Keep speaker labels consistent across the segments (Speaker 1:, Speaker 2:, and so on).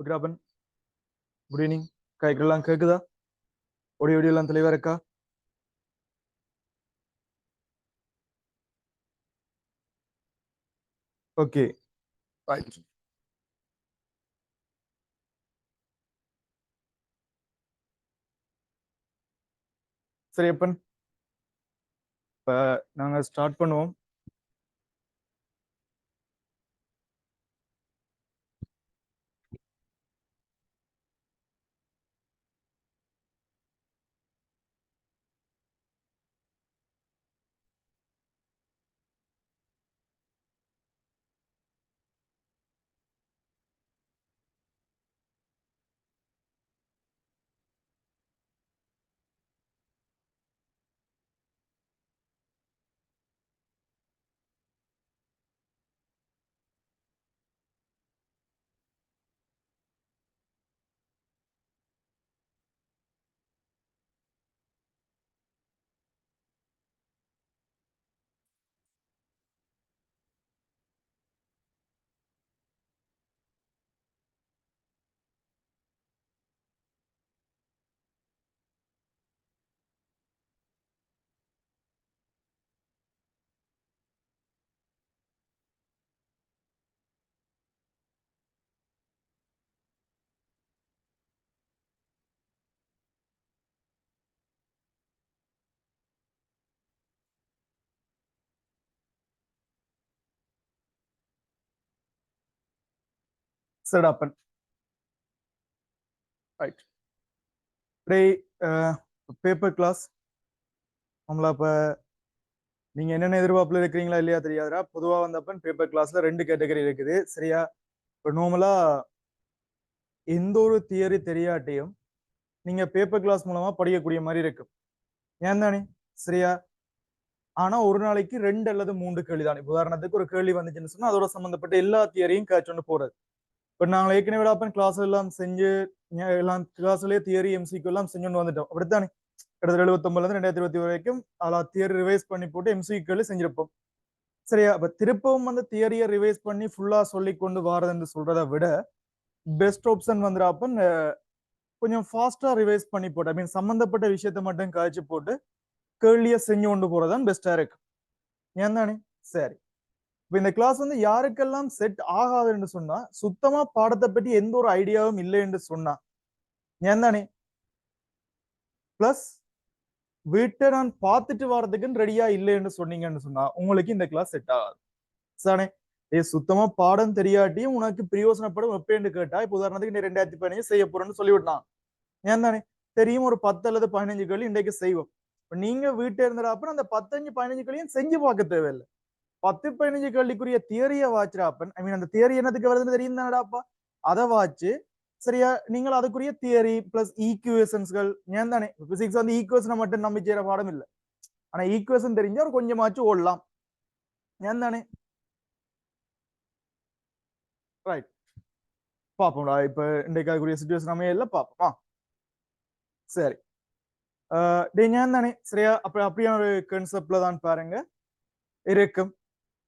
Speaker 1: விக்ராபன் good evening. கைக்கெல்லாம் கேக்குதா? ஒடியோ எல்லாம் தெளிவா இருக்கா? Okay right. சரி அப்பன், இப்போ நாங்கள் ஸ்டார்ட் பண்ணுவோம். சரி அப்பன் ரைட். டே பேப்பர் கிளாஸ் நம்மள இப்போ நீங்கள் என்னென்ன எதிர்பார்ப்பில் இருக்கிறீங்களா இல்லையா தெரியாதுடா. பொதுவாக வந்தப்பன் பேப்பர் கிளாஸில் 2 கேட்டகரி இருக்குது சரியா. இப்போ நார்மலாக எந்த ஒரு தியரி தெரியாட்டியும் நீங்கள் பேப்பர் கிளாஸ் மூலமாக படிக்கக்கூடிய மாதிரி இருக்கும். ஏன் தானே சரியா. ஆனா ஒரு நாளைக்கு 2 அல்லது 3 கேள்வி தான். உதாரணத்துக்கு ஒரு கேள்வி வந்துச்சுன்னு சொன்னா அதோட சம்பந்தப்பட்ட எல்லா தியரியும் கேட்சொண்டு போறது. இப்ப நாங்கள் ஏற்கனவே கிளாஸ் எல்லாம் செஞ்சு எல்லாம் கிளாஸ்லயே தியரி எம்சிக்கு எல்லாம் செஞ்சுட்டு வந்துட்டோம். அப்படித்தானே கிட்டத்தட்ட 79 2020 வரைக்கும் அதில் தியரி ரிவைஸ் பண்ணி போட்டு எம்சிக்கு செஞ்சிருப்போம் சரியா. அப்ப திருப்பவும் வந்து தியரியை ரிவைஸ் பண்ணி ஃபுல்லா சொல்லி கொண்டு வாரதுன்னு சொல்றதை விட பெஸ்ட் ஆப்ஷன் வந்துடாப்பன் கொஞ்சம் ஃபாஸ்டா ரிவைஸ் பண்ணி போட்டு ஐ மீன் சம்பந்தப்பட்ட விஷயத்த மட்டும் காய்ச்சி போட்டு கேள்வியை செஞ்சு கொண்டு போறதான் பெஸ்டா இருக்கு. ஏன் தானே சரி. இப்ப இந்த கிளாஸ் வந்து யாருக்கெல்லாம் செட் ஆகாதுன்னு சொன்னா சுத்தமா பாடத்தை பற்றி எந்த ஒரு ஐடியாவும் இல்லை என்று சொன்னா ஏன் தானே பிளஸ் வீட்டை நான் பார்த்துட்டு வர்றதுக்குன்னு ரெடியா இல்லைன்னு சொன்னீங்கன்னு சொன்னா உங்களுக்கு இந்த கிளாஸ் செட் ஆகாது சானே. சுத்தமா பாடம் தெரியாட்டியும் உனக்கு பிரயோசனப்படும் எப்பேன்னு கேட்டா இப்ப உதாரணத்துக்கு நீ 2015 செய்ய போறேன்னு சொல்லிவிட்டான் ஏன் தானே தெரியும். ஒரு 10 அல்லது 15 கேள்வி இன்றைக்கு செய்வோம். நீங்க வீட்டை இருந்தப்ப அந்த 15 கேள்வியும் செஞ்சு பார்க்க தேவையில்லை. 10-15 கேள்விக்குரிய தியரிய வாச்சுறாப்பன் ஐ மீன் அந்த தியரி என்னத்துக்கு வருதுன்னு தெரியும் தானடாப்பா. அதை வாச்சு சரியா நீங்கள் அதுக்குரிய தியரி பிளஸ் ஈக்குவேஷன்ஸ்கள் ஏன் தானே. பிசிக்ஸ் வந்து ஈக்குவேஷனை மட்டும் நம்பி செய்யற பாடம் இல்லை. ஆனா ஈக்குவேஷன் தெரிஞ்சா ஒரு கொஞ்சமாச்சும் ஓடலாம் ஏன் தானே ரைட். பாப்போம்டா இப்ப இன்றைக்கு அதுக்குரிய சுச்சுவேஷன் அமையல பாப்போமா. சரி ஏன் தானே சரியா. அப்படியான ஒரு கான்செப்ட்ல தான் பாருங்க இருக்கும்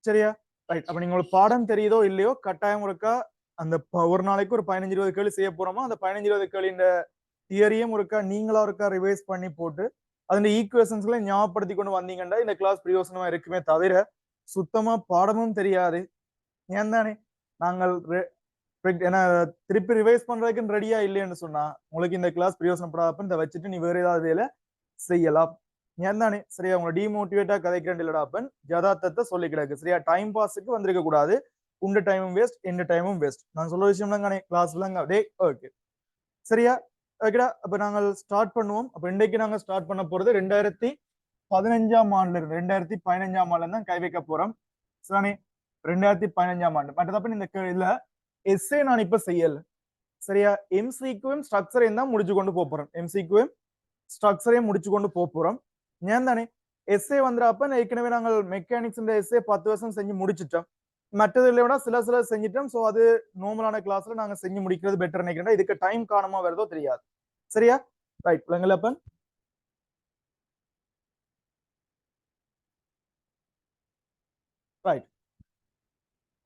Speaker 1: சரியா. ரைட். அப்ப நீங்க உங்களுக்கு பாடம் தெரியுதோ இல்லையோ கட்டாயம் இருக்கா அந்த ஒரு நாளைக்கு ஒரு 15-20 கேள்வி செய்ய போறோமா அந்த 15-20 கேள்வி இந்த தியரியும் இருக்கா நீங்களா இருக்கா ரிவைஸ் பண்ணி போட்டு அதன் ஈக்குவேஷன்ஸ்களை ஞாபகப்படுத்தி கொண்டு வந்தீங்கன்னா இந்த கிளாஸ் பிரயோசனமா இருக்குமே தவிர சுத்தமா பாடமும் தெரியாது ஏன் தானே. நாங்கள் ஏன்னா திருப்பி ரிவைஸ் பண்றதுக்கு ரெடியா இல்லைன்னு சொன்னா உங்களுக்கு இந்த கிளாஸ் பிரயோசனப்படாதப்ப இதை வச்சுட்டு நீ வேற ஏதாவது வேலை செய்யலாம் ஏன் தானே சரியா. உங்களை டிமோட்டிவேட்டா கதைக்கிறேன் இல்லடாப்பன் யதார்த்தத்தை சொல்லி கிடக்கு சரியா. டைம் பாஸுக்கு வந்திருக்க கூடாது. உண்ட டைமும் வேஸ்ட் எந்த டைமும் வேஸ்ட். நான் சொல்ற விஷயம் தானே கிளாஸ்லாம் டே ஓகே சரியா. ஓகேடா அப்ப நாங்கள் ஸ்டார்ட் பண்ணுவோம். அப்ப இன்றைக்கு நாங்க ஸ்டார்ட் பண்ண போறது 2015 ஆண்டுல இருந்து 2015 ஆண்டுல தான் கை வைக்க போறோம் சரிதானே. 2015 ஆண்டு மற்றதப்ப இந்த இல்ல எஸ்ஏ நான் இப்ப செய்யல சரியா. எம்சிக்கும் ஸ்ட்ரக்சரையும் தான் முடிச்சு கொண்டு போறோம். எம்சிக்கும் ஸ்ட்ரக்சரையும் முடிச்சு கொண்டு போறோம் ஏன் தானே. எஸ்ஏ வந்துடாப்ப ஏற்கனவே நாங்கள் மெக்கானிக்ஸ் இந்த எஸ்ஏ 10 வருஷம் செஞ்சு முடிச்சிட்டோம். மற்றது இல்லை விட சில செஞ்சிட்டோம். ஸோ அது நார்மலான கிளாஸ்ல நாங்க செஞ்சு முடிக்கிறது பெட்டர் நினைக்கிறேன். இதுக்கு டைம் காரணமா வருதோ தெரியாது சரியா. ரைட் பிள்ளைங்களப்பன் ரைட்.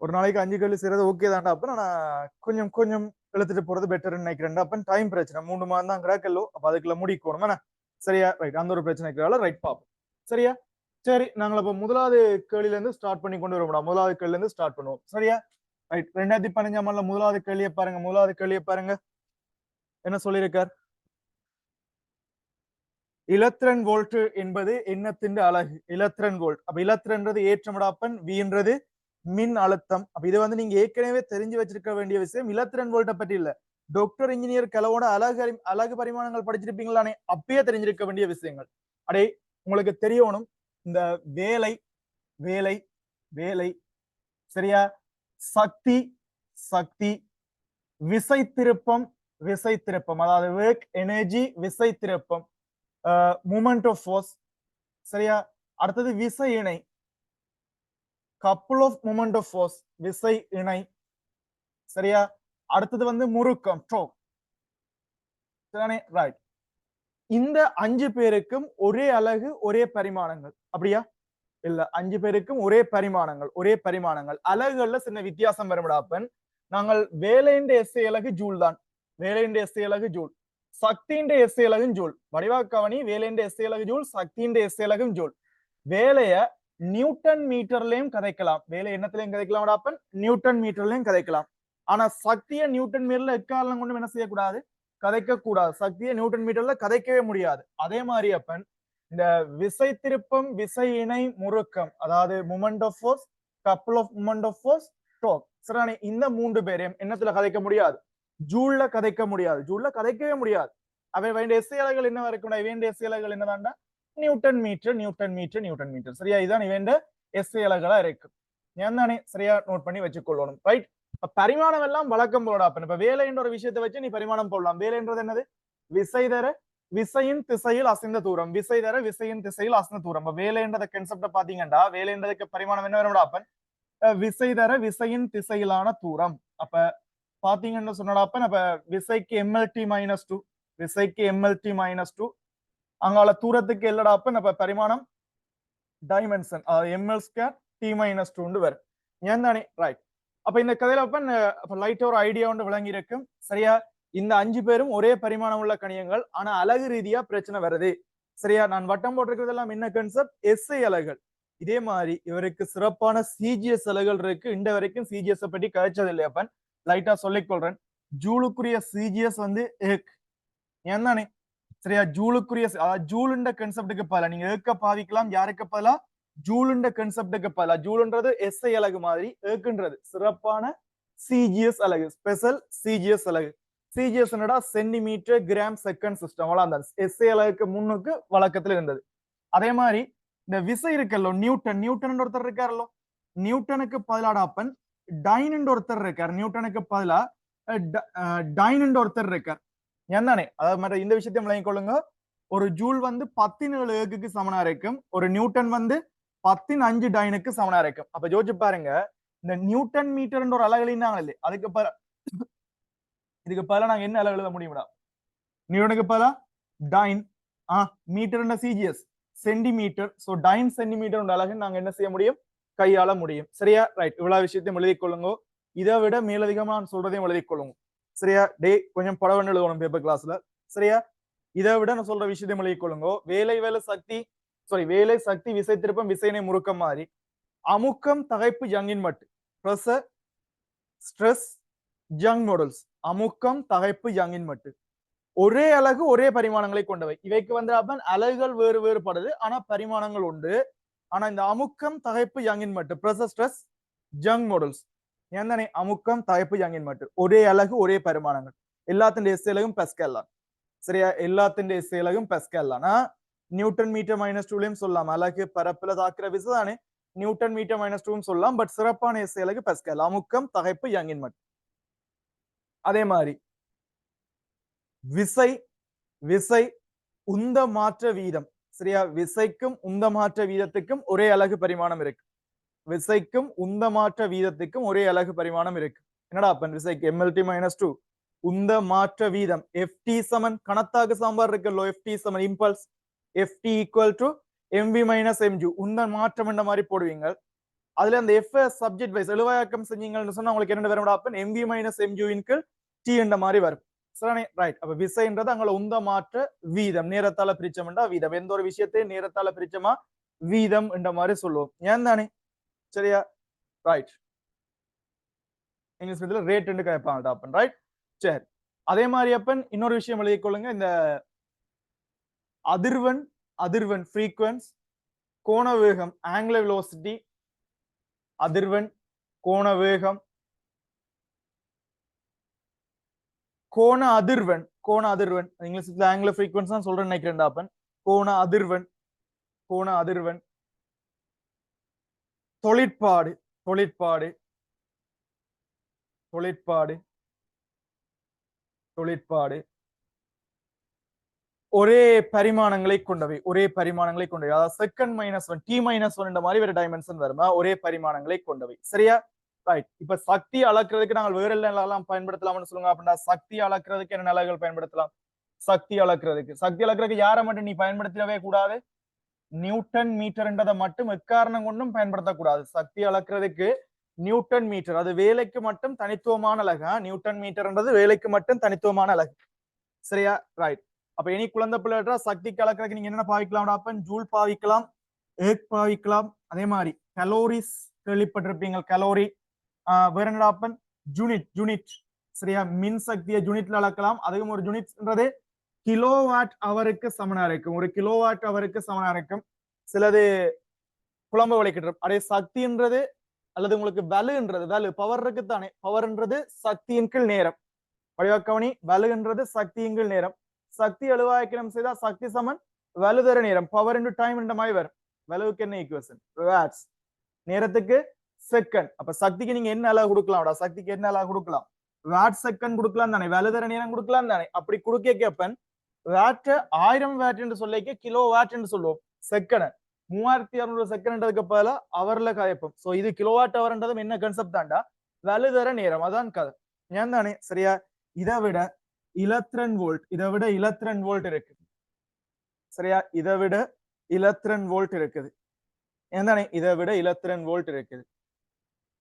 Speaker 1: ஒரு நாளைக்கு 5 கேள்வி செய்யறது ஓகே தான்டா. அப்ப நான் கொஞ்சம் கொஞ்சம் எழுத்துட்டு போறது பெட்டர்னு நினைக்கிறேன். அப்ப டைம் பிரச்சனை 3 மாதம் தான் கிடக்கல்லோ, அப்ப அதுக்குள்ள முடிக்கணும் என்ன? சரியா? ரைட். அந்த ஒரு பிரச்சனை இருக்கிறதால ரைட் பாப்போம். சரியா? சரி, நாங்கள் அப்ப முதலாவது கேள்வியில இருந்து ஸ்டார்ட் பண்ணி கொண்டு வருவோம். முதலாவது கேள்வியில இருந்து ஸ்டார்ட் பண்ணுவோம். சரியா? ரைட். 2015ஆம் ஆண்டுல முதலாவது கேள்வியை பாருங்க. முதலாவது கேள்வியை பாருங்க. என்ன சொல்லியிருக்கார்? இலத்திரன் வோல்ட் என்பது எண்ணத்தின் அலகு. இலத்திரன் வோல்ட். அப்ப இலத்திரன்றது ஏற்றமிடாப்பன், வின்றது மின் அழுத்தம். அப்ப இது வந்து நீங்க ஏற்கனவே தெரிஞ்சு வச்சிருக்க வேண்டிய விஷயம். இலத்திரன் வோல்ட்டை பற்றி இல்ல, டாக்டர் இன்ஜினியர் கலவோட அழகு பரிமாணங்கள் படிச்சிருப்பீங்களானே, அப்பயே தெரிஞ்சிருக்க வேண்டிய விஷயங்கள். அடே உங்களுக்கு தெரியணும், இந்த வேலை வேலை வேலை சரியா, சக்தி சக்தி, விசை திருப்பம் விசை திருப்பம், அதாவது ஒர்க் எனர்ஜி, விசை திருப்பம், மூமெண்ட் ஆஃப் ஃபோர்ஸ் சரியா. அடுத்தது விசை இணை, couple of moment of force, விசை இணை சரியா. அடுத்தது வந்து முறுக்கம், ஸ்ட்ரோக் சரியானே, ரைட். இந்த 5 பேருக்கும் ஒரே அலகு ஒரே பரிமாணங்கள் அப்படியா? இல்ல, 5 பேருக்கும் ஒரே பரிமாணங்கள் ஒரே பரிமாணங்கள். அலகுகள்ல சின்ன வித்தியாசம் வரும்டாப்பன். நாங்கள் வேலையின் எஸ்ஐ அலகு ஜூல் தான். வேலையின் எஸ்ஐ அலகு ஜூல், சக்தியின் எஸ்ஐ அலகும் ஜூல். வடிவாக்கவனி வேலையின் எஸ்ஐ அலகு ஜூல், சக்தியின் எஸ்ஐ அலகும் ஜூல். வேலைய நியூட்டன் மீட்டர்லயும் கதைக்கலாம். வேலை எண்ணத்திலையும் கதைக்கலாம், நியூட்டன் மீட்டர்லயும் கதைக்கலாம். ஆனா சக்தியை நியூட்டன் மீட்டர்ல எக்காலம் கொண்டும் என்ன செய்யக்கூடாது? கதைக்க கூடாது. சக்தியை நியூட்டன் மீட்டர்ல கதைக்கவே முடியாது. அதே மாதிரி அப்பன் இந்த விசை திருப்பம், விசை இணை, முறுக்கம், அதாவது moment of force, couple of moment of force, torque சரிதானே, இந்த 3 பேரையும் என்னத்துல கதைக்க முடியாது? ஜூல்ல கதைக்க முடியாது. ஜூல்ல கதைக்கவே முடியாது. அவை வேண்டிய எஸ்ஐ அலகுகள் என்ன வரைக்கும்? வேண்டிய எஸ்ஐ அலகுகள் என்னதாண்டா? Newton metre newton metre newton metre சரியா. இதுதான் இவன் எஸ்ஐ அலகுகளா இருக்கு. தானே, சரியா நோட் பண்ணி வச்சுக்கொள்ளணும். ரைட். பரிமாணம் எல்லாம் வழக்கம் போடா. இப்ப வேலை என்ற ஒரு விஷயத்தை வச்சு நீ பரிமாணம் போடலாம். வேலைன்றது என்னது? விசை தர விசையின் திசையில் அசைந்த தூரம், விசை தர விசையின் திசையில் அசைந்த தூரம். வேலைன்றத கான்செப்ட பாத்தீங்கன்னா, வேலைன்றதுக்கு பரிமாணம் என்ன வரும்டா? அப்ப விசை தர விசையின் திசையிலான தூரம். அப்ப பாத்தீங்கன்னு சொன்னடாப்பன், அப்ப விசைக்கு எம்எல்டி -2, விசைக்கு எம்எல்டி -2, அங்கால தூரத்துக்கு இல்லடாப்பன். அப்ப பரிமாணம் டைமென்ஷன், எம்எல் ஸ்கொயர் டி -2 வரும். ஏன் தானே, ரைட். அப்ப இந்த கதையில அப்ப லைட்டா ஒரு ஐடியா ஒன்று விளங்கி இருக்கும் சரியா. இந்த 5 பேரும் ஒரே பரிமாணம் உள்ள கணியங்கள், ஆனா அலகு ரீதியா பிரச்சனை வருது சரியா. நான் வட்டம் போட்டிருக்கிறதெல்லாம் என்ன கான்செப்ட்? எஸ்ஐ அலகுகள். இதே மாதிரி இவருக்கு சிறப்பான சிஜிஎஸ் அலகுகள் இருக்கு. இந்த வரைக்கும் சிஜிஎஸ் பற்றி கழிச்சது இல்லையாப்பன், லைட்டா சொல்லிக் கொள்றேன். ஜூலுக்குரிய சிஜிஎஸ் வந்து ஏன் தானே, சரியா. ஜூலுக்குரிய ஜூலுண்ட கான்செப்டுக்கு பதிலா நீங்க ஏக்க பாவிக்கலாம். யாருக்கு பதிலா? ஜூலுண்ட கான்செப்டுக்கு பதிலா. ஜூலுன்றது எஸ்ஐ அலகு மாதிரி, ஏக்குன்றது சிறப்பான சிஜிஎஸ் அலகு, ஸ்பெஷல் சிஜிஎஸ் அலகு. சிஜிஎஸ் என்னடா? Centimetre gram second system. SI அலகுக்கு முன்னுக்கு வழக்கத்துல இருந்தது. அதே மாதிரி இந்த விசை இருக்கல்லோ, நியூட்டன், நியூட்டன் ஒருத்தர் இருக்காரல்லோ, நியூட்டனுக்கு பதிலாடாப்பன் டைன் ஒருத்தர் இருக்கார். நியூட்டனுக்கு பதிலா டைன் ஒருத்தர் இருக்கார். என்னே, அதாவது மாதிரி இந்த விஷயத்தையும் விளங்கிக் கொள்ளுங்க. ஒரு ஜூல் வந்து 10 ஏக்குக்கு சமனா இருக்கும். ஒரு நியூட்டன் வந்து 10 டைனுக்கு சமனா இருக்கும். அப்ப யோசிச்சு பாருங்க, இந்த நியூட்டன் மீட்டர் ஒரு அலகு எழுதினாங்க இல்லையா, இதுக்கு பதிலா நாங்க என்ன அலகு எழுத முடியும்டா? நியூட்டனுக்கு பதிலா dyne, metre CGS centimetre. So dyne centimetre அலகு நாங்க என்ன செய்ய முடியும்? கையாள முடியும். சரியா, ரைட். இவ்வளவு விஷயத்தையும் எழுதிக் கொள்ளுங்க. இதை விட மேலதிகமா நான் சொல்றதையும் எழுதிக் கொள்ளுங்க சரியா. டே கொஞ்சம் படவன் எழுதணும் பேப்பர் கிளாஸ்ல சரியா. இதை விட நான் சொல்ற விஷயத்தையும் எழுதிக் கொள்ளுங்க. வேலை சக்தி, வேலை சக்தி, விசை திருப்பம், விசையினை முறுக்கம் மாதிரி, அமுக்கம் தகைப்பு யங்கின் மட்டு, பிரஷர் ஸ்ட்ரெஸ் யங் மாடல்ஸ், அமுக்கம் தகைப்பு யங்கின் மட்டு ஒரே அலகு ஒரே பரிமாணங்களை கொண்டவை. இவைக்கு வந்து அலகுகள் வேறு வேறுபடுது, ஆனா பரிமாணங்கள் உண்டு. ஆனா இந்த அமுக்கம் தகைப்பு யங்கின் மட்டு, பிரஷர் ஸ்ட்ரெஸ் யங் மாடல்ஸ், ஏன் தானே, அமுக்கம் தகைப்பு யங்கின் மட்டு ஒரே அலகு ஒரே பரிமாணங்கள். எல்லாத்தின் எஸ்ஐ அலகும் பெஸ்கல் தான் சரியா. எல்லாத்தின் எஸ்ஐ அலகும் பெஸ்கல் தான். நியூட்டன் மீட்டர் -2லயும் சொல்லலாம். அலகு பரப்புல தாக்குற விசை தானே, நியூட்டன் மீட்டர் -2 சொல்லலாம். பட் சிறப்பான எஸ்ஐ அலகு பெஸ்கல், அமுக்கம் தகைப்பு யங்கின் மட்டு. அதே மாதிரி விசை விசை உந்த மாற்ற வீதம் சரியா. விசைக்கும் உந்த மாற்ற வீதத்துக்கும் ஒரே அலகு பரிமாணம் இருக்கு. விசைக்கும் உந்த மாற்ற வீதத்துக்கும் ஒரே அலகு பரிமாணம் இருக்கு. என்னடா அப்ப விசைக்கு எம்எல்டி -2, உந்த மாற்ற வீதம் எஃப்டி சமன் கணத்தாக்கு சாம்பார் இருக்குல்லோ, எஃப்டி சமன் impulse, FT equal to MV -mg, உந்த மாற்றம் என்ற மாதிரி போடுவீங்க. அதுல அந்த எஃப் சப்ஜெக்ட் வைஸ் எழுவாயாக்கம் செஞ்சீங்கன்னு சொன்னா உங்களுக்கு என்ன வரும்டா? அப்ப எம்வி -mg டி என்ற மாதிரி வரும் சரிதானே ரைட் அப்ப விசைன்றது அங்க உந்த மாற்ற வீதம் நேரத்தால பிரிச்சோம்டா வீதம் எந்த ஒரு விஷயத்தையும் நேரத்தால பிரிச்சோமா வீதம் என்ற மாதிரி சொல்லுவோம் ஏன் தானே சரியா ரைட் இங்கிலீஷ் மீடியத்துல ரேட் கேட்பாங்க அப்பன் ரைட் சரி அதே மாதிரி அப்பன் இன்னொரு விஷயம் எழுதிக் கொள்ளுங்க இந்த அதிர்வெண் அதிர்வெண் ஃப்ரீக்வன்ஸ் கோண வேகம் ஆங்குலர் வெலோசிட்டி அதிர்வெண் கோண வேகம் கோண அதிர்வெண் இங்கிலீஷ்ல ஆங்குலர் ஃப்ரீக்வன்ஸ் தான் சொல்றேன்னு நினைக்கிறேன் அப்பன் கோண அதிர்வெண் தொழிற்பாடு தொழிற்பாடு தொழிற்பாடு தொழிற்பாடு ஒரே பரிமாணங்களை கொண்டவை அதாவது செகண்ட் -1 t-1 இந்த மாதிரி ஒரு டைமென்ஷன் வருமா ஒரே பரிமாணங்களை கொண்டவை சரியா ரைட் இப்ப சக்தி அளக்கிறதுக்கு நாங்கள் வேற எல்லாம் பயன்படுத்தலாம்னு சொல்லுங்க அப்படின்னா சக்தி அளக்கிறதுக்கு என்ன நிலைகள் பயன்படுத்தலாம் சக்தி அளக்கிறதுக்கு யாரை மட்டும் நீ பயன்படுத்தவே கூடாது நியூட்டன் மீட்டர்ன்றதை மட்டும் எக்காரணம் கொண்டும் பயன்படுத்தக்கூடாது சக்தி அளக்கிறதுக்கு நியூட்டன் மீட்டர் அது வேலைக்கு மட்டும் தனித்துவமான அலகு நியூட்டன் மீட்டர்ன்றது வேலைக்கு மட்டும் தனித்துவமான அலகு சரியா ரைட் அப்ப இனி குழந்தை பிள்ளைகளா சக்தி கலக்கிறதுக்கு நீங்க என்ன பாவிக்கலாம் அப்பன் ஜூல் பாவிக்கலாம் ஏக் பாவிக்கலாம் அதே மாதிரி கலோரிஸ் கேள்விப்பட்டிருப்பீங்க கலோரி வேற என்னடா அப்பன் யூனிட் சரியா மின் சக்தியை யூனிட்ல அளக்கலாம் அதுவும் ஒரு யூனிட்ன்றது கிலோவாட் அவருக்கு சமனா இருக்கும் ஒரு கிலோவாட் அவருக்கு சமனா இருக்கும் சிலது குழம்பு விளைக்கிட்டு அதே சக்தின்றது அல்லது உங்களுக்கு வலுன்றது பவர் இருக்கு தானே பவர்ன்றது சக்தியின் கீழ் நேரம் வடிவக்கவனி வலுன்றது சக்தியின் கீழ் நேரம் சக்தி எழுவாய்க்கினம் செய்தா சக்தி சமன் வலுதர நேரம் பவர் இன்டு டைம் இந்த மாதிரி வரும் வலுவுக்கு என்ன ஈக்குவேஷன் வாட்ஸ் நேரத்துக்கு செகண்ட் அப்ப சக்திக்கு நீங்க என்ன அளவு கொடுக்கலாம் சக்திக்கு என்ன அளவு கொடுக்கலாம் வாட் செகண்ட் கொடுக்கலாம் தானே வலுதர நேரம் கொடுக்கலாம் தானே அப்படி கொடுக்க கேப்பன் வாட் 1000 வாட் என்று சொல்லிக்க கிலோ வாட் என்று சொல்லுவோம் செகண்ட் 3600 செகண்ட்ன்றதுக்கு பதிலா அவர்ல கதைப்போம் சோ இது கிலோவாட் அவர்ன்றதும் என்ன கான்செப்ட் தான்டா வலுதர நேரம் அதான் கதை ஏன் தானே சரியா இதை விட இலத்திரன் வோல்ட் இருக்கு சரியா இதை விட இலத்திரன் வோல்ட் இருக்குது ஏன்தானே இதை விட இலத்திரன் வோல்ட் இருக்குது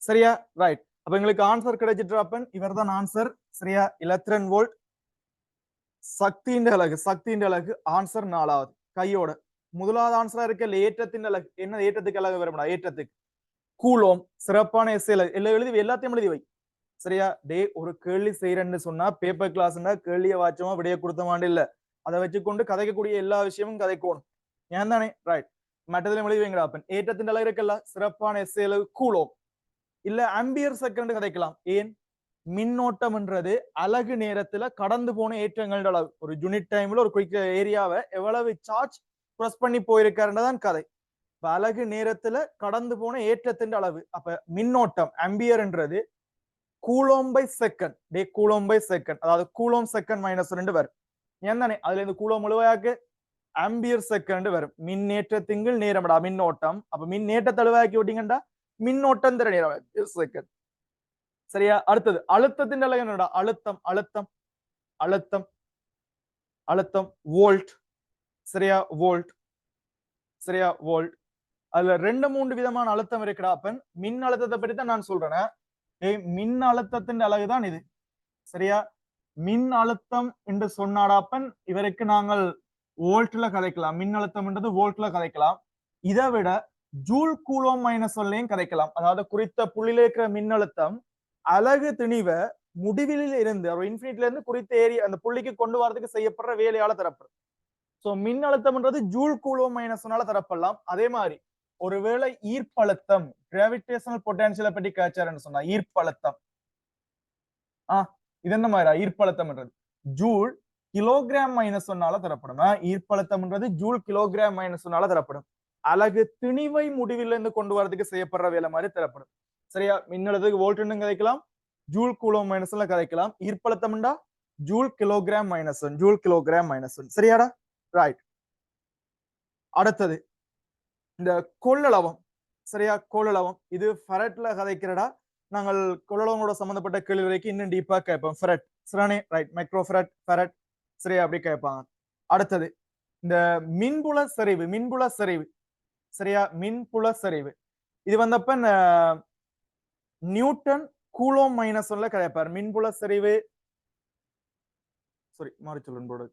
Speaker 1: சரியா ரைட் அப்ப எங்களுக்கு ஆன்சர் கிடைச்சிட்டு இவர் தான் ஆன்சர் சரியா இலத்திரன் வோல்ட் சக்தியின் அலகு ஆன்சர் 4வது கையோட முதலாவது ஆன்சரா இருக்க ஏற்றத்தின் அலகு என்ன ஏற்றத்துக்கு அலகு வரும்டா ஏற்றத்துக்கு கூலோம் சிறப்பான எஸ்ஏ எல்லாத்தையும் எழுதி வை சரியா டே ஒரு கேள்வி செய்யறேன்னு சொன்னா பேப்பர் கிளாஸ்னா கேள்வியை வாச்சோமா விடைய கொடுத்த மாட்டே இல்ல அதை வச்சுக்கொண்டு கதைக்கக்கூடிய எல்லா விஷயமும் கதைக்கணும் ஏன் தானே ரைட் மற்றதுல எழுதி வைங்கடா அப்பன் ஏற்றத்தின் அளவு இருக்கல்ல சிறப்பான எஸ்ஏ அளவு கூலோம் இல்ல ஆம்பியர் செகண்ட் கதைக்கலாம் ஏன் மின்னோட்டம்ன்றது அலகு நேரத்துல கடந்து போன ஏற்றங்கள் அளவு ஒரு யூனிட் டைம்ல ஒரு குயிக் ஏரியாவை எவ்வளவு சார்ஜ் பிரஸ் பண்ணி போயிருக்காருன்றதான் கதை அலகு நேரத்துல கடந்து போன ஏற்றத்தின் அளவு அப்ப மின்னோட்டம் ஆம்பியர்ன்றது கூலோம் பை செகண்ட் அதாவது கூலோம் செகண்ட் -2 வரும் ஏன் தானே அதுல இருந்து கூலோம் முழுவையாக்கு ஆம்பியர் செகண்ட் வரும் மின்னேற்றத்தின் நேரம்டா மின்னோட்டம் அப்ப மின்னேற்றத்தை அழுவாக்கி விட்டீங்கடா மின்னோட்டம் தர நேரம் செகண்ட் சரியா அடுத்தது அழுத்தத்தின் அளவு என்னடா அழுத்தம் வோல்ட் சரியா வோல்ட் அதுல 2-3 விதமான அழுத்தம் இருக்குடா அப்பன் மின் அழுத்தத்தை பற்றி தான் நான் சொல்றேன் மின் அழுத்தத்தின் அளவுதான் இது சரியா மின் அழுத்தம் என்று சொன்னாடாப்பன் இவருக்கு நாங்கள் வோல்ட்ல கதைக்கலாம் மின் அழுத்தம்ன்றது வோல்ட்ல கதைக்கலாம் இதை விட ஜூல் கூலோம் -1 கதைக்கலாம் அதாவது குறித்த புள்ளியில இருக்கிற மின்னழுத்தம் அலகு திணிவை முடிவில் இருந்து இன்ஃபினிட்ல இருந்து குறித்த ஏரியா அந்த புள்ளிக்கு கொண்டு வரதுக்கு செய்யப்படுற வேலையால தரப்படும் சோ மின் அழுத்தம்ன்றது ஜூல் கூலோம் -1 தரப்படலாம் அதே மாதிரி ஒருவேளை ஈர்ப்பழுத்தம் கிராவிடேஷனல் பொட்டன்ஷியலை பற்றி கேச்சாருன்னு சொன்னா ஈர்ப்பழுத்தம் இது என்ன மாதிரி ஈர்ப்பழுத்தம்ன்றது ஜூல் கிலோகிராம் -1 தரப்படும் ஈர்ப்பழுத்தம்ன்றது ஜூல் கிலோகிராம் -1 தரப்படும் அலகு திணிவை முடிவில் இருந்து கொண்டு வரதுக்கு செய்யப்படுற வேலை மாதிரி தரப்படும் சரியா மின்னழுத்தத்துக்கு வோல்ட் கதைக்கலாம் ஜூல் கூலோம் -1 கதைக்கலாம் ஈர்ப்பழுத்தம்டா ஜூல் கிலோகிராம் -1 சரியாடா ரைட் அடுத்தது இந்த கொள்ளளவம் சரியா கொள்ளளவம் இது ஃபெரட்ல கதைக்கிறடா நாங்கள் கொள்ளளவோட சம்பந்தப்பட்ட கேள்வி வரைக்கும் இன்னும் டீப்பா கேட்போம் ஃபெரட் சரியானே ரைட் மைக்ரோ ஃபெரட் சரியா அப்படி கேட்பாங்க அடுத்தது இந்த மின்புல செறிவு சரியா மின்புல செறிவு இது வந்தப்ப நியூட்டன் கூலோம் -1 கதைப்பார் மின்புல செறிவு சாரி மாறி சொல்றேன் போடு.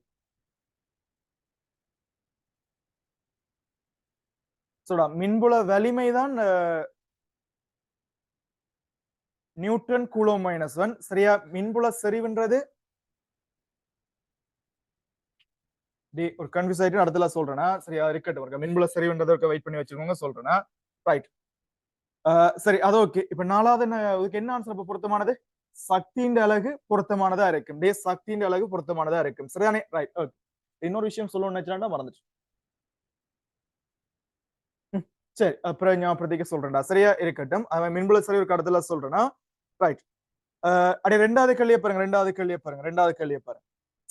Speaker 1: சொல்டா மின்புல வலிமை தான் நியூட்டன் கூலோம் -1. சரியா? மின்புல செறிவுன்றது ஒரு கன்ஃபியூஸ் ஆயிட்டு அடுத்தல சொல்றேன்னா சரியா இருக்கட்டும். மின்புல செறிவுன்றதை வெயிட் பண்ணி வச்சுக்கோங்க சொல்றேன்னா. ரைட். சரி அது ஓகே. இப்ப நாலாவது இதுக்கு என்ன ஆன்சர் இப்ப பொருத்தமானது? சக்தியின் அலகு பொருத்தமானதா இருக்கும். சக்தியின் அலகு பொருத்தமானதா இருக்கும். சரிதானே? ரைட். ஓகே. இன்னொரு விஷயம் சொல்லணும்னு நினைச்சா மறந்துச்சு. சரி அப்புறம் ஞாபகப்படுத்திக்க சொல்றேன்டா. சரியா இருக்கட்டும். அவன் மின்புல செறிவு கடத்துல சொல்றேன்னா ரைட். அப்படியே ரெண்டாவது கேள்வியை பாருங்க. ரெண்டாவது கேள்வியை பாருங்க.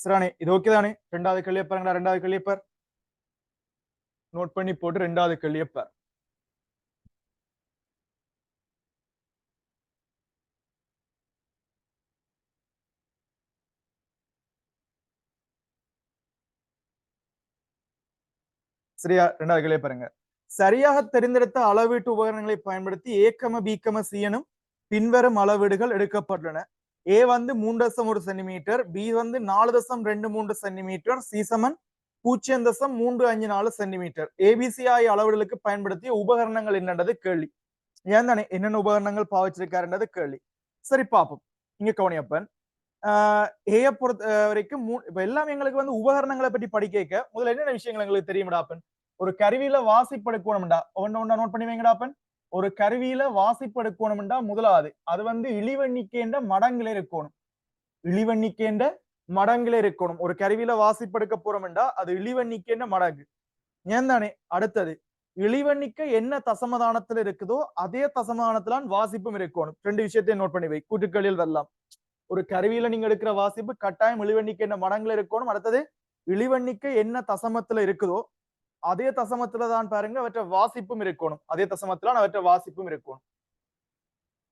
Speaker 1: சரிதானே? இது ஓகே தானே? ரெண்டாவது கேள்வியை பாருங்கடா. ரெண்டாவது கேள்வியை பார். நோட் பண்ணி போட்டு ரெண்டாவது கேள்வியை பார். சரியா? ரெண்டாவது கேள்வியை பாருங்க. சரியாக தெரிந்தெடுத்த அளவீட்டு உபகரணங்களை பயன்படுத்தி ஏ பி சி எனும் பின்வரும் அளவீடுகள் எடுக்கப்பட்டுள்ளன. ஏ வந்து 3.1 சென்டிமீட்டர், பி வந்து 4.23 சென்டிமீட்டர், சி சமன் 0.354 சென்டிமீட்டர். ஏபிசி ஆகிய அளவுகளுக்கு பயன்படுத்திய உபகரணங்கள் என்னன்றது கேள்வி. ஏன் தானே என்னென்ன உபகரணங்கள் பாவிச்சிருக்காருன்றது கேள்வி. சரி பார்ப்போம். இங்க கவனியப்பன் ஏய பொறுத்த வரைக்கும் இப்ப எல்லாமே எங்களுக்கு வந்து உபகரணங்களை பற்றி படிக்க முதல்ல என்னென்ன விஷயங்கள் எங்களுக்கு தெரியும்டாப்பன்? ஒரு கருவியில வாசிப்படுக்கணும்டா ஒன்னு நோட் பண்ணி வைங்கடாப்பன். ஒரு கருவியில வாசிப்படுக்கணும்டா முதலாவது அது வந்து இழிவெண்ணிக்கைன்ற மடங்குல இருக்கணும். இழிவெண்ணிக்கைன்ற மடங்குல இருக்கணும். ஒரு கருவியில வாசிப்படுக்க போறோம்டா அது இழிவெண்ணிக்கைன்ற மடங்கு. ஏன் தானே? அடுத்தது இழிவெண்ணிக்கை என்ன தசமதானத்துல இருக்குதோ அதே தசமதானத்திலான் வாசிப்பும் இருக்கணும். ரெண்டு விஷயத்தையும் நோட் பண்ணி வை. கூட்டுக்களில் வரலாம். ஒரு கருவியில நீங்க எடுக்கிற வாசிப்பு கட்டாயம் இழிவெண்ணிக்கை என்ன மடங்குல இருக்கணும். அடுத்தது இழிவெண்ணிக்கை என்ன தசமத்துல இருக்குதோ அதே தசமத்துல தான் பாருங்க அவற்றை வாசிப்பும் இருக்கணும். அதே தசமத்துல அவற்றை வாசிப்பும் இருக்கணும்.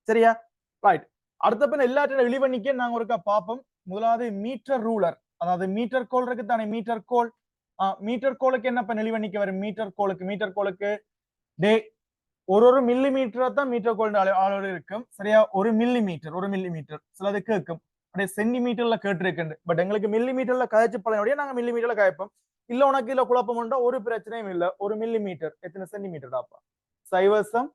Speaker 1: சரியா? ரைட். அடுத்த எல்லாற்ற இழிவெண்ணிக்கை நாங்க ஒருக்கா பார்ப்போம். முதலாவது மீட்டர் ரூலர், அதாவது மீட்டர் கோல் இருக்கு தானே? மீட்டர் கோல். மீட்டர் கோலுக்கு என்ன இழிவெண்ணிக்கை வரும்? மீட்டர் கோலுக்கு டே ஒரு மில்லி மீட்டரா தான் மீட்டர் கோல் அளவு இருக்கும். சரியா? ஒரு மில்லி மீட்டர் சிலது கேட்கும். அப்படியே சென்டிமீட்டர்ல கேட்டிருக்கு. பட் எங்களுக்கு மில்லி மீட்டர்ல கதைச்சு பழைய நாங்க மில்லி மீட்டர்ல கதைப்போம். இல்ல உனக்கு இல்ல குழப்பம் உண்டா? ஒரு பிரச்சனையும் இல்ல. ஒரு மில்லி மீட்டர் எத்தனை சென்டிமீட்டர் டாப்பா? சைவசம்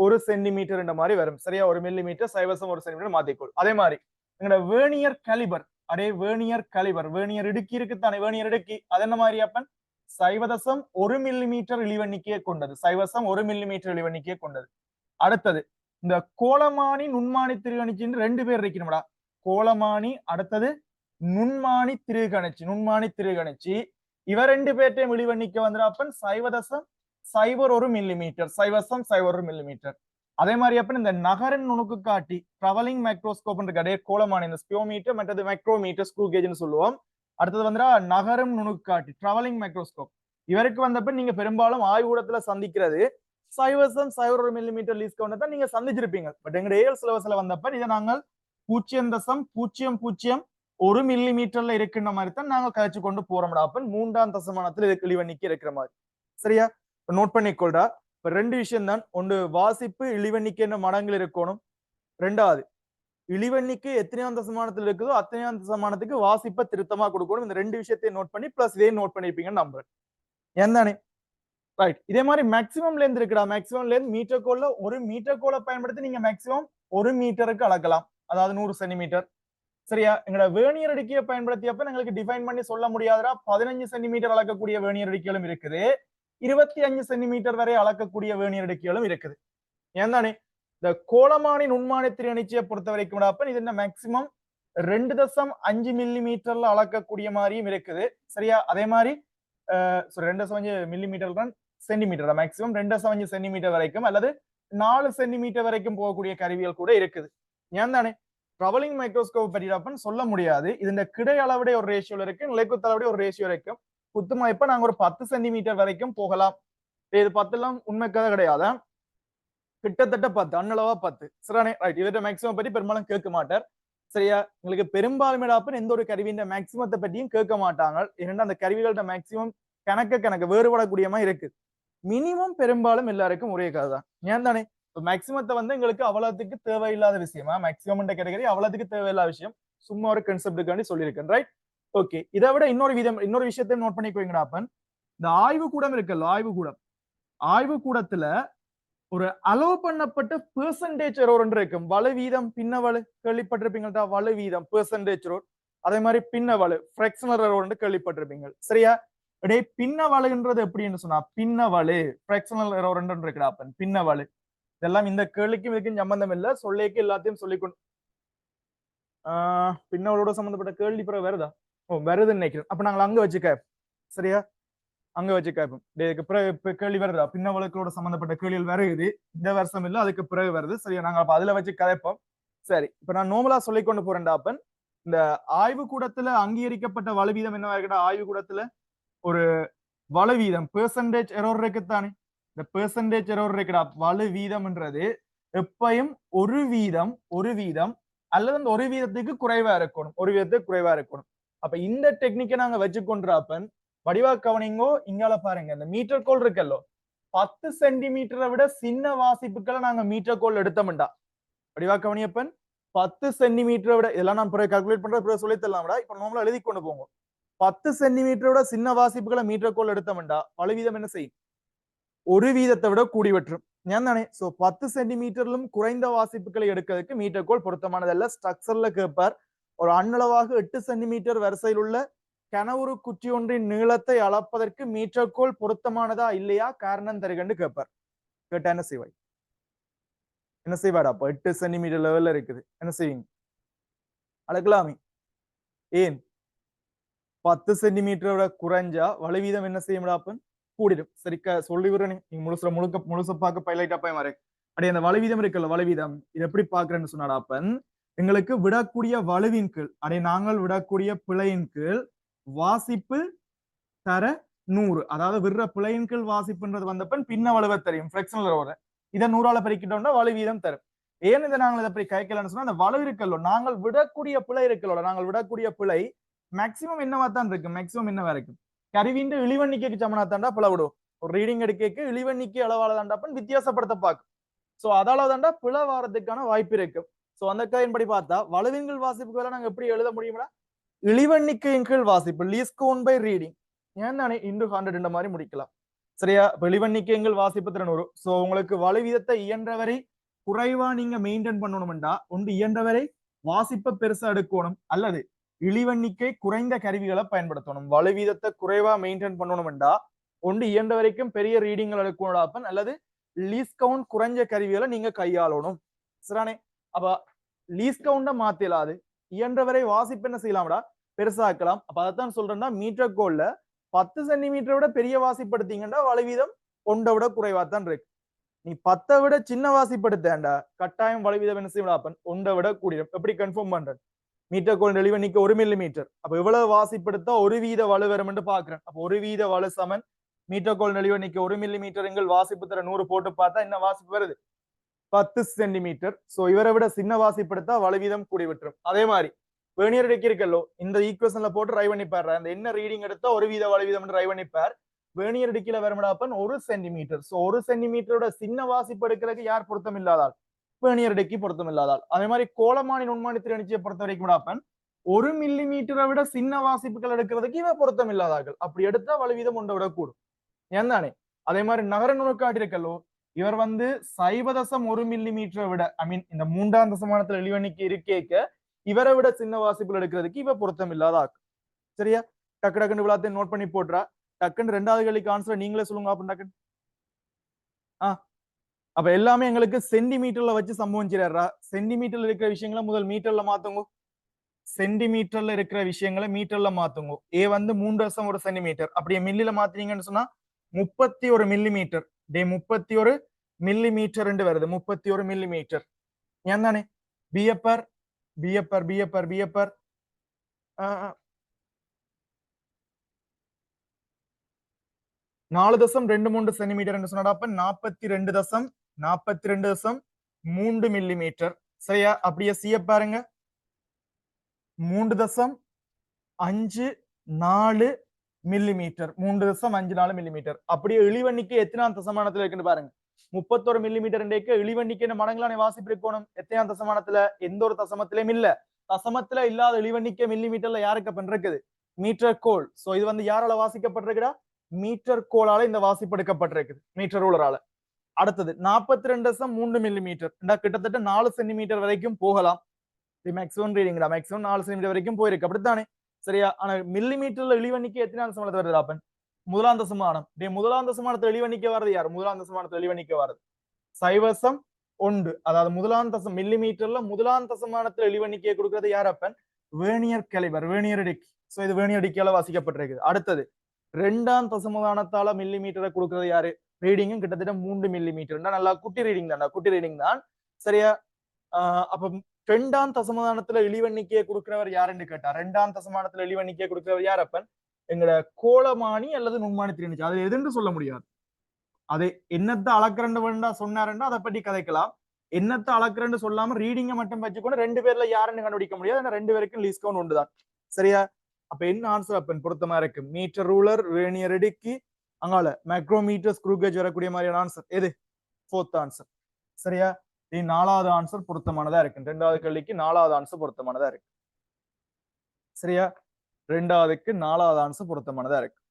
Speaker 1: ஒரு சென்டிமீட்டர் இந்த மாதிரி வரும். சரியா? ஒரு மில்லி மீட்டர் சைவசம் ஒரு சென்டிமீட்டர் மாத்திக்கொள். அதே மாதிரி எங்களோட வேர்னியர் கலிபர், வேர்னியர் இடுக்கி இருக்குத்தானே? வேர்னியர் இடுக்கி அது என்ன மாதிரி அப்பன்? சைவதசம் ஒரு மில்லி மீட்டர் இழிவெண்ணிக்கையை கொண்டது. சைவசம் ஒரு மில்லி மீட்டர் இழிவெண்ணிக்கையை கொண்டது. அடுத்தது இந்த கோலமானி நுண்மானி திருகணிச்சின்னு ரெண்டு பேர் இருக்கணும்டா. கோலமானி அடுத்தது நுண்மானி திருகணிச்சி இவ ரெண்டு பேர்ட்டையும் இழிவெண்ணிக்கை வந்துடாப்பன் சைவதசம் சைவர் ஒரு மில்லி மீட்டர். சைவசம் சைவர் ஒரு மில்லி மீட்டர். அதே மாதிரி அப்ப இந்த நகரின் நுணுக்கு காட்டி டிராவலிங் மைக்ரோஸ்கோப் கடை கோலமானி இந்த ஸ்பியோமீட்டர் மற்றது மைக்ரோமீட்டர் ஸ்க்ரூ கேஜ்னு சொல்லுவோம். அடுத்தது வந்துடா நகரும் நுணுக்காட்டி டிராவலிங் மைக்ரோஸ்கோப். இவருக்கு வந்தப்ப நீங்க பெரும்பாலும் ஆய்வுடத்துல சந்திக்கிறது சைவசம் சைவர் ஒரு மில்லி மீட்டர் லீஸ் கவுண்டர் தான் நீங்க சந்திச்சிருப்பீங்க. பட் எங்க ஏஎல் சிலபஸ்ல வந்தப்ப இதை நாங்கள் 0.0001 மில்லி மீட்டர்ல இருக்கின்ற மாதிரி தான் நாங்க கழிச்சு கொண்டு போறோம்டா. அப்ப 3ஆம் தசமானத்துல இது இழிவெண்ணிக்கை இருக்கிற மாதிரி. சரியா? நோட் பண்ணிக்கொள்றா. இப்ப ரெண்டு விஷயம் தான். ஒன்று வாசிப்பு இழிவெண்ணிக்கை என்ன மடங்கள் இருக்கணும். ரெண்டாவது இழிவெண்ணிக்கை எத்தனையாம் தசமானத்தில் இருக்குதோ அத்தனையாம் தசமானத்துக்கு வாசிப்பை திருத்தமா கொடுக்கணும். இந்த ரெண்டு விஷயத்தையும் நோட் பண்ணி பிளஸ் இதையும் நோட் பண்ணிருப்பீங்கன்னு நம்புறேன். ஏன் தானே? ரைட். இதே மாதிரி மேக்சிமம்ல இருந்து இருக்குடா. மேக்சிமம்ல இருந்து மீட்டர் கோல்ல ஒரு மீட்டர் கோலை பயன்படுத்தி நீங்க மேக்சிமம் ஒரு மீட்டருக்கு அளக்கலாம். அதாவது 100 சென்டிமீட்டர். சரியா? எங்களோட வேர்னியர் அடுக்கியை பயன்படுத்தியப்ப எங்களுக்கு டிஃபைன் பண்ணி சொல்ல முடியாதா 15 சென்டிமீட்டர் அளக்கக்கூடிய வேர்னியர் அடுக்கிகளும் இருக்குது. 25 சென்டிமீட்டர் வரை அளக்கக்கூடிய வேர்னியர் அடுக்கிகளும் இருக்குது. ஏன் தானே? இந்த கோலமானி நுண்மானி திருகணிச்சியை பொறுத்த வரைக்கும் இது என்ன மேக்சிமம் 2.5 மில்லி மீட்டர்ல அளக்கக்கூடிய மாதிரியும் இருக்குது. சரியா? அதே மாதிரி 2.5 மில்லி மீட்டர் தான் சென்டிமீட்டர் மேக்சிமம் 2.5 சென்டிமீட்டர் வரைக்கும் அல்லது 4 சென்டிமீட்டர் வரைக்கும் போகக்கூடிய கருவிகள் கூட இருக்குது. ஏன் தானே? டிராவலிங் மைக்ரோஸ்கோப் பற்றி சொல்ல முடியாது. இது கிடை அளவுடைய ஒரு ரேஷியோல இருக்கு, நிலைக்குத்த அளவுடைய ஒரு ரேஷியோ இருக்கும். குத்துமதிப்பா நாங்க ஒரு 10 சென்டிமீட்டர் வரைக்கும் போகலாம். இது 10 எல்லாம் உண்மை கதை கிடையாது. கிட்டத்தட்ட 10 அன்னளவா 10. சரிதானே? ரைட். இவற்றை மேக்சிமம் பற்றி பெரும்பாலும் கேட்க மாட்டார். சரியா? உங்களுக்கு பெரும்பாலுமே எந்த ஒரு கருவியின் மேக்சிமத்தை பற்றியும் கேட்க மாட்டாங்க. ஏன்னா அந்த கருவிகளோட மேக்சிமம் கணக்கு வேறுபடக்கூடியமா இருக்கு. மினிமம் பெரும்பாலும் எல்லாருக்கும் ஒரே கதை தான். ஏன் தானே? மேக்சிமத்தை வந்து எங்களுக்கு அவ்வளவுக்கு தேவையில்லாத விஷயமா? மேக்சிமம் கேட்டகரி அவ்வளவுக்கு தேவையில்லாத விஷயம். சும்மா ஒரு கன்செப்டுக்காண்டி சொல்லியிருக்கேன். ரைட்? ஓகே, இதை விட இன்னொரு விஷயத்தையும் நோட் பண்ணிக்கோங்கடா. அப்பன் இந்த ஆய்வுக்கூடம் இருக்குல்ல, ஆய்வுக்கூடத்துல ஒரு அலோவ் பண்ணப்பட்ட பெர்சன்டேஜ் எரர் ஒன்று இருக்கும். வலு வீதம் பின்னவலு கேள்விப்பட்டிருப்பீங்கடா, வலு வீதம் பெர்சன்டேஜ் எரர். அதே மாதிரி பின்னவலு ஃபிராக்ஷனல் எரர் ஒன்று கேள்விப்பட்டிருப்பீங்க. சரியா? இடையே பின்னவலுன்றது எப்படின்னு சொன்னா, பின்னவலு ஃபிராக்ஷனல் எரர் ஒன்று இருக்குடா. அப்பன் பின்னவலு இதெல்லாம் இந்த கேள்விக்கும் இதுக்கும் சம்பந்தம் இல்ல, சொல்லிக்கு எல்லாத்தையும் சொல்லிக்கொண்டு பின்னவளோட சம்பந்தப்பட்ட கேள்வி பிறகு வருதா? ஓ, வருதுன்னு நினைக்கிறேன். அப்ப நாங்கள் அங்க வச்சுக்க. சரியா? அங்க வச்சு கேட்போம். இதுக்கு பிறகு கேள்வி வருதா? பின்னவளுக்களோட சம்பந்தப்பட்ட கேள்விகள் வருது. இந்த வருஷம் இல்ல, அதுக்கு பிறகு வருது. சரியா? நாங்க அப்ப அதுல வச்சு கதைப்போம். சரி, இப்ப நான் நோமலா சொல்லிக் கொண்டு போறேன்டா. அப்பன் இந்த ஆய்வுக்கூடத்துல அங்கீகரிக்கப்பட்ட வலுவீதம் என்னவா இருக்கா? ஆய்வுக்கூடத்துல ஒரு வலுவீதம் பெர்சன்டேஜ் எரர் இருக்குத்தானே. இந்த பெர்சன்டேஜ் எரர் இருக்குடா. வலுவீதம்ன்றது எப்பயும் ஒரு வீதம் அல்லது அந்த ஒரு வீதத்துக்கு குறைவா இருக்கணும். அப்ப இந்த டெக்னிக்கை நாங்க வச்சுக்கொண்டாப்பன் வடிவா கவனிங்கோ. இங்கால பாருங்க, இந்த மீட்டர் கோல் இருக்கல்லோ, 10 சென்டிமீட்டரை விட சின்ன வாசிப்புகளை நாங்க மீட்டர் கோல் எடுத்தோம்டா. வடிவா கவனியப்பன் 10 சென்டிமீட்டரை விட, இதெல்லாம் நான் பிறகு கால்குலேட் பண்ற பிறகு சொல்லி தரலாம்டா. இப்ப நார்மலா எழுதி கொண்டு போங்க. 10 சென்டிமீட்டரை விட சின்ன வாசிப்புகளை மீட்டர் கோல் எடுத்தோம்டா, வலுவீதம் என்ன செய்யும்? ஒரு வீதத்தை விட கூடி வெற்றும். ஏன் தானே? சோ 10 சென்டிமீட்டரிலும் குறைந்த வாசிப்புகளை எடுக்கிறதுக்கு மீட்டர் கோல் பொருத்தமானதல்ல. ஸ்ட்ரக்சர்ல கேட்பார். ஒரு அண்ணளவாக 8 சென்டிமீட்டர் வரிசையில் உள்ள கனவுரு குச்சி ஒன்றின் நீளத்தை அளப்பதற்கு மீட்டர் கோல் பொருத்தமானதா இல்லையா, காரணம் தருகன்னு கேட்பார். கேட்டா என்ன செய்வாய்? என்ன செய்வாடா? அப்ப 8 சென்டிமீட்டர் லெவல்ல இருக்குது, என்ன செய்வீங்க? அளக்கலாமே. ஏன் 10 சென்டிமீட்டரோட குறைஞ்சா வலுவீதம் என்ன செய்யும்டா? அப்ப கூடிடும். சரிக்கா சொல்லி விடுறேன். நீங்க முழுச பார்க்க பைலைட்டா போய் மாறேன். அப்படி அந்த வலுவீதம் இருக்குல்ல, வலுவீதம் இது எப்படி பாக்குறேன்னு சொன்னாடா? அப்பன் எங்களுக்கு விடக்கூடிய வலுவின் கீழ், அடைய நாங்கள் விடக்கூடிய பிழையின் கீழ் வாசிப்பு தர 100, அதாவது விடுற பிழையின் கீழ் வாசிப்புன்றது வந்தப்பன் பின்ன வலுவை தெரியும். ஃபிளெக்ஷனல் எரர் இதை 100ஆல பெருக்கிட்டோம்னா வலுவீதம் தரும். ஏன் இதை நாங்கள் இதை அப்படி கைக்கலன்னு சொன்னா, அந்த வலு இருக்கல்லோ, நாங்கள் விடக்கூடிய பிழை மேக்சிமம் என்னவா தான் இருக்கு? மேக்சிமம் என்னவா இருக்கு? கருவின் இழிவெண்ணிக்கைக்கு சமனா தாண்டா பிழை விடும். ஒரு ரீடிங் எடுக்க இழிவெண்ணிக்கை அளவால தாண்டாப்பன் வித்தியாசப்படுத்த பார்க்கும். சோ அதால தாண்டா பிழை வாரத்துக்கான வாய்ப்பு இருக்கு. சோ அந்த கதையின்படி பார்த்தா வலுவின் கீழ் வாசிப்புகளை நாங்க எப்படி எழுத முடியுமா? இழிவெண்ணிக்கையின் கீழ் வாசிப்பு, லீஸ்ட் கவுண்ட் பை ரீடிங், ஏன் தானே இன்டு 100 இந்த மாதிரி முடிக்கலாம். சரியா? இழிவெண்ணிக்கைகள் வாசிப்பு திறன் வரும். சோ உங்களுக்கு வலுவீதத்தை இயன்றவரை குறைவா நீங்க மெயின்டைன் பண்ணணும்டா, ஒன்று இயன்றவரை வாசிப்பை பெருசா எடுக்கணும், அல்லது இழிவெண்ணிக்கை குறைந்த கருவிகளை பயன்படுத்தணும். வலுவீதத்தை குறைவா மெயின்டைன் பண்ணணும்டா, ஒன்று இயன்ற வரைக்கும் பெரிய ரீடிங்கள் எடுக்கணும், அல்லது லீஸ் கவுண்ட் குறைஞ்ச கருவிகளை நீங்க கையாளணும். சரிதானே? அப்ப லீஸ் கவுண்ட மாத்தலாது, இயன்றவரை வாசிப்பு என்ன செய்யலாம்டா? பெருசாக்கலாம். அப்ப அதைத்தான் சொல்றேன்னா, மீட்டர் கோல்ல 10 சென்டிமீட்டரை விட பெரிய வாசிப்படுத்தீங்கன்னா வலுவீதம் 1 விட குறைவா தான் இருக்கு. நீ 10 விட சின்ன வாசிப்படுத்தேன்டா, கட்டாயம் வலுவீதம் என்ன செய்யலாம்? 1 விட கூடிடும். எப்படி கன்ஃபார்ம் பண்றது? மீட்டர் கோல் இழிவெண்ணிக்கை 1 மில்லிமீட்டர். அப்ப எவ்வளவு வாசிப்படுத்தா 1 வீத வலு வரும் என்று பாக்குறேன். அப்ப 1 வீத வலு சமன் மீட்டர் கோல் இழிவெண்ணிக்கை 1 மில்லிமீட்டர் எங்கள் வாசிப்பு தர 100 போட்டு பார்த்தா என்ன வாசிப்பு வருது? 10 சென்டிமீட்டர். சோ இவரை விட சின்ன வாசிப்படுத்தா வலுவீதம் கூடி விட்டுரும். அதே மாதிரி வேணியர் எடுக்கி இருக்கல்லோ, இந்த ஈக்குவேஷன்ல போட்டு ட்ரை பண்ணி பாரு. அந்த என்ன ரீடிங் எடுத்தா 1 வீத வலுவீதம் ட்ரை பண்ணி பார். வேணியர் டிக்கில வரும்டாப்பன் 1 சென்டிமீட்டர். சோ 1 சென்டிமீட்டரோட சின்ன வாசிப்பு எடுக்கிறதுக்கு யார் பொருத்தம் இல்லாதால்? வேணியர் டிக்கி பொருத்தம் இல்லாதால். அதே மாதிரி கோலமானி நுண்மானி திறனிச்சையை பொறுத்த வரைக்கும் அப்பன் 1 மில்லிமீட்டரை விட சின்ன வாசிப்புகள் எடுக்கிறதுக்கு இவ பொருத்தம் இல்லாதார்கள். அப்படி எடுத்தா வலுவீதம் 1 விட கூடும். ஏன் தானே? அதே மாதிரி நகர நுணுக்காட்டி இருக்கல்லோ, இவர் 0.1 மில்லிமீட்டரை விட, ஐ மீன் இந்த 3ஆம் தசமானத்துல இழிவெண்ணிக்கை இருக்கேக்க இவரை விட சின்ன வாசிப்புகள் எடுக்கிறதுக்கு இவ பொருத்தம் இல்லாத ஆக்கு. சரியா? டக்கு டக்குன்னு விழாத்தையும் நோட் பண்ணி போடுறா. டக்குன்னு 2வது கேள்விக்கு ஆன்சர் நீங்களே சொல்லுங்க. அப்ப டக்குன்னு அப்ப எல்லாமே எங்களுக்கு சென்டிமீட்டர்ல வச்சு சம்பவிச்சிடறா. சென்டிமீட்டர்ல இருக்கிற விஷயங்களை முதல் மீட்டர்ல மாத்துங்க. சென்டிமீட்டர்ல இருக்கிற விஷயங்களை மீட்டர்ல மாத்துங்க. ஏ 3.1 சென்டிமீட்டர். அப்படியே மில்லில மாத்தீங்கன்னு சொன்னா 31 மில்லிமீட்டர். 31 மில்லிமீட்டர் வருது. 31 மில்லிமீட்டர். ஏன் தானே? பிஎப்பர் 4.23 சென்டிமீட்டர் சொன்னா 42.3 மில்லிமீட்டர். சரியா? அப்படியே சிய பாருங்க, 3.54 மில்லிமீட்டர். 3.54 மில்லிமீட்டர். அப்படியே இழிவெண்ணிக்கை எத்தனாம் தசமானத்துல இருக்குன்னு பாருங்க. 31 மில்லிமீட்டர் இழிவெண்ணிக்கை மடங்களான வாசிப்பு இருக்கணும். எத்தனாம் தசமானத்துல? எந்த ஒரு தசமத்திலையும் இல்ல. தசமத்துல இல்லாத இழிவெண்ணிக்கை மில்லிமீட்டர்ல யாருக்கு அப்ப இருக்குது? மீட்டர் கோல். சோ இது வந்து யாரால வாசிக்கப்பட்டிருக்குடா? மீட்டர் கோலால இந்த வாசிப்படுத்தப்பட்டிருக்குது, மீட்டர் ரூலரால. அடுத்தது 42.3 மில்லிமீட்டர், கிட்டத்தட்ட 4 சென்டிமீட்டர் வரைக்கும் போகலாம். மேக்ஸிமம் ரீடிங்டா, மேக்ஸிமம் 4 சென்டிமீட்டர் வரைக்கும் போயிருக்கு, அப்படித்தானே? சரியா? ஆனா மில்லிமீட்டர்ல இழிவெண்ணிக்கை எத்தனை தசமத்துல வருது அப்பன்? முதலாம் தசமானம். முதலாம் தசமானத்துல இழிவெண்ணிக்கை வருது யாரு? முதலாம் தசமானத்துல இழிவெண்ணிக்கை வருது 0.1. அதாவது முதலாம் தசம் மில்லிமீட்டர்ல முதலாம் தசமானத்துல இழிவெண்ணிக்கையை கொடுக்கிறது யார் அப்பன்? வேர்னியர் கேலிபர், வேர்னியர் டிக்கி. சோ இது வேர்னியர் டிக்கியால வாசிக்கப்பட்டிருக்கு. அடுத்தது 2ஆம் தசமானத்தால மில்லிமீட்டரை கொடுக்கிறது யாரு? ரீடிங்கும் கிட்டத்தட்ட 3 மில்லிமீட்டர். நல்லா குட்டி ரீடிங் தான், குட்டி ரீடிங் தான். சரியா? அப்ப 2ஆம் தசமானத்துல இழிவெண்ணிக்கையை கொடுக்கிறவர் யாருன்னு கேட்டா, 2ஆம் தசமானத்துல இழிவெண்ணிக்கையை கொடுக்கிறவர் யார் அப்பன்? எங்கட கோலமானி அல்லது நுண்மானி திரிணிச்சு. அது எதுன்னு சொல்ல முடியாது. அது என்னத்தை அளக்கிறண்டு வேண்டா சொன்னாருன்னா அதை பற்றி கதைக்கலாம். என்னத்தை அளக்கிறண்டு சொல்லாம ரீடிங்க மட்டும் வச்சுக்கொண்டு 2 பேர்ல யாருன்னு கண்டுபிடிக்க முடியாது. ஏன்னா 2 பேருக்கும் லீஸ்ட் கவுண்ட் உண்டுதான். சரியா? அப்ப என்ன ஆன்சர் அப்பன் பொருத்தமா இருக்கு? மீட்டர் ரூலர், வேர்னியர் இடுக்கி, அங்கால மைக்ரோமீட்டர், ஸ்க்ரூ கேஜ் வரக்கூடிய மாதிரியான ஆன்சர் எது? 4th answer. சரியா? இது 4வது ஆன்சர் பொருத்தமானதா இருக்கு. 2வது கேள்விக்கு 4வது ஆன்சர் பொருத்தமானதா இருக்கு. சரியா? 2வதுக்கு 4வது ஆன்சர் பொருத்தமானதா இருக்கு.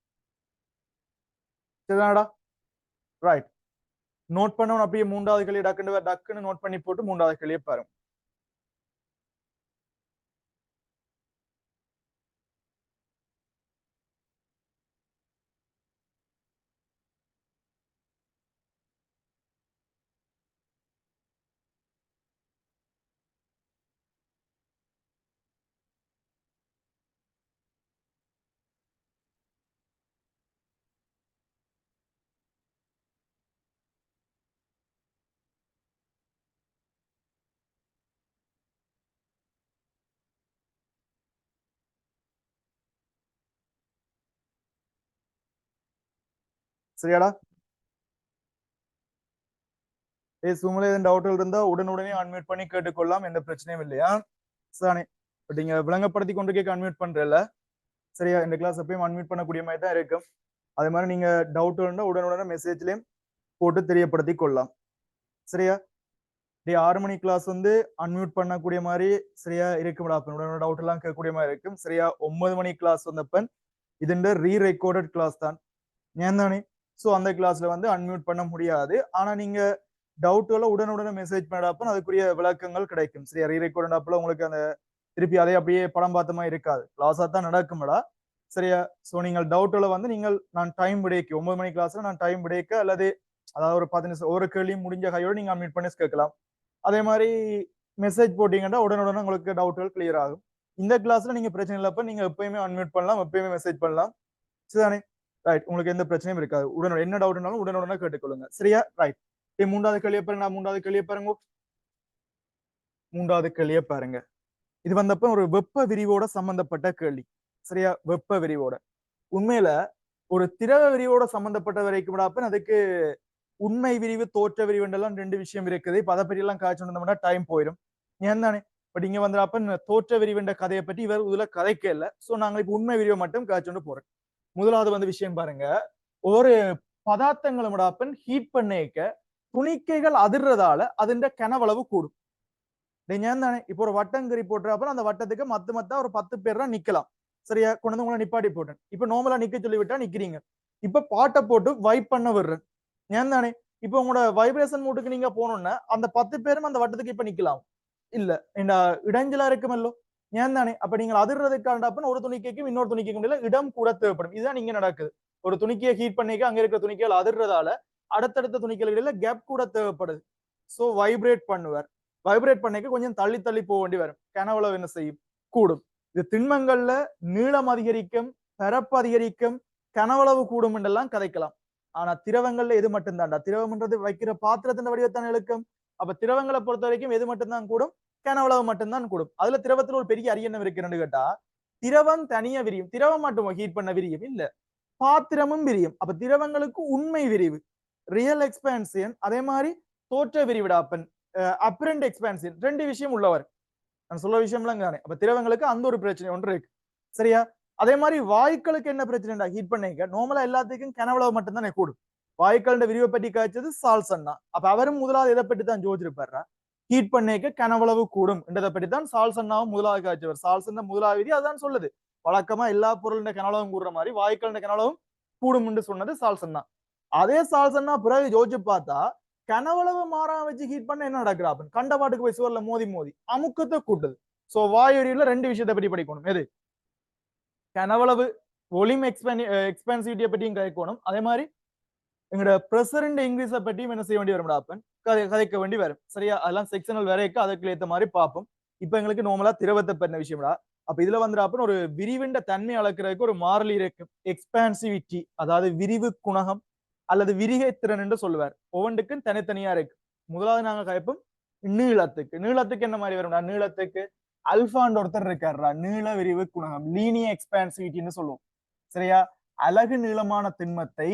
Speaker 1: சரிதாடா? ரைட். நோட் பண்ணவன் அப்படியே 3வது கேள்வி டக்குன்னு நோட் பண்ணி போட்டு 3வது கேள்வியை பாருங்க. சரியாடா? சும்மா எதுவும் டவுட்கள் இருந்தா உடனுடனே அன்மியூட் பண்ணி கேட்டுக்கொள்ளலாம், எந்த பிரச்சனையும் இல்லையா? சரிதானே? பட் நீங்க விளங்கப்படுத்தி கொண்டு கேட்க அன்மியூட் பண்றல. சரியா? இந்த கிளாஸ் எப்பயும் அன்மியூட் பண்ணக்கூடிய மாதிரி தான் இருக்கும். அதே மாதிரி நீங்க டவுட் இருந்தா உடனுடனே மெசேஜ்லயும் போட்டு தெரியப்படுத்தி கொள்ளலாம். சரியா? 6 மணி கிளாஸ் வந்து அன்மியூட் பண்ணக்கூடிய மாதிரி சரியா இருக்கும்டா. உடனே டவுட் எல்லாம் கேட்கக்கூடிய மாதிரி இருக்கும். சரியா? 9 மணி கிளாஸ் வந்தப்பன் இதுண்ட ரீ ரெக்கார்டட் கிளாஸ் தான், ஏன் தானே? ஸோ அந்த கிளாஸ்ல வந்து அன்மியூட் பண்ண முடியாது. ஆனா நீங்க டவுட்டுகளை உடனுடனே மெசேஜ் பண்ணப்ப அதுக்குரிய விளக்கங்கள் கிடைக்கும். சரியா? ரீ ரெக்கார்ட் அப்பல உங்களுக்கு அந்த திருப்பி அதே அப்படியே படம் பார்த்தமா இருக்காது, கிளாஸா தான் நடக்கும்டா. சரியா? ஸோ நீங்கள் டவுட்டுகளை வந்து நீங்கள் நான் டைம் விடைக்கு 9 மணி கிளாஸ்ல நான் டைம் விடைக்க அல்லது அதாவது ஒரு 15 நிமிஷம் ஒரு கேள்வியும் முடிஞ்ச கையோடு நீங்க அன்மியூட் பண்ணி கேட்கலாம். அதே மாதிரி மெசேஜ் போட்டீங்கன்னா உடனுடனே உங்களுக்கு டவுட்டுகள் கிளியர் ஆகும். இந்த கிளாஸ்ல நீங்க பிரச்சனை இல்லப்ப நீங்க எப்பயுமே அன்மியூட் பண்ணலாம், எப்பயுமே மெசேஜ் பண்ணலாம். சரிதானே? ரைட். உங்களுக்கு எந்த பிரச்சனையும் இருக்காது. உடனே என்ன டவுட்னாலும் உடனுடனே கேட்டுக்கொள்ளுங்க. சரியா? ரைட். 3வது கேள்வியை பாருங்க. 3வது கேள்வியை பாருங்க. 3வது கேள்வியை பாருங்க. இது வந்தப்ப ஒரு வெப்ப விரிவோட சம்பந்தப்பட்ட கேள்வி. சரியா? வெப்ப விரிவோட. உண்மையில ஒரு திரவ விரிவோட சம்பந்தப்பட்ட வரைக்கும் அதுக்கு உண்மை விரிவு, தோற்ற விரிவு எல்லாம் 2 விஷயம் இருக்குது. இப்ப அதை பற்றி எல்லாம் காய்ச்சி வந்தோம்னா டைம் போயிடும், ஏன் தானே? பட் இங்க வந்தப்ப தோற்ற விரிவுன்ற கதையை பற்றி இவர் இதுல கதைக்க இல்லை. சோ நாங்க இப்ப உண்மை விரிவை மட்டும் காய்ச்சி போறோம். முதலாவது வந்து விஷயம் பாருங்க. ஒரு பதார்த்தங்களும் ஹீட் பண்ணிக்க துணிக்கைகள் அதிர்றதால அதுண்ட கனவளவு கூடும். ஏன் தானே? இப்போ ஒரு வட்டங்கறி போட்டுறப்ப அந்த வட்டத்துக்கு மத்தா ஒரு 10 பேர் தான் நிக்கலாம். சரியா? கொண்டு வந்து உங்களை நிப்பாட்டி போட்டேன். இப்ப நார்மலா நிக்க சொல்லி விட்டா நிக்கிறீங்க. இப்ப பாட்டை போட்டு வைப் பண்ண விடுறேன், ஏன் தானே? இப்ப உங்களோட வைப்ரேஷன் மூட்டுக்கு நீங்க போனோம்னா அந்த 10 பேரும் அந்த வட்டத்துக்கு இப்ப நிக்கலாம் இல்ல, இந்த இடைஞ்சலா இருக்குமல்லோ, ஏன் தானே? அப்ப நீங்கள் அதிர்றதுக்காண்டப்ப ஒரு துணிக்கைக்கும் இன்னொரு துணிக்கைக்கும் இடம் கூட தேவைப்படும். இதுதான் இங்க நடக்குது. ஒரு துணிக்கையை ஹீட் பண்ணிக்க அங்க இருக்கிற துணிக்கைகள் அதிர்றதால அடுத்தடுத்த துணிக்கைகளுக்கு கேப் கூட தேவைப்படுது. சோ வைப்ரேட் பண்ணுவார். வைப்ரேட் பண்ணிக்க கொஞ்சம் தள்ளி தள்ளி போக வேண்டி வரும். கனவளவு என்ன செய்யும்? கூடும். இது திண்மங்கள்ல நீளம் அதிகரிக்கும், பரப்பு அதிகரிக்கும், கனவளவு கூடும் என்றெல்லாம் கதைக்கலாம். ஆனா திரவங்கள்ல எது மட்டும்தான்டா? திரவம்ன்றது வைக்கிற பாத்திரத்தின் வடிவத்தான இழுக்கும். அப்ப திரவங்களை பொறுத்த வரைக்கும் எது மட்டும்தான் கூடும்? கனவளவு மட்டும்தான் கூடும். அதுல திரவத்துல ஒரு பெரிய அரியணம் இருக்குன்னு கேட்டா, திரவம் தனியா விரியும். திரவம் மட்டும் ஹீட் பண்ண விரியும் இல்ல, பாத்திரமும் விரியும். அப்ப திரவங்களுக்கு உண்மை விரிவு, ரியல் எக்ஸ்பான்சியன், அதே மாதிரி தோற்ற விரிவிடா அப்பரண்ட் எக்ஸ்பான்சியன், 2 விஷயம் உள்ளவர். நான் சொல்ற விஷயம்லாம் தானே? அப்ப திரவங்களுக்கு அந்த ஒரு பிரச்சனை ஒன்று இருக்கு. சரியா? அதே மாதிரி வாயுக்களுக்கு என்ன பிரச்சனைடா? ஹீட் பண்ணிக்க நார்மலா எல்லாத்துக்கும் கனவளவு மட்டும் தானே கூடும். வாயுக்களோட விரிவை பற்றி காய்ச்சது சால்சன்னா. அப்ப அவரும் முதலாவது இதை பற்றி தான் ஜோதிச்சிருப்பாரு. ஹீட் பண்ணிக்க கனவளவு கூடும் என்றதை பற்றி தான் சால்சன்னாவும் முதலாவது காய்ச்சவர். சால்சன் முதலாவது விதி அதான் சொல்லுது, வழக்கமா எல்லா பொருளுடைய கனவளவும் கூடுற மாதிரி வாயுக்கள் கனவளவும் கூடும் சொன்னது சால்சன் தான். அதே சால்சன்னா பிறகு யோசிச்சு பார்த்தா கனவளவு மாறாம வச்சு ஹீட் பண்ண என்ன நடக்குறா கண்டபாட்டுக்கு போய் சுவர்ல மோதி மோதி அமுக்கத்தை கூட்டுது. சோ வாயு எரியில ரெண்டு விஷயத்தை பற்றி படிக்கணும். எது கனவளவு ஒலிம் எக்ஸ்பென்சிவிட்டியை பற்றியும் கதைக்கணும். அதே மாதிரி எங்களோட பிரசரண்ட் இங்கிலீஷை பற்றியும் என்ன செய்ய வேண்டி வரும் அப்பன் கதைக்க வேண்டி வரும். சரியா அதெல்லாம் செக்ஷனல் வரைக்கும் அதுக்கு ஏற்ற மாதிரி பார்ப்போம். இப்ப எங்களுக்கு நார்மலா திரவத்தை பற்றின விஷயம்டா. அப்ப இதுல வந்து ஒரு விரிவிண்ட தன்மை அளக்கிறதுக்கு ஒரு மாறிலி இருக்கு. எக்ஸ்பான்சிவிட்டி அதாவது விரிவு குணகம் அல்லது விரிகை திறன் என்று சொல்லுவார். ஒவ்வொன்றுக்கும் தனித்தனியா இருக்கு. முதலாவது நாங்க கயப்போம் நீளத்துக்கு என்ன மாதிரி வரும்டா? நீளத்துக்கு அல்பான்னு ஒருத்தர் இருக்காருடா. நீள விரிவு குணகம் லீனியர் எக்ஸ்பான்சிவிட்டின்னு சொல்லுவோம். சரியா அலகு நீளமான திண்மத்தை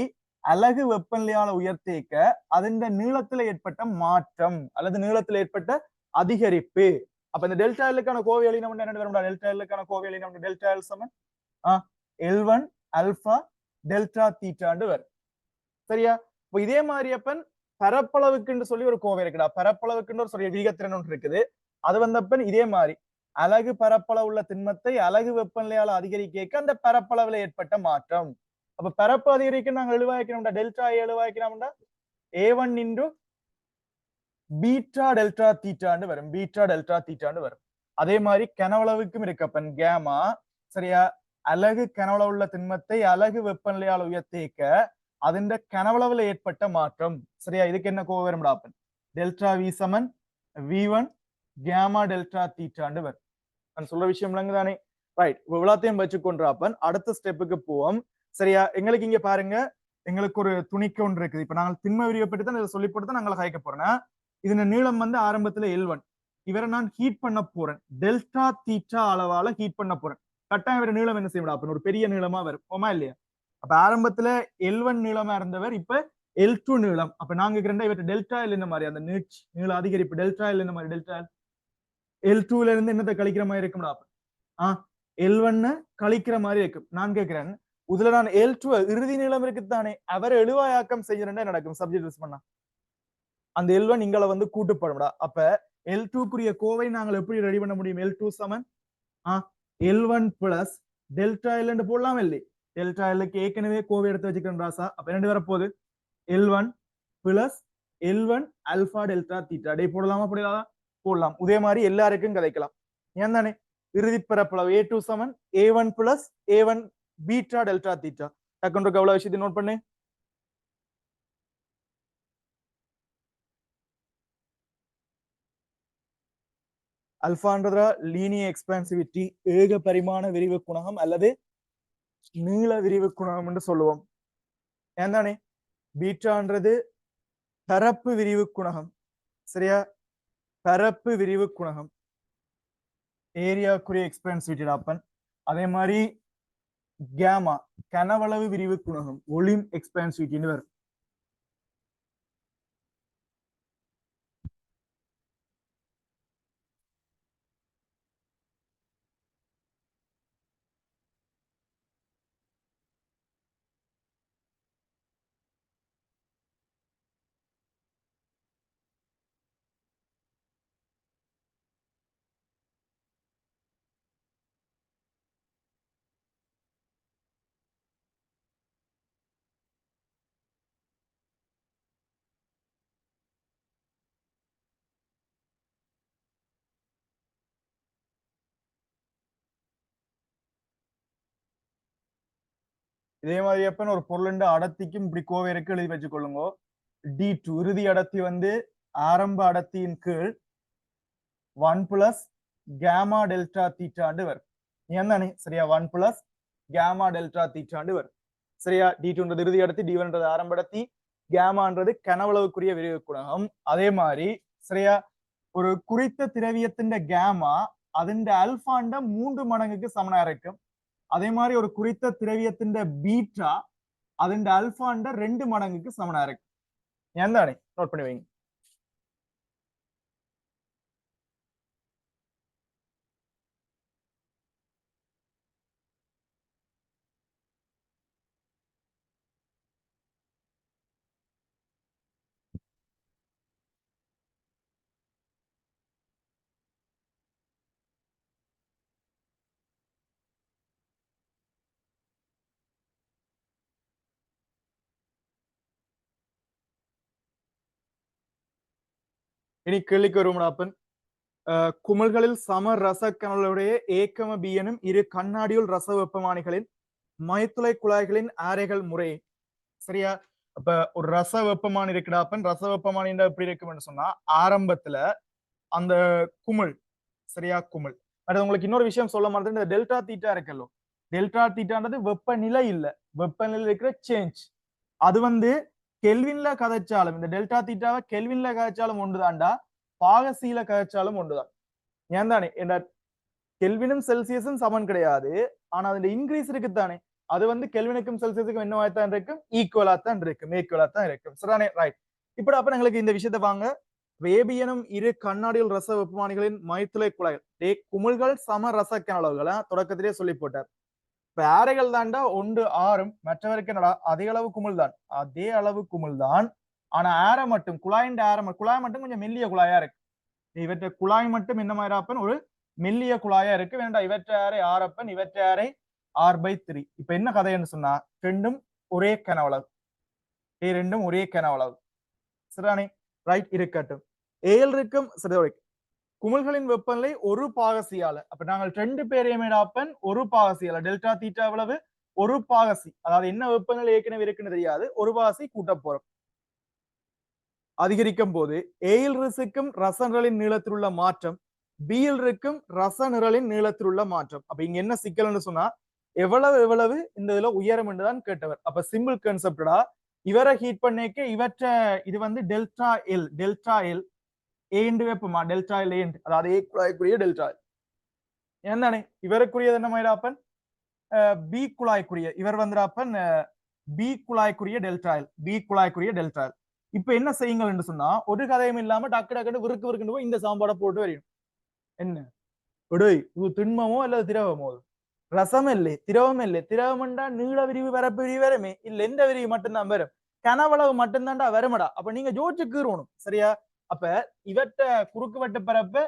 Speaker 1: அலகு வெப்பநிலையால உயர்த்தேக்க அதன் நீளத்துல ஏற்பட்ட மாற்றம் அல்லது நீளத்துல ஏற்பட்ட அதிகரிப்பு. அப்ப இந்த டெல்டா எல்லுக்கான கோவை எலினம் என்ன வரும்டா? டெல்டா எல்லுக்கான கோவை எலினம் டெல்டா எல் சமன் L1 அல்பா டெல்டா தீட்டாண்டு வரும். சரியா இப்போ இதே மாதிரி அப்பன் பரப்பளவுக்குன்னு சொல்லி ஒரு கோவை இருக்குடா. பரப்பளவுக்குன்னு ஒரு சொல்லிய விகிதத்திறன் ஒன்று இருக்குது. அது வந்தப்பன் இதே மாதிரி அலகு பரப்பளவு உள்ள திண்மத்தை அலகு வெப்பநிலையால அதிகரிக்க அந்த பரப்பளவுல ஏற்பட்ட மாற்றம். அப்ப பரப்பு அதிகரிக்க நாங்க எழுவாய்க்கணும்டா. டெல்டா எழுவாய்க்கணும்டா A1 இன்டு பீட்டா டெல்டா தீட்டான்னு வரும். பீட்டா டெல்டா தீட்டான்னு வரும். அதே மாதிரி கனவளவுக்கும் இருக்கப்பன் கேமா. சரியா அலகு கனவளவு உள்ள திண்மத்தை அலகு வெப்பநிலையால் உயர்த்தேக்க അതിന്റെ கனவளவுல ஏற்பட்ட மாற்றம். சரியா இதுக்கு என்ன கோவை வரும்டா அப்பன்? டெல்டா வி சமன் V1 கேமா டெல்டா தீட்டாண்டு வரும். நான் சொல்ற விஷயம் தானே? ரைட் இவ்வளத்தையும் வச்சுக்கொண்டாப்பன் அடுத்த ஸ்டெப்புக்கு போவோம். சரியா எங்களுக்கு இங்க பாருங்க எங்களுக்கு ஒரு துணிக்கு ஒன்று இருக்குது. இப்ப நாங்கள் திண்ம விரிவை பற்றி தான் இதை சொல்லி போட்டு தான் நாங்கள் ஹைக்க போறேன். இதன் நீளம் வந்து ஆரம்பத்துல L1. இவரை நான் ஹீட் பண்ண போறேன். டெல்டா தீட்டா அளவால ஹீட் பண்ண போறேன். கட்டாயம் இவர நீளம் என்ன செய்யணும் அப்ப ஒரு பெரிய நீளமா வரும். ஓமா இல்லையா? அப்ப ஆரம்பத்துல L1 நீளமா இருந்தவர் இப்ப L2 நீளம். அப்ப நாங்க ரெண்டா இவற்றை டெல்டா எல் என்ன மாதிரி அந்த நீள அதிகரிப்பு டெல்டா எல் என்ன மாதிரி டெல்டா L2ல இருந்து என்னத்தை கழிக்கிற மாதிரி இருக்கும்டா. L1 கழிக்கிற மாதிரி இருக்கும். நான் கேட்கிறேன் இதுல நான் L2 இறுதி நீளம் இருக்குத்தானே அவர் எழுவாயாக்கம் செய்யறேன்னா நடக்கும் சப்ஜெக்ட் யூஸ் பண்ணா அந்த L1 இங்களை வந்து கூட்டுப்படும்டா. அப்ப L2க்குரிய கோவை நாங்கள் எப்படி ரெடி பண்ண முடியும்? L2 சமன் L1 பிளஸ் டெல்டா எல் போடலாம் இல்லை? டெல்டா எல்லுக்கு ஏற்கனவே கோவை எடுத்து வச்சுக்கிறேன் ராசா. அப்ப ரெண்டு வரப்போகுது L1 plus L1 alpha delta theta டே போடலாமா? போடலாம். இதே மாதிரி எல்லாருக்கும் கதைக்கலாம். ஏன் தானே இறுதி பரப்பளவு A2 சமன் A1 plus A1 beta delta theta. டக்குன்னு அவ்வளவு விஷயத்தை நோட் பண்ணு. அல்பான்றதா லீனியர் எக்ஸ்பான்சிவிட்டி ஏக பரிமாண விரிவு குணகம் அல்லது நீள விரிவு குணகம் என்று சொல்லுவோம். ஏன் தானே பீட்டான்றது பரப்பு விரிவு குணகம். சரியா பரப்பு விரிவு குணகம் ஏரியாக்குரிய எக்ஸ்பான்சிவிட்டி அப்பன். அதே மாதிரி கேமா கனவளவு விரிவு குணகம் ஒலிம் எக்ஸ்பான்சிவிட்டின்னு வரும். இதே மாதிரி அப்ப ஒரு பொருள் அடர்த்திக்கும் இப்படி கோவை இருக்கு எழுதி வச்சுக்கொள்ளுங்க. D2 இறுதி அடர்த்தி வந்து ஆரம்ப அடர்த்தியின் கீழ் 1 பிளஸ் கேமா டெல்டா தீட்டாண்டு வரும். என்னன்னு சரியா 1 பிளஸ் கேமா டெல்டா தீட்டாண்டு வரும். சரியா D2ன்றது இறுதி அடர்த்தி, D1ன்றது ஆரம்ப அடர்த்தி, கேமான்றது கனவளவுக்குரிய விரிவு குணகம். அதே மாதிரி சரியா ஒரு குறித்த திரவியத்தின் கேமா അതിന്റെ அல்பாண்ட 3 மடங்குக்கு சமனா இருக்கும். அதே மாதிரி ஒரு குறித்த திரவியத்தின் பீட்டா അതിന്റെ அல்பாண்ட 2 மடங்குக்கு சமனா இருக்கு. എന്താണ് நோட் பண்ணி வைங்க. இனி கேள்விக்கு வருவோம் அப்பன். குமிழ்களில் சம ரச கனலுடைய ஏக்கம பி எனும் இரு கண்ணாடியுள் ரச வெப்பமானிகளின் மைத்துளை குழாய்களின் ஆரைகள் முறை. சரியா? அப்ப ஒரு ரச வெப்பமானி இருக்குடாப்பன். ரச வெப்பமானி எப்படி இருக்கும்னு சொன்னா ஆரம்பத்துல அந்த குமிழ், சரியா, குமிழ். அது உங்களுக்கு இன்னொரு விஷயம் சொல்ல மாதிரி, இந்த டெல்டா தீட்டா இருக்கல்லோ, டெல்டா தீட்டான்றது வெப்பநிலை இல்ல, வெப்பநிலை இருக்கிற சேஞ்ச். அது வந்து கெல்வின்ல கதைச்சாலும், இந்த டெல்டா தீட்டாவை கெல்வின்ல கதைச்சாலும் ஒன்றுதான்டா, பாகசீல கதைச்சாலும் ஒன்றுதான். ஏன் தானே, என்ன கெல்வினும் செல்சியஸும் சமன் கிடையாது. ஆனா அதுல இன்க்ரீஸ் இருக்குத்தானே, அது வந்து கெல்வினுக்கும் செல்சியஸுக்கும் என்னவாய்த்தான் இருக்கும், ஈக்குவலா தான் இருக்கும், ஈக்குவலா தான் இருக்கும். சரிதானே? ரைட். இப்படி அப்ப எங்களுக்கு இந்த விஷயத்தை வாங்க. வேபியனும் இரு கண்ணாடியில் ரச வெப்பமானிகளின் மைத்துளை குழாய்கள் குமிழ்கள் சம ரச கனளவுகளை தொடக்கத்திலேயே சொல்லி போட்டார். இப்ப ஆரைகள் தாண்டா ஒன்று ஆறும், மற்றவருக்கு என்னடா அதே அளவு குமிழ் தான், அதே அளவு குமிழ் தான். ஆனா ஆரை மட்டும், குழாயின் ஆரை, குழாய் மட்டும் கொஞ்சம் மெல்லிய குழாயா இருக்கு. இவற்றை குழாய் மட்டும் என்ன மாதிரிப்பன், ஒரு மெல்லிய குழாயா இருக்கு. வேண்டாம், இவற்றை ஆரை ஆரப்பன், இவற்றை ஆரை R/3. இப்ப என்ன கதைன்னு சொன்னா, ரெண்டும் ஒரே கனவளவு, ரெண்டும் ஒரே கனவளவு. சரிதானே? ரைட், இருக்கட்டும். ஏல் இருக்கும். சரி, குமிழ்களின் வெப்பநிலை ஒரு பாகசியால, அப்ப நாங்கள் ரெண்டு பேரையும் மேடாப்பன் ஒரு பாகசியால, டெல்டா தீட்டா எவ்வளவு, ஒரு பாகசி. அதாவது என்ன வெப்பநிலை ஏற்கனவே இருக்குன்னு தெரியாது, ஒரு பாகசி கூட்ட போறோம். அதிகரிக்கும் போது ஏயில் ரிசுக்கும் ரச நிரலின் நீளத்தில் உள்ள மாற்றம் பியில் இருக்கும் ரச நிரலின் நீளத்தில் உள்ள மாற்றம். அப்ப இங்க என்ன சிக்கல்னு சொன்னா, எவ்வளவு எவ்வளவு இந்த இதுல உயரம் என்றுதான் கேட்டவர். அப்ப சிம்பிள் கான்செப்டா இவரை ஹீட் பண்ணிக்க, இவற்ற இது வந்து delta L, delta L and வெப்பமா, டெல்டா எல் ஏண்டு, அதாவது ஏ குழாய்க்குரிய டெல்டா எல். என்னே இவருக்குரியது என்ன மாதிரிப்பன், பி குழாய்க்குரிய, இவர் வந்துடாப்பன் பி குழாய்க்குரிய டெல்டா எல், பி குழாய்க்குரிய டெல்டா எல். இப்ப என்ன செய்யுங்கள் சொன்னா, ஒரு கதையும் இல்லாம டக்கு டக்குன்னு விருக்கு விருக்குன்னு போய் இந்த சாம்பாடை போட்டு வரையும். என்ன விடை, இது திண்மமோ அல்லது திரவமோ, ரசம் இல்லை, திரவம் இல்லை. திரவம்டா நீள விரிவு வரப்பு விரிவு வரமே இல்ல, எந்த விரிவு மட்டும்தான் வரும், கனவளவு மட்டும்தான்டா வருமடா. அப்ப நீங்க ஜோதிச்சு கீறணும். சரியா? அப்ப இவற்ற குறுக்கு வெட்டு பரப்பு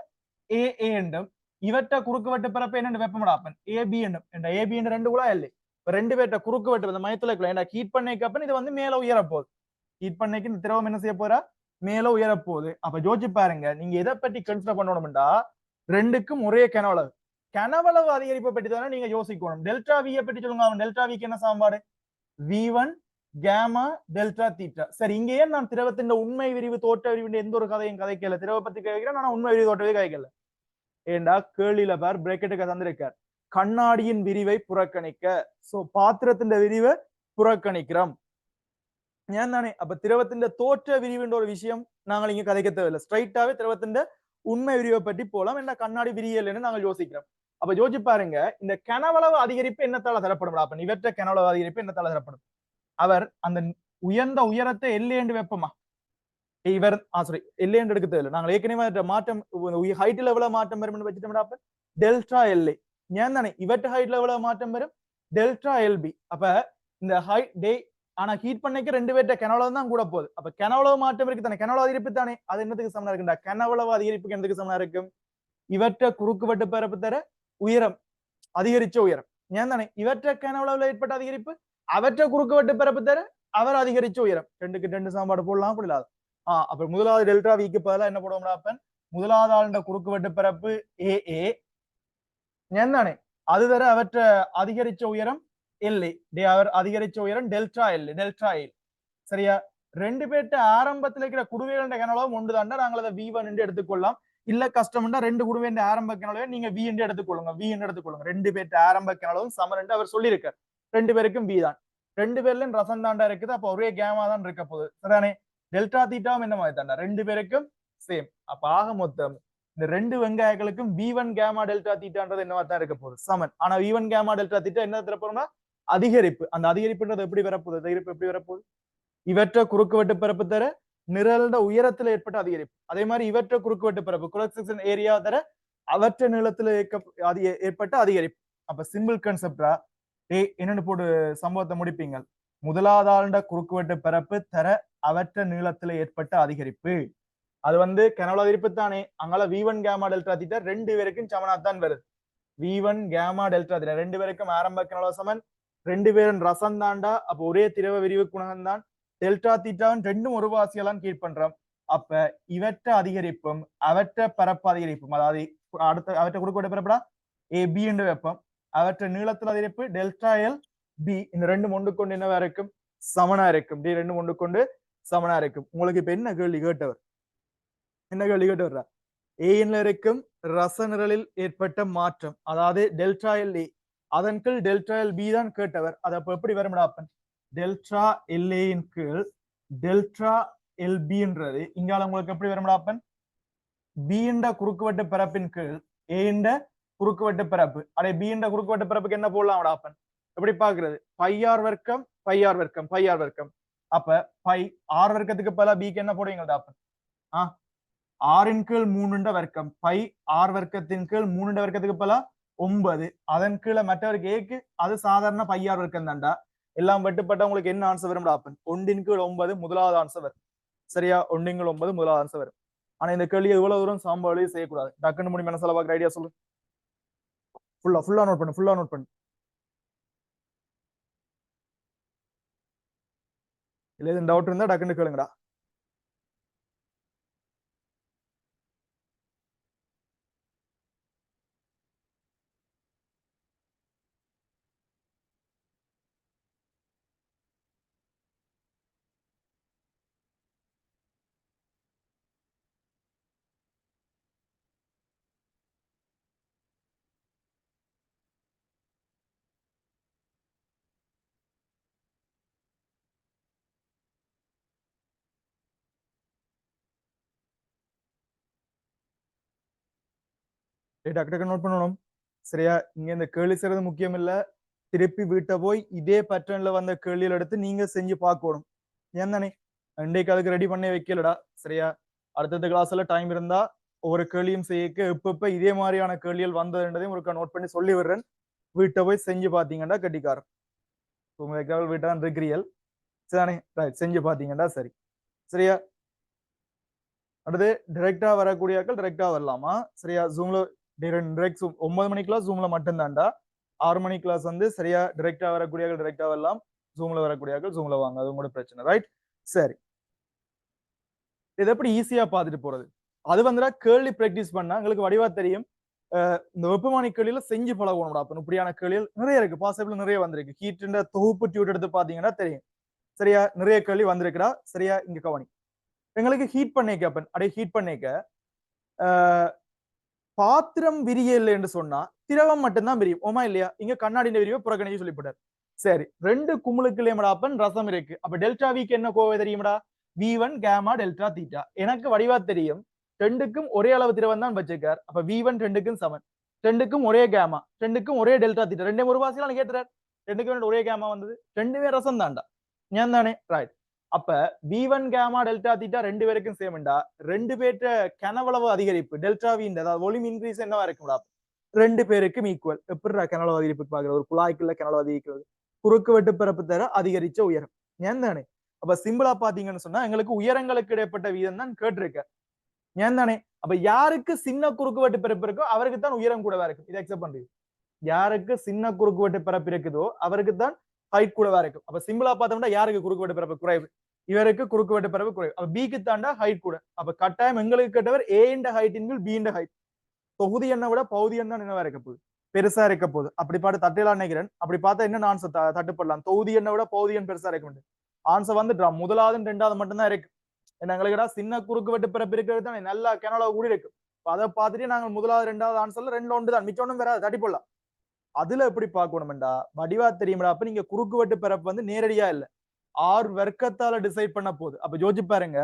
Speaker 1: ஏ என்றும், இவற்ற குறுக்கு வெட்டு பரப்பு என்னென்னு வெப்பமடா அப்பன் ஏபி என்றும். ஏபி என்ற ரெண்டு குழாய் இல்லை, ரெண்டு பேர்ட்ட குறுக்கு வெட்டு இந்த மயத்துல ஹீட் பண்ணிக்கப்பன் இது வந்து மேல உயர போகுது. ஹீட் பண்ணிக்கு இந்த திரவம் என்ன செய்ய போறா, மேல உயர போகுது. அப்ப ஜோதிச்சு பாருங்க, நீங்க எதை பத்தி கன்சிடர் பண்ணணும்டா, ரெண்டுக்கும் ஒரே கனவளவு, கனவளவு அதிகரிப்பை பற்றி தானே நீங்க யோசிக்கணும். டெல்டா வியை பற்றி சொல்லுங்க. அவன் டெல்டா விக்கு என்ன சாம்பாடு, V1 கேமா டெல்டா தீட்டா. சரி, இங்க ஏன் நான் திரவத்தின் உண்மை விரிவு தோற்ற விரிவு எந்த ஒரு கதையும் கதைக்கல, திரவ பத்தி கேட்கிறேன், ஆனா உண்மை விரிவு தோற்றவே கதைக்கல. ஏண்டா கேள்வியில பார் பிரேக்கெட்டுக்கு தந்திருக்கார், கண்ணாடியின் விரிவை புறக்கணிக்க. சோ பாத்திரத்தின் விரிவை புறக்கணிக்கிறோம். ஏன் தானே? அப்ப திரவத்தின் தோற்ற விரிவுன்ற ஒரு விஷயம் நாங்கள் இங்க கதைக்க தேவையில்லை, ஸ்ட்ரைட்டாவே திரவத்தின் உண்மை விரிவை பற்றி போலாம். என்ன கண்ணாடி விரியல்னு நாங்கள் யோசிக்கிறோம். அப்ப யோசிச்சு பாருங்க, இந்த கனவளவு அதிகரிப்பு என்னத்தால தரப்படும்? அப்ப இவற்ற கனவளவு அதிகரிப்பு என்னத்தால தரப்படும்? அவர் அந்த உயர்ந்த உயரத்தை எல்லையண்டு வெப்பமா, இவர் சாரி எல்லையண்டு எடுக்க தேவையில்லை, நாங்கள் ஏற்கனவே மாற்றம் ஹைட் லெவல மாற்றம் வரும் வச்சுட்டோம்டா. அப்ப டெல்டா எல்ஏ ஏன் தானே, இவற்ற ஹைட் லெவல மாற்றம் வரும் டெல்டா எல்பி. அப்ப இந்த ஹைட் டே, ஆனா ஹீட் பண்ணிக்க ரெண்டு பேர்ட்ட கனவளவு தான் கூட போகுது. அப்ப கனவளவு மாற்றம் இருக்கு தானே, கனவளவு அதிகரிப்பு தானே, அது என்னத்துக்கு சமனா இருக்குண்டா, கனவளவு அதிகரிப்புக்கு என்னத்துக்கு சமனா இருக்கும், இவற்ற குறுக்கு வெட்டு பரப்பு தர உயரம் அதிகரிச்ச உயரம். ஏன் தானே, இவற்ற கனவளவுல ஏற்பட்ட அதிகரிப்பு அவற்ற குறுக்கு வெட்டு பரப்பு தர அவர் அதிகரிச்ச உயரம். ரெண்டுக்கு ரெண்டு சமன்பாடு போடலாம், போடலாது. அப்ப முதலாவது டெல்டா விக்கு பதிலா என்ன போடுவோம்னா, அப்ப முதலாவது ஆளுண்ட குறுக்கு வெட்டு பரப்பு ஏ ஏன் தானே, அது தர அவற்ற அதிகரிச்ச உயரம் எல்ஏ, அவர் அதிகரிச்ச உயரம் டெல்டா எல், டெல்டா எல். சரியா? ரெண்டு பேர்ட்ட ஆரம்பத்தில் இருக்கிற குடுவைகள கனவளவு ஒன்று தாண்டா, நாங்கள் அதை V1 என்று எடுத்துக்கொள்ளலாம். இல்ல கஷ்டம்னா ரெண்டு குடுவையின் ஆரம்ப கனவளவை நீங்க V என்று எடுத்துக்கொள்ளுங்க, V என்று எடுத்துக்கொள்ளுங்க. ரெண்டு பேர்ட்ட ஆரம்ப கனவளவும் சமன் என்று அவர் சொல்லியிருக்கார். ரெண்டு பேருக்கும் V தான், ரெண்டு பேர்லயும் ரசம் தாண்டா இருக்குது. அப்ப ஒரே கேமா தான் இருக்க போகுது. சரிதானே? டெல்டா தீட்டாவும் என்ன மாதிரி தாண்டா, ரெண்டு பேருக்கும் சேம். அப்ப ஆக மொத்தம் இந்த ரெண்டு வெங்காயங்களுக்கும் V1 கேமா டெல்டா தீட்டான்றது என்னவா தான் இருக்க போகுது, சமன். ஆனா V1 கேமா டெல்டா தீட்டா என்ன தரப்போறோம்னா அதிகரிப்பு. அந்த அதிகரிப்புன்றது எப்படி வரப்போகுது, அதிகரிப்பு எப்படி வரப்போகுது, இவற்ற குறுக்கு வெட்டு பரப்பு தர நிரல்ட உயரத்துல ஏற்பட்ட அதிகரிப்பு. அதே மாதிரி இவற்ற குறுக்கு வெட்டு பரப்பு cross section ஏரியா தர அவற்ற நீளத்துல ஏற்பட்ட அதிகரிப்பு. அப்ப சிம்பிள் கான்செப்டா என்னன்னு போட்டு சம்பவத்தை முடிப்பீங்க. முதலாவது ஆளுண்ட குறுக்கு வெட்டு பரப்பு தர அவற்ற நீளத்துல ஏற்பட்ட அதிகரிப்பு, அது வந்து கனவளவு அதிகரிப்பு தானே. அங்கால V1 கேமா டெல்டா தீட்டா ரெண்டு பேருக்கும் சமனா தான் வருது. V1 கேமா டெல்டா தீட்டா ரெண்டு பேருக்கும் ஆரம்ப கனவளவு சமன், ரெண்டு பேரும் ரசம் தாண்டா. அப்ப ஒரே திரவ விரிவு குணகம் தான். டெல்டா தீட்டாவும் ரெண்டும் ஒரு வாசியெல்லாம் கீழ் பண்றோம். அப்ப இவற்ற அதிகரிப்பும் அவற்ற பரப்பு அதிகரிப்பும், அதாவது அடுத்த அவற்ற குறுக்கு பரப்புடா ஏபி என்று வெப்பம், அவற்ற நீளத்தில் அதிகரிப்பு டெல்டா எல் பி, இந்த ரெண்டும் ஒன்று கொண்டு என்னவா இருக்கும், சமனா இருக்கும். டி ரெண்டும் ஒன்று கொண்டு சமனா இருக்கும். உங்களுக்கு இப்ப என்ன கேள்வி கேட்டவர், என்ன கேள்வி கேட்டவர், ஏன்ல இருக்கும் ரச நிரலில் ஏற்பட்ட மாற்றம், அதாவது டெல்டா எல் ஏ, அதன் கீழ் டெல்டா எல் பி தான் கேட்டவர். அது அப்ப எப்படி வரும்டாப்பன், டெல்டா எல் ஏன் கீழ் டெல்டா எல் பின்றது இங்கால உங்களுக்கு எப்படி வரும்டாப்பன், பி என்ற குறுக்குவெட்டு பரப்பின் கீழ் ஏ என்ற குறுக்குவெட்டு பரப்பு. அதே பி என்ற குறுக்குவெட்டு பரப்புக்கு என்ன போடலாம் ஆப்பன், எப்படி பாக்குறது, பையார் வர்க்கம் பையார் வர்க்கம் பையார் வர்க்கம். அப்ப பை ஆர் வர்க்கத்துக்கு பல பிக்கு என்ன போடுவீங்க ஆப்பன், ஆறின் கீழ் 3 வர்க்கம், பை ஆர் வர்க்கத்தின் கீழ் 3 வர்க்கத்துக்கு பல 9, அதன் கீழே மற்றவருக்கு ஏக்கு அது சாதாரண பையார் வர்க்கம் தான்டா. எல்லாம் வெட்டுப்பட்ட உங்களுக்கு என்ன ஆன்சர் வரும் ஆப்பன், 1 கீழ் 9 முதலாவது ஆன்சர் வரும். சரியா, 1 கீழ் 9 முதலாவது ஆன்சர் வரும். ஆனா இந்த கேள்வி எவ்வளவு தூரம் சாம்பாளி செய்யக்கூடாது, டக்குன்னு முடி மனசுல பாக்குற ஐடியா சொல்லு, ஃபுல்லா நோட் பண்ணு, ஃபுல்லா நோட் பண்ணு. இல்ல எதுவும் டவுட் இருந்தா டக்குன்னு கேளுங்கடா. டக்கு டக்கு நோட் பண்ணணும். சரியா, இங்க இந்த கேள்வி செய்யறது முக்கியம் இல்ல, திருப்பி வீட்டை போய் இதே பேட்டர்ன்ல வந்த கேள்விகள் எடுத்து நீங்க செஞ்சு பார்க்கணும். ஏன் தானே, இன்றைக்கு அதுக்கு ரெடி பண்ணி வைக்கலடா. சரியா, அடுத்தடுத்த கிளாஸ்ல டைம் இருந்தா ஒவ்வொரு கேள்வியும் செய்ய எப்ப இதே மாதிரியான கேள்விகள் வந்ததுன்றதையும் ஒரு நோட் பண்ணி சொல்லி விடுறேன். வீட்டை போய் செஞ்சு பாத்தீங்கன்னா கட்டிக்காரன். உங்க வீட்டை தான் இருக்கிறியல் சரிதானே, ரைட், செஞ்சு பாத்தீங்கன்னா சரி. சரியா, அடுத்து டைரக்டா வரக்கூடியாக்கள் டைரக்டா வரலாமா. சரியா, ஜூம்ல டைரக்ட் 9 மணி கிளாஸ் ஜூம்ல மட்டும்தான்டா. 6 மணி கிளாஸ் வந்து சரியா டைரக்டா வரக்கூடியாக்கள் டைரக்டா வரலாம், ஜூம்ல வரக்கூடியாக்கள் ஜூம்ல வாங்க, அது உங்களோட பிரச்சனை. ரைட், சரி. இது எப்படி ஈஸியா பார்த்துட்டு போறது, அது வந்துடா கேள்வி பிராக்டிஸ் பண்ணா எங்களுக்கு வடிவா தெரியும். இந்த வெப்பமானி கேள்வியில செஞ்சு பழகணும்டா. அப்ப இப்படியான கேள்விகள் நிறைய இருக்கு, பாசிபிள் நிறைய வந்திருக்கு. ஹீட் தொகுப்பு டியூட் எடுத்து பாத்தீங்கன்னா தெரியும். சரியா, நிறைய கேள்வி வந்திருக்குடா. சரியா, இங்க கவனி, எங்களுக்கு ஹீட் பண்ணிக்க அப்பன் அப்படியே ஹீட் பண்ணிக்க பாத்திரம் விரியல என்று சொன்னா திரவம் மட்டும்தான் விரியும், ஓமா இல்லையா. இங்க கண்ணாடியின் விரிவை புறக்கணிச்சு சொல்லிவிட்டார். சரி, ரெண்டு குமுளுக்குள்ளேயப்பன் ரசம் இருக்கு. அப்ப டெல்டா விக்கு என்ன கோவை தெரியுமடா, V1 கேமா டெல்டா தீட்டா. எனக்கு வடிவா தெரியும், ரெண்டுக்கும் ஒரே அளவு திரவம் தான் வச்சிருக்கார். அப்ப V1 ரெண்டுக்கும் சமன், ரெண்டுக்கும் ஒரே கேமா, ரெண்டுக்கும் ஒரே டெல்டா தீட்டா. ரெண்டே ஒரு வாசியில கேட்டுறாரு, ரெண்டுக்கும் ஒரே கேமா வந்தது, ரெண்டுமே ரசம் தான்டா. ஞான் தானே, ரைட். அப்ப V1 கேமா டெல்டா தீட்டா ரெண்டு பேருக்கும் சேம்டா. ரெண்டு பேர்ட்ட கனவளவு அதிகரிப்பு டெல்டா V, அதாவது வால்யூம் இன்க்ரீஸ் என்னவா இருக்கும்டா, ரெண்டு பேருக்கும் ஈக்குவல். எப்படி கனவளவு அதிகரிப்பு பாக்குறது, ஒரு குழாய்க்குள்ள கனவளவு அதிகரிக்கிறது, குறுக்கு வெட்டு பரப்பு தர அதிகரிச்ச உயரம். ஏன் தானே, அப்ப சிம்பிளா பாத்தீங்கன்னு சொன்னா எங்களுக்கு உயரங்களுக்கு இடைப்பட்ட வீதம் தான் கேட்டிருக்க. ஏன் தானே, அப்ப யாருக்கு சின்ன குறுக்கு வெட்டு பரப்பு இருக்கோ அவருக்கு தான் உயரம் கூடவா இருக்கும். இதை அக்செப்ட் பண்றீங்க, யாருக்கு சின்ன குறுக்கு வெட்டு பரப்பு இருக்குதோ அவருக்கு தான் ஹைட் கூடவா இருக்கும். அப்ப சிம்பிளா பார்த்தோம்னா யாருக்கு குறுக்கு வெட்டு பரப்பு குறைவு, இவருக்கு குறுக்கு வெட்டு பரப்பு குறைவு. அப்ப பிக்கு தாண்டா ஹைட் கூட. அப்ப கட்டாயம் எங்களுக்கு கேட்டவர் ஏ இந்த ஹைட் இன்பில் பி இந்த ஹைட். தொகுதி எண்ணை விட பகுதி எண்ணம் என்னவா இருக்க போகுது, பெருசா இருக்க போகுது. அப்படி பாட்டு தட்டலாம் நினைக்கிறேன். அப்படி பார்த்தா என்ன ஆன்சர் தட்டுப்படலாம், தொகுதி எண்ணை விட பகுதி எண் பெருசா இருக்க முடியும். ஆன்சர் வந்துட்டா முதலாவது ரெண்டாவது மட்டும்தான் இருக்கு. ஏன்னா எங்களுக்கு சின்ன குறுக்கு வெட்டு பிறப்பு இருக்கிறது தான் நல்லா கிணளவு கூட இருக்கு. அதை பார்த்துட்டு நாங்கள் முதலாவது ரெண்டாவது ஆன்சர்ல ரெண்டு ஒன்று தான், மிச்சம் ஒன்றும் வராது, தட்டி போடலாம். அதுல எப்படி பார்க்கணும்டா, வடிவா தெரியுமா. அப்ப நீங்க குறுக்கு வெட்டு பிறப்பு வந்து நேரடியா இல்ல, ஆர் வர்க்கத்தால டிசைட் பண்ண போகுது. அப்ப யோசிச்சு பாருங்க,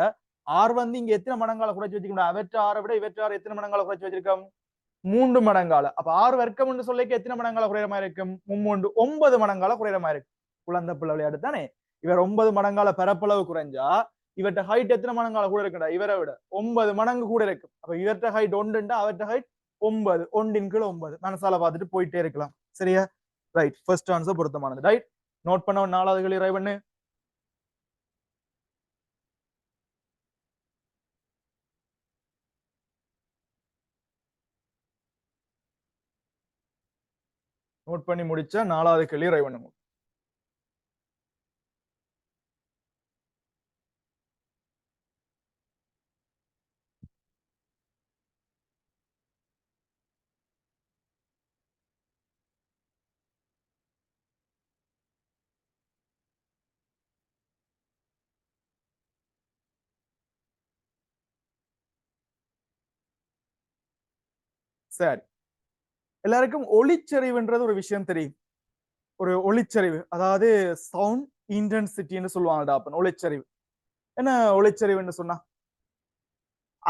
Speaker 1: ஆர் வந்து இங்க எத்தனை மடங்கால குறைச்சு வச்சுக்கணும், அவற்ற ஆரை விட இவற்ற ஆறு எத்தனை மடங்கால குறைச்சு வச்சிருக்கோம், 3 மடங்கால. அப்ப 6 வர்க்கம் என்று சொல்லிக்க எத்தனை மடங்கால குறையிற மாதிரி இருக்கும், 9 மடங்கால குறையிற மாதிரி இருக்கும். குழந்தை பிள்ளை விளையாடு தானே, இவர் 9 மடங்கால பரப்பளவு குறைஞ்சா இவற்ற ஹைட் எத்தனை மடங்கால கூட இருக்குடா, இவரை விட 9 மடங்கு கூட இருக்கும். அப்ப இவற்ற ஹைட் 1, அவற்ற ஹைட் 9, 1 கீழ 9. மனசால பார்த்துட்டு போயிட்டே இருக்கலாம். சரியா, ரைட், ஃபர்ஸ்ட் ஆன்சர் பொருத்தமானது. ரைட், நோட் பண்ண, நாலாவது கேள்வி ரைட் பண்ணு. நோட் பண்ணி முடிச்சா நாலாவது கேள்வி ரைட் பண்ணுங்க. சரி, எல்லாருக்கும் ஒளிச்செறிவுன்றது ஒரு விஷயம் தெரியும். ஒரு ஒளிச்செறிவு, அதாவது சவுண்ட் இன்டென்சிட்டின்னு சொல்லுவாங்கடா. அப்ப ஒளிச்செறிவு என்ன? ஒளிச்செறிவுன்னு சொன்னா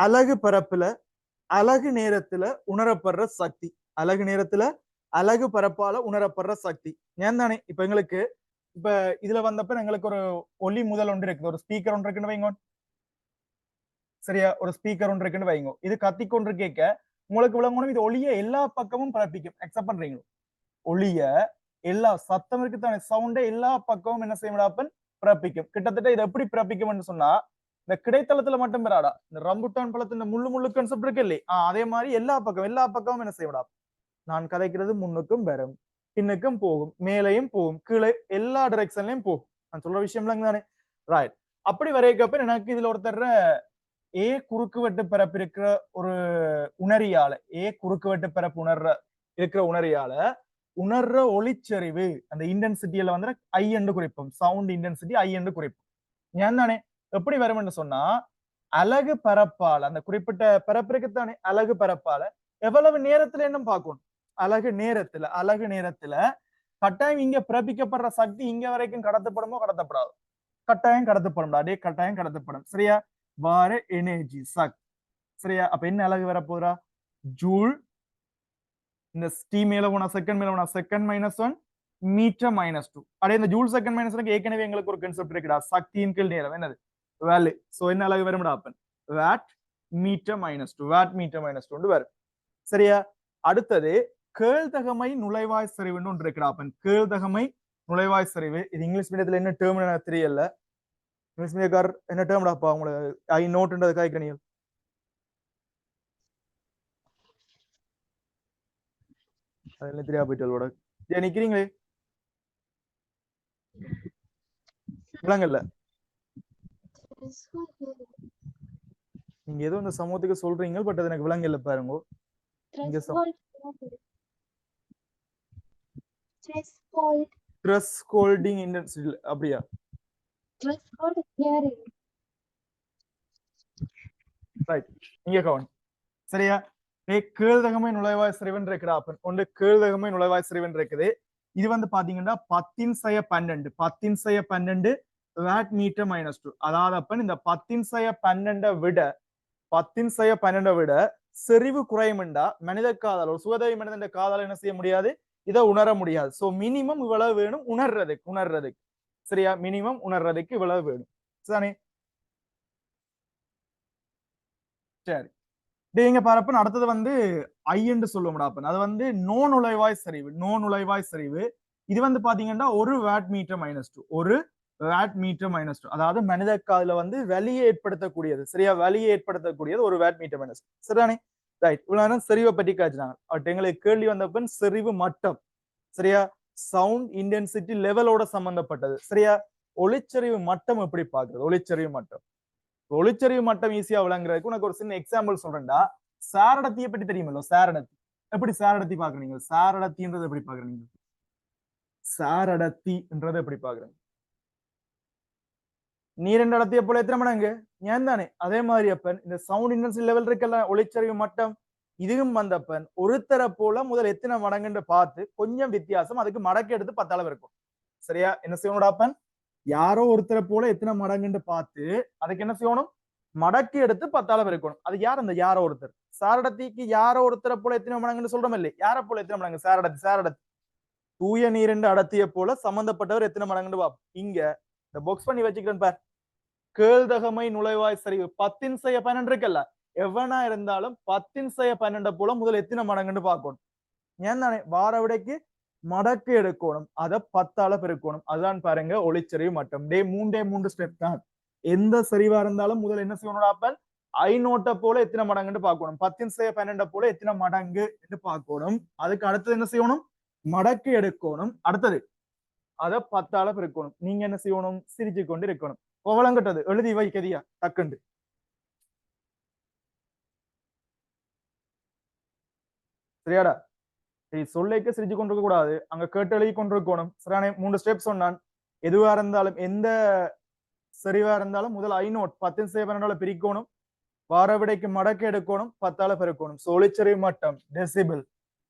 Speaker 1: அலகு பரப்புல அலகு நேரத்துல உணரப்படுற சக்தி. அலகு நேரத்துல அலகு பரப்பால உணரப்படுற சக்தி. ஏன் தானே இப்ப எங்களுக்கு இப்ப இதுல வந்தப்ப எங்களுக்கு ஒரு ஒலி முதல் ஒன்று இருக்குது, ஒரு ஸ்பீக்கர் ஒன்று இருக்குன்னு வைங்க. சரியா? ஒரு ஸ்பீக்கர் ஒன்று இருக்குன்னு வைங்க. இது கத்திக்கொன்று கேட்க உங்களுக்கு விளங்கணும், இது ஒளிய எல்லா பக்கமும் பரப்பிக்கும். அக்செப்ட் பண்றீங்களோ? ஒளிய எல்லா சத்தம் இருக்குத்தானே, சவுண்டை எல்லா பக்கமும் என்ன செய்யும்? பிறப்பிக்கும். கிட்டத்தட்ட இது எப்படி பிறப்பிக்கும்னு சொன்னா, இந்த கிடைத்தளத்துல மட்டும் பெறாடா, இந்த ரம்புட்டான் பழத்து இந்த முள்ளு கன்செப்ட் இருக்கு இல்லையே, அதே மாதிரி எல்லா பக்கமும் என்ன செய்யடா, நான் கதைக்கிறது முன்னுக்கும் வரும், பின்னுக்கும் போகும், மேலையும் போகும், கீழே எல்லா டைரக்ஷன்லயும் போகும். நான் சொல்ற விஷயம் தானே, ரைட்? அப்படி வரைக்கப்ப எனக்கு இதுல ஒருத்தர் ஏ குறுக்குவெட்டு பரப்பு இருக்கிற ஒரு உணரியால, ஏ குறுக்குவெட்டு பரப்பு இருக்கிற உணரியால உணர்ற ஒளிச்செறிவு அந்த இன்டென்சிட்டியில வந்து ஐ என்று குறிப்போம். சவுண்ட் இன்டென்சிட்டி ஐ என்று குறிப்போம். ஏன் தானே எப்படி வரும்னு சொன்னா, அலகு பரப்பால, அந்த குறிப்பிட்ட பரப்பிற்குத்தானே அலகு பரப்பால எவ்வளவு நேரத்துல என்ன பார்க்கணும்? அலகு நேரத்துல கட்டாயம் இங்க பிறப்பிக்கப்படுற சக்தி இங்க வரைக்கும் கடத்தப்படுமோ கடத்தப்படாது? கட்டாயம் கடத்தப்படும். அதே கட்டாயம் கடத்தப்படும். சரியா? வார எனர்ஜி சக்தி. சரியா? அப்ப என்ன அலகு வரப்போறா? ஜூல். இந்த டி மேல போனா செகண்ட், மேல போனா செகண்ட் -1 மீட்டர் -2. அதே இந்த ஜூல் செகண்ட் -1 ஏற்கனவே எங்களுக்கு ஒரு கான்செப்ட் இருக்குடா, சக்தியின் கீழ் நேரம். என்னது? வேல்யூ. சோ என்ன அலகு வரும்டா அப்பன்? Watt meter -2. வாட் மீட்டர் -2 வரும். சரியா? அடுத்தது கேள்தகமை நுழைவாய் சரிவுன்னு ஒன்று இருக்குடா அப்பன். கேள்தகமை நுழைவாய் சரிவு. இது இங்கிலீஷ் மீடியத்துல என்ன டேர்ம் எனக்கு தெரியல. இங்கிலீஷ் மீடியக்கார் என்ன டேர்ம்டாப்பா உங்களுக்கு ஐ நோட்ன்றது காய்க்கணியல்? அதெல்லாம் தெரியா போயிட்டு நிக்கிறீங்களே விளங்கல்ல. நீங்க ஏதோ இந்த சமூகத்துக்கு சொல்றீங்க, பட் அது எனக்கு விளங்கல்ல பாருங்க. த்ரெஷ்ஹோல்டிங் இன்டென்சிட்டி அப்படியா? ரைட், நீங்க கவனம். சரியா? கேள்தகமை நுழைவாய் சரிவன் இருக்குடா அப்பன். ஒன்று கேள்தகமை நுழைவாய் சரிவன் இருக்குது. இது வந்து பாத்தீங்கன்னா 10⁻12 வாட் மீட்டர் -2. அதாவது அப்பன் இந்த 10⁻12 விட செறிவு குறையும்டா மனித காதால், ஒரு சுகதவி மனிதன் காதால் என்ன செய்ய முடியாது? இதை உணர முடியாது. சோ மினிமம் இவ்வளவு வேணும் உணர்றதுக்கு. சரியா? மினிமம் உணர்றதுக்கு இவ்வளவு வேணும். சரிதானே? சரி, நீங்க பாருப்ப அடுத்தது வந்து ஐ என்று சொல்லுவோம்டா. அது வந்து நோ நுழைவாய் சரிவு. இது வந்து பாத்தீங்கன்னா 1 வாட் மீட்டர் -2. 1 watt meter -2. அதாவது மனித காதுல வந்து வலியை ஏற்படுத்தக்கூடியது. சரியா? வலியை ஏற்படுத்தக்கூடியது 1 வாட் மீட்டர் -2. சரிதானே? ரைட். இவ்வளவு நேரம் செறிவை பற்றி காய்ச்சினாங்க. பட் எங்களுக்கு கேள்வி வந்தப்ப செறிவு மட்டம். சரியா? சவுண்ட் இன்டென்சிட்டி லெவலோட சம்பந்தப்பட்டது. சரியா? ஒளிச்செறிவு மட்டம் எப்படி பாக்குறது? ஒளிச்செறிவு மட்டம் ஈஸியா விளங்குறதுக்கு உனக்கு ஒரு சின்ன எக்ஸாம்பிள் சொல்றேன்டா. சாரடத்தியை பற்றி தெரியுமല്ലോ? சாரடத்தி எப்படி சாரடத்தி பாக்குறீங்க? சாரடத்தின்றது எப்படி பாக்குறீங்க? சாரடத்தின்றது எப்படி பாக்குறீங்க? நீரின் அடர்த்தியை போல எத்தனை மடங்கு? ஏன் தானே? அதே மாதிரி அப்பன் இந்த சவுண்ட் இன்டென்சிட்டி லெவல் இருக்கல, ஒளிச்செறிவு மட்டம், இதுவும் வந்தப்பன் ஒருத்தரை போல முதல் எத்தனை மடங்குன்னு பார்த்து கொஞ்சம் வித்தியாசம், அதுக்கு மடக்கு எடுத்து 10 அளவு இருக்கும். சரியா? என்ன செய்யணும்டாப்பன்? யாரோ ஒருத்தரை போல எத்தனை மடங்குன்னு பார்த்து அதுக்கு என்ன செய்யணும்? மடக்கி எடுத்து 10 அளவு இருக்கணும். அது யார்? அந்த யாரோ ஒருத்தர். சாரடத்திக்கு யாரோ ஒருத்தரை போல எத்தனை மடங்குன்னு சொல்றோம் இல்லையே, யாரை போல எத்தனை மடங்கு? சாரடத்தி தூய நீரின் அடர்த்தியை போல சம்பந்தப்பட்டவர் எத்தனை மடங்குன்னு பாப்போம். இங்க இந்த பாக்ஸ் பண்ணி வச்சுக்கிறேன் பார். கேள்தகமை நுழைவாய் சரிவு 10⁻12 இருக்குல்ல, எவனா இருந்தாலும் 10⁻12 போல முதல் எத்தனை மடங்குன்னு பார்க்கணும். ஏன் தானே? வார விடைக்கு மடக்கு எடுக்கணும், அதை 10ஆல பெருக்கணும். அதுதான் பாருங்க ஒளிச்செறிவு மட்டம். மூன்றே 3 ஸ்டெப் தான். எந்த சரிவா இருந்தாலும் முதல் என்ன செய்யணும்? ஐ நோட்டை போல எத்தனை மடங்குன்னு பார்க்கணும். 10⁻12 போல எத்தனை மடங்கு என்று பார்க்கணும். அதுக்கு அடுத்தது என்ன செய்யணும்? மடக்கு எடுக்கணும். அடுத்தது அதை 10ஆல பெருக்கணும். நீங்க என்ன செய்யணும்? சிரிச்சு கொண்டு இருக்கணும். கோவலங்கட்டது எழுதி வைக்கதியா டக்குண்டு. சரியாடா? சொல்லைக்கு சிரிச்சு கொண்டிருக்க கூடாது, அங்க கேட்டு எழுதி கொண்டிருக்கணும். சரியான 3 ஸ்டெப் சொன்னான். எதுவா இருந்தாலும் எந்த சரிவா இருந்தாலும் முதல் ஐ நோட் 10⁻12 பிரிக்கணும். வார விடைக்கு மடக்கு எடுக்கணும் 10ஆல பெருக்கணும். சோ ஒளிச்செறிவு மட்டம் டெசிபிள்.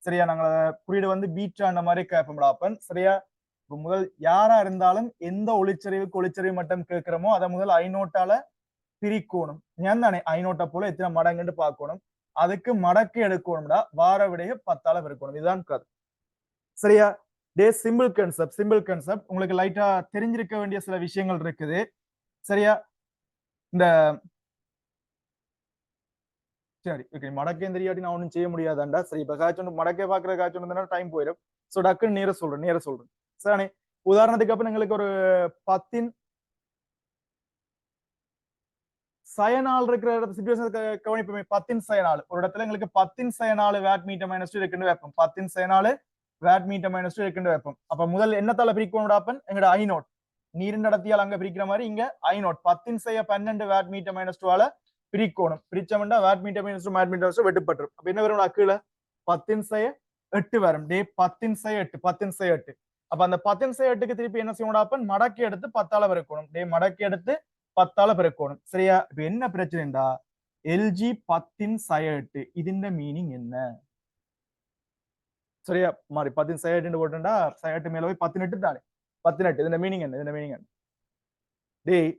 Speaker 1: சரியா, நாங்க குறியீடு வந்து பீட்டா அந்த மாதிரி கேட்போம்டா. அப்பன் சரியா, முதல் யாரா இருந்தாலும் எந்த ஒளிச்செறிவுக்கு ஒளிச்செறிவு மட்டம் கேட்கிறோமோ அதை முதல் ஐநோட்டால பிரிக்கணும். ஞான் தானே, ஐநோட்டை போல எத்தனை மடங்குன்னு பார்க்கணும். அதுக்கு மடக்கு எடுக்கணும்டா, வார விடைய 10ஆல பெருக்கணும். இதுதான் கதை. சரியா, டே சிம்பிள் கான்செப்ட். சிம்பிள் கான்செப்ட் உங்களுக்கு லைட்டா தெரிஞ்சிருக்க வேண்டிய சில விஷயங்கள் இருக்குது. சரியா, இந்த சரி ஓகே, மடக்கே தெரியாட்டி நான் ஒன்றும் செய்ய முடியாதாண்டா. சரி, இப்ப காய்ச்சல் மடக்கே பாக்குற காய்ச்சல் டைம் போயிடும். ஸோ டக்குன்னு நேர சொல்றேன். சரி, உதாரணத்துக்கு அப்புறம் எங்களுக்கு ஒரு 10 சயனால் இருக்கிற சிச்சுவேஷன் கவனிப்போமே. 10 சயனால் ஒரு இடத்துல எங்களுக்கு 10 சயனாலு வேட் மீட்டர் மைனஸ் 2 இருக்குன்னு வைப்போம். 10 சயனாலு வேட் மீட்டர் மைனஸ் 2 இருக்குன்னு வைப்போம். அப்ப முதல் என்னத்தால பிரிக்கணும் அப்பன், எங்கட ஐநோட் நீரின் நடத்தியால் அங்க பிரிக்கிற மாதிரி இங்க ஐநோட் 10 செய்ய 12 வேட் மீட்டர் மைனஸ் 2ஆல பிரிக்கணும். பிரிச்சோம்னா watt metre minus 2 watt metre வெட்டுப்பட்டுரும். அப்ப என்ன வரும் கீழே 10 செய்ய 8 வரும். டே 10 செய்ய 8 10 செய்ய 8. அப்ப அந்த 10 செய்ய 8க்கு திருப்பி என்ன செய்யணும் அப்பன், மடக்கி எடுத்து 10ஆல பெருக்கணும். டே மடக்கி எடுத்து 10ஆல பெருக்கணும். சரியா, இப்ப என்ன பிரச்சனைடா, எல்ஜி 10 செய்ய 8 ഇതിന്റെ மீனிங் என்ன? சரியா, மாறி 10 செய்ய 8 போட்டுண்டா செய்ய 8 மேல போய் 18 தானே. 18 ഇതിന്റെ மீனிங் என்ன? ഇതിന്റെ மீனிங் என்ன? டேய்,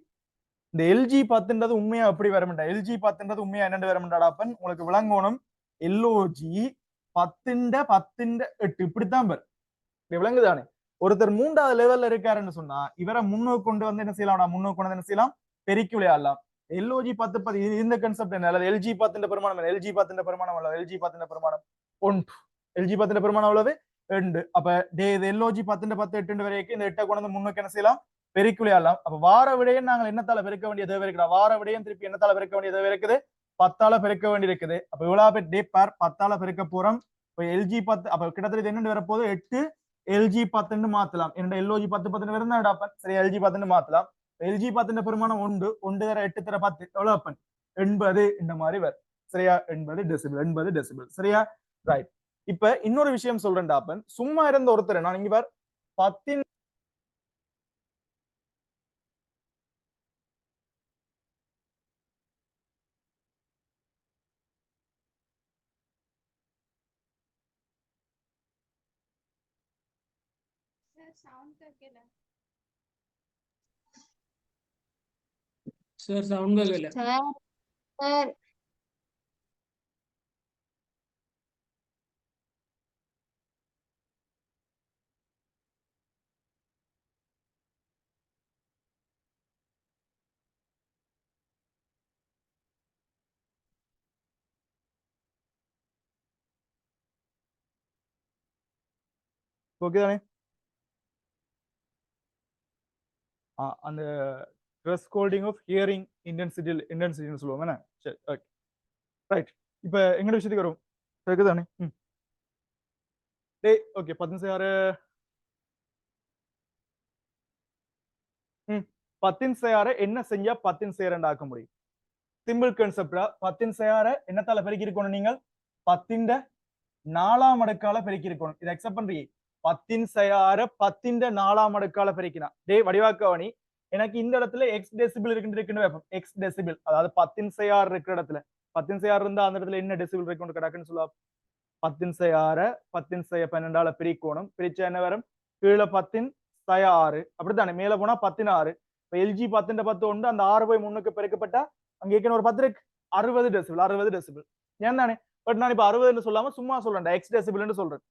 Speaker 1: இந்த எல்ஜி 10ன்றது உண்மையா எப்படி வரும்டா? எல்ஜி 10ன்றது உண்மையா என்னன்னு வரும்டாடா அப்பன், உங்களுக்கு விளங்கணும். எல்ஓஜி 10 8 இப்படித்தான் வரும். விளங்குதானே? ஒருத்தர் 3வது லெவல்ல இருக்காருன்னு சொன்னா இவரை முன்னோக்கு கொண்டு வந்து என்ன செய்யலாம், முன்னோக்கு கொண்டு வந்து என்ன செய்யலாம், பெருக்கி விளையாடலாம். எல்ஓஜி 10 10 இந்த கான்செப்ட் என்ன? அல்லது எல்ஜி 10 பெருமானம் என்ன? எல்ஜி 10 பெருமானம் அல்ல, எல்ஜி 10 பெருமானம் 1. எல்ஜி 10 பெருமானம் எவ்வளவு? 2. அப்ப டே இது எல்ஓஜி 10 10 8 வரைக்கும் இந்த 8 கொண்டு வந்து முன்னோக்கு என்ன செய்யலாம், பெருக்கி விளையாடலாம். அப்ப வார விடையும் நாங்கள் என்னத்தால பெருக்க வேண்டிய தேவை இருக்குடா? வார விடையும் திருப்பி என்னத்தால பெருக்க வேண்டிய தேவை இருக்குது? 10ஆல பெருக்க வேண்டி இருக்குது. அப்ப இவ்வளவு பேர் டே பார் 10ஆல பெருக்க போறோம். இப்ப எல்ஜி 10 அப்ப கிட்டத்தட்ட என்னன்னு வரப்போது 8 எல்ஜி 10 மாத்தலாம். என்னோட எல்ஓஜி 10 10 வருந்தா சரி, எல்ஜி 10 மாத்தலாம். எல்ஜி 10 பெருமானம் 1 1 தர 8 தர 10 எவ்வளவு அப்பன், 80 இந்த மாதிரி வரும். சரியா, 80 டெசிபிள் 80 டெசிபிள். சரியா, ரைட். இப்ப இன்னொரு விஷயம் சொல்றேன்டா அப்பன், சும்மா இருந்த ஒருத்தர் நான் இங்க பார் 10
Speaker 2: सर साउंड का गेला
Speaker 3: सर
Speaker 1: ஓகே தானே? அந்த thresholding of hearing intensity சொல்லுவாங்க என்ன? சரி, ஓகே ரைட். இப்ப எங்க விஷயத்துக்கு வரும். இருக்குதானே? டேய் ஓகே 10 6 10 6 என்ன செஞ்சா 10 6 ஆக்க முடியும்? சிம்பிள் கான்செப்டா 10 6 என்னத்தால பெருக்கி இருக்கணும், நீங்கள் 10 4ஆம் அடுக்கால பெருக்கி இருக்கணும். இதை அக்செப்ட் பண்றீங்க? 10 6 10 4ஆம் அடுக்கால பெருக்கினா டேய் வடிவாக்கவணி, எனக்கு இந்த இடத்துல எக்ஸ் டெசிபிள் இருக்குன்னு வைப்போம். எக்ஸ் டெசிபிள் அதாவது 10 6 இருக்கிற இடத்துல 10 6 இருந்தா அந்த இடத்துல என்ன டெசிபிள் இருக்குன்னு கிடக்குன்னு சொல்லுவா. 10 6 10 12ஆல பிரிக்கணும். பிரிச்சா என்ன வரும், கீழே 10 6 அப்படித்தானே, மேல போனா 16. இப்ப எல்ஜி 10 10 உண்டு, அந்த 6 போய் முன்னுக்கு பெருக்கப்பட்டா அங்க ஏற்கனவே ஒரு 10 இருக்கு, 60 டெசிபிள் 60 டெசிபிள். ஏன் தானே? பட் நான் இப்ப 60 சொல்லாம சும்மா சொல்றேன், எக்ஸ் டெசிபிள் சொல்றேன்.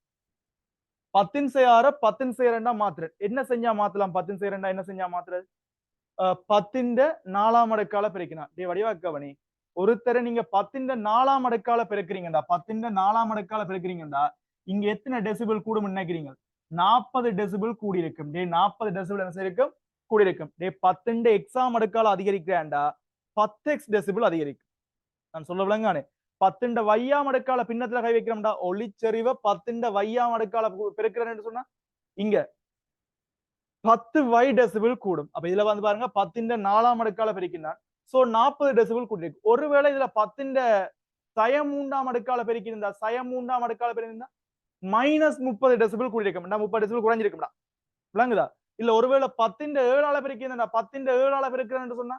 Speaker 1: 10 6 10 2 மாத்துறது என்ன செஞ்சா மாத்தலாம்? 10 2 என்ன செஞ்சா மாத்துறது? 10 4ஆம் அடுக்கால பெருக்கினா டே வடிவாக்கவனி, ஒருத்தரை நீங்க 10 4ஆம் அடுக்கால பெருக்கிறீங்கடா, 10 4ஆம் அடுக்கால பெருக்கிறீங்கடா, இங்க எத்தனை டெசிபிள் கூடும் நினைக்கிறீங்க? 40 டெசிபிள் கூடி இருக்கும். டே 40 டெசிபிள் என்ன இருக்கும், கூடி இருக்கும். டே 10 எக்ஸாம் அடுக்கால அதிகரிக்கிறேன்டா 10x டெசிபிள் அதிகரிக்கும். நான் சொல்ல விளங்கானே, 10 வையாம் அடுக்கால பின்னத்துல கை வைக்கிறோம்டா, ஒளிச்செறிவை 10 வையாம் அடுக்கால பெருக்கிறேன்னு சொன்னா இங்க 10 வை டெசிபிள் கூடும். அப்ப இதுல வந்து பாருங்க 10 4ஆம் அடுக்கால பெருக்கினார். So 40 decibel கூட்டிருக்கு. ஒருவேளை இதுல 10 சய3ஆம் அடுக்கால பெருக்கியிருந்தா, சய3ஆம் அடுக்கால பெருக்கிருந்தா -30 டெசிபிள் கூட்டிருக்கும். 30 டெசிபிள் குறைஞ்சிருக்கும்டா. விளங்குதா? இல்ல ஒருவேளை 10 7ஆல பெருக்கியிருந்தா, 10 7ஆல பெருக்கிறேன்னு சொன்னா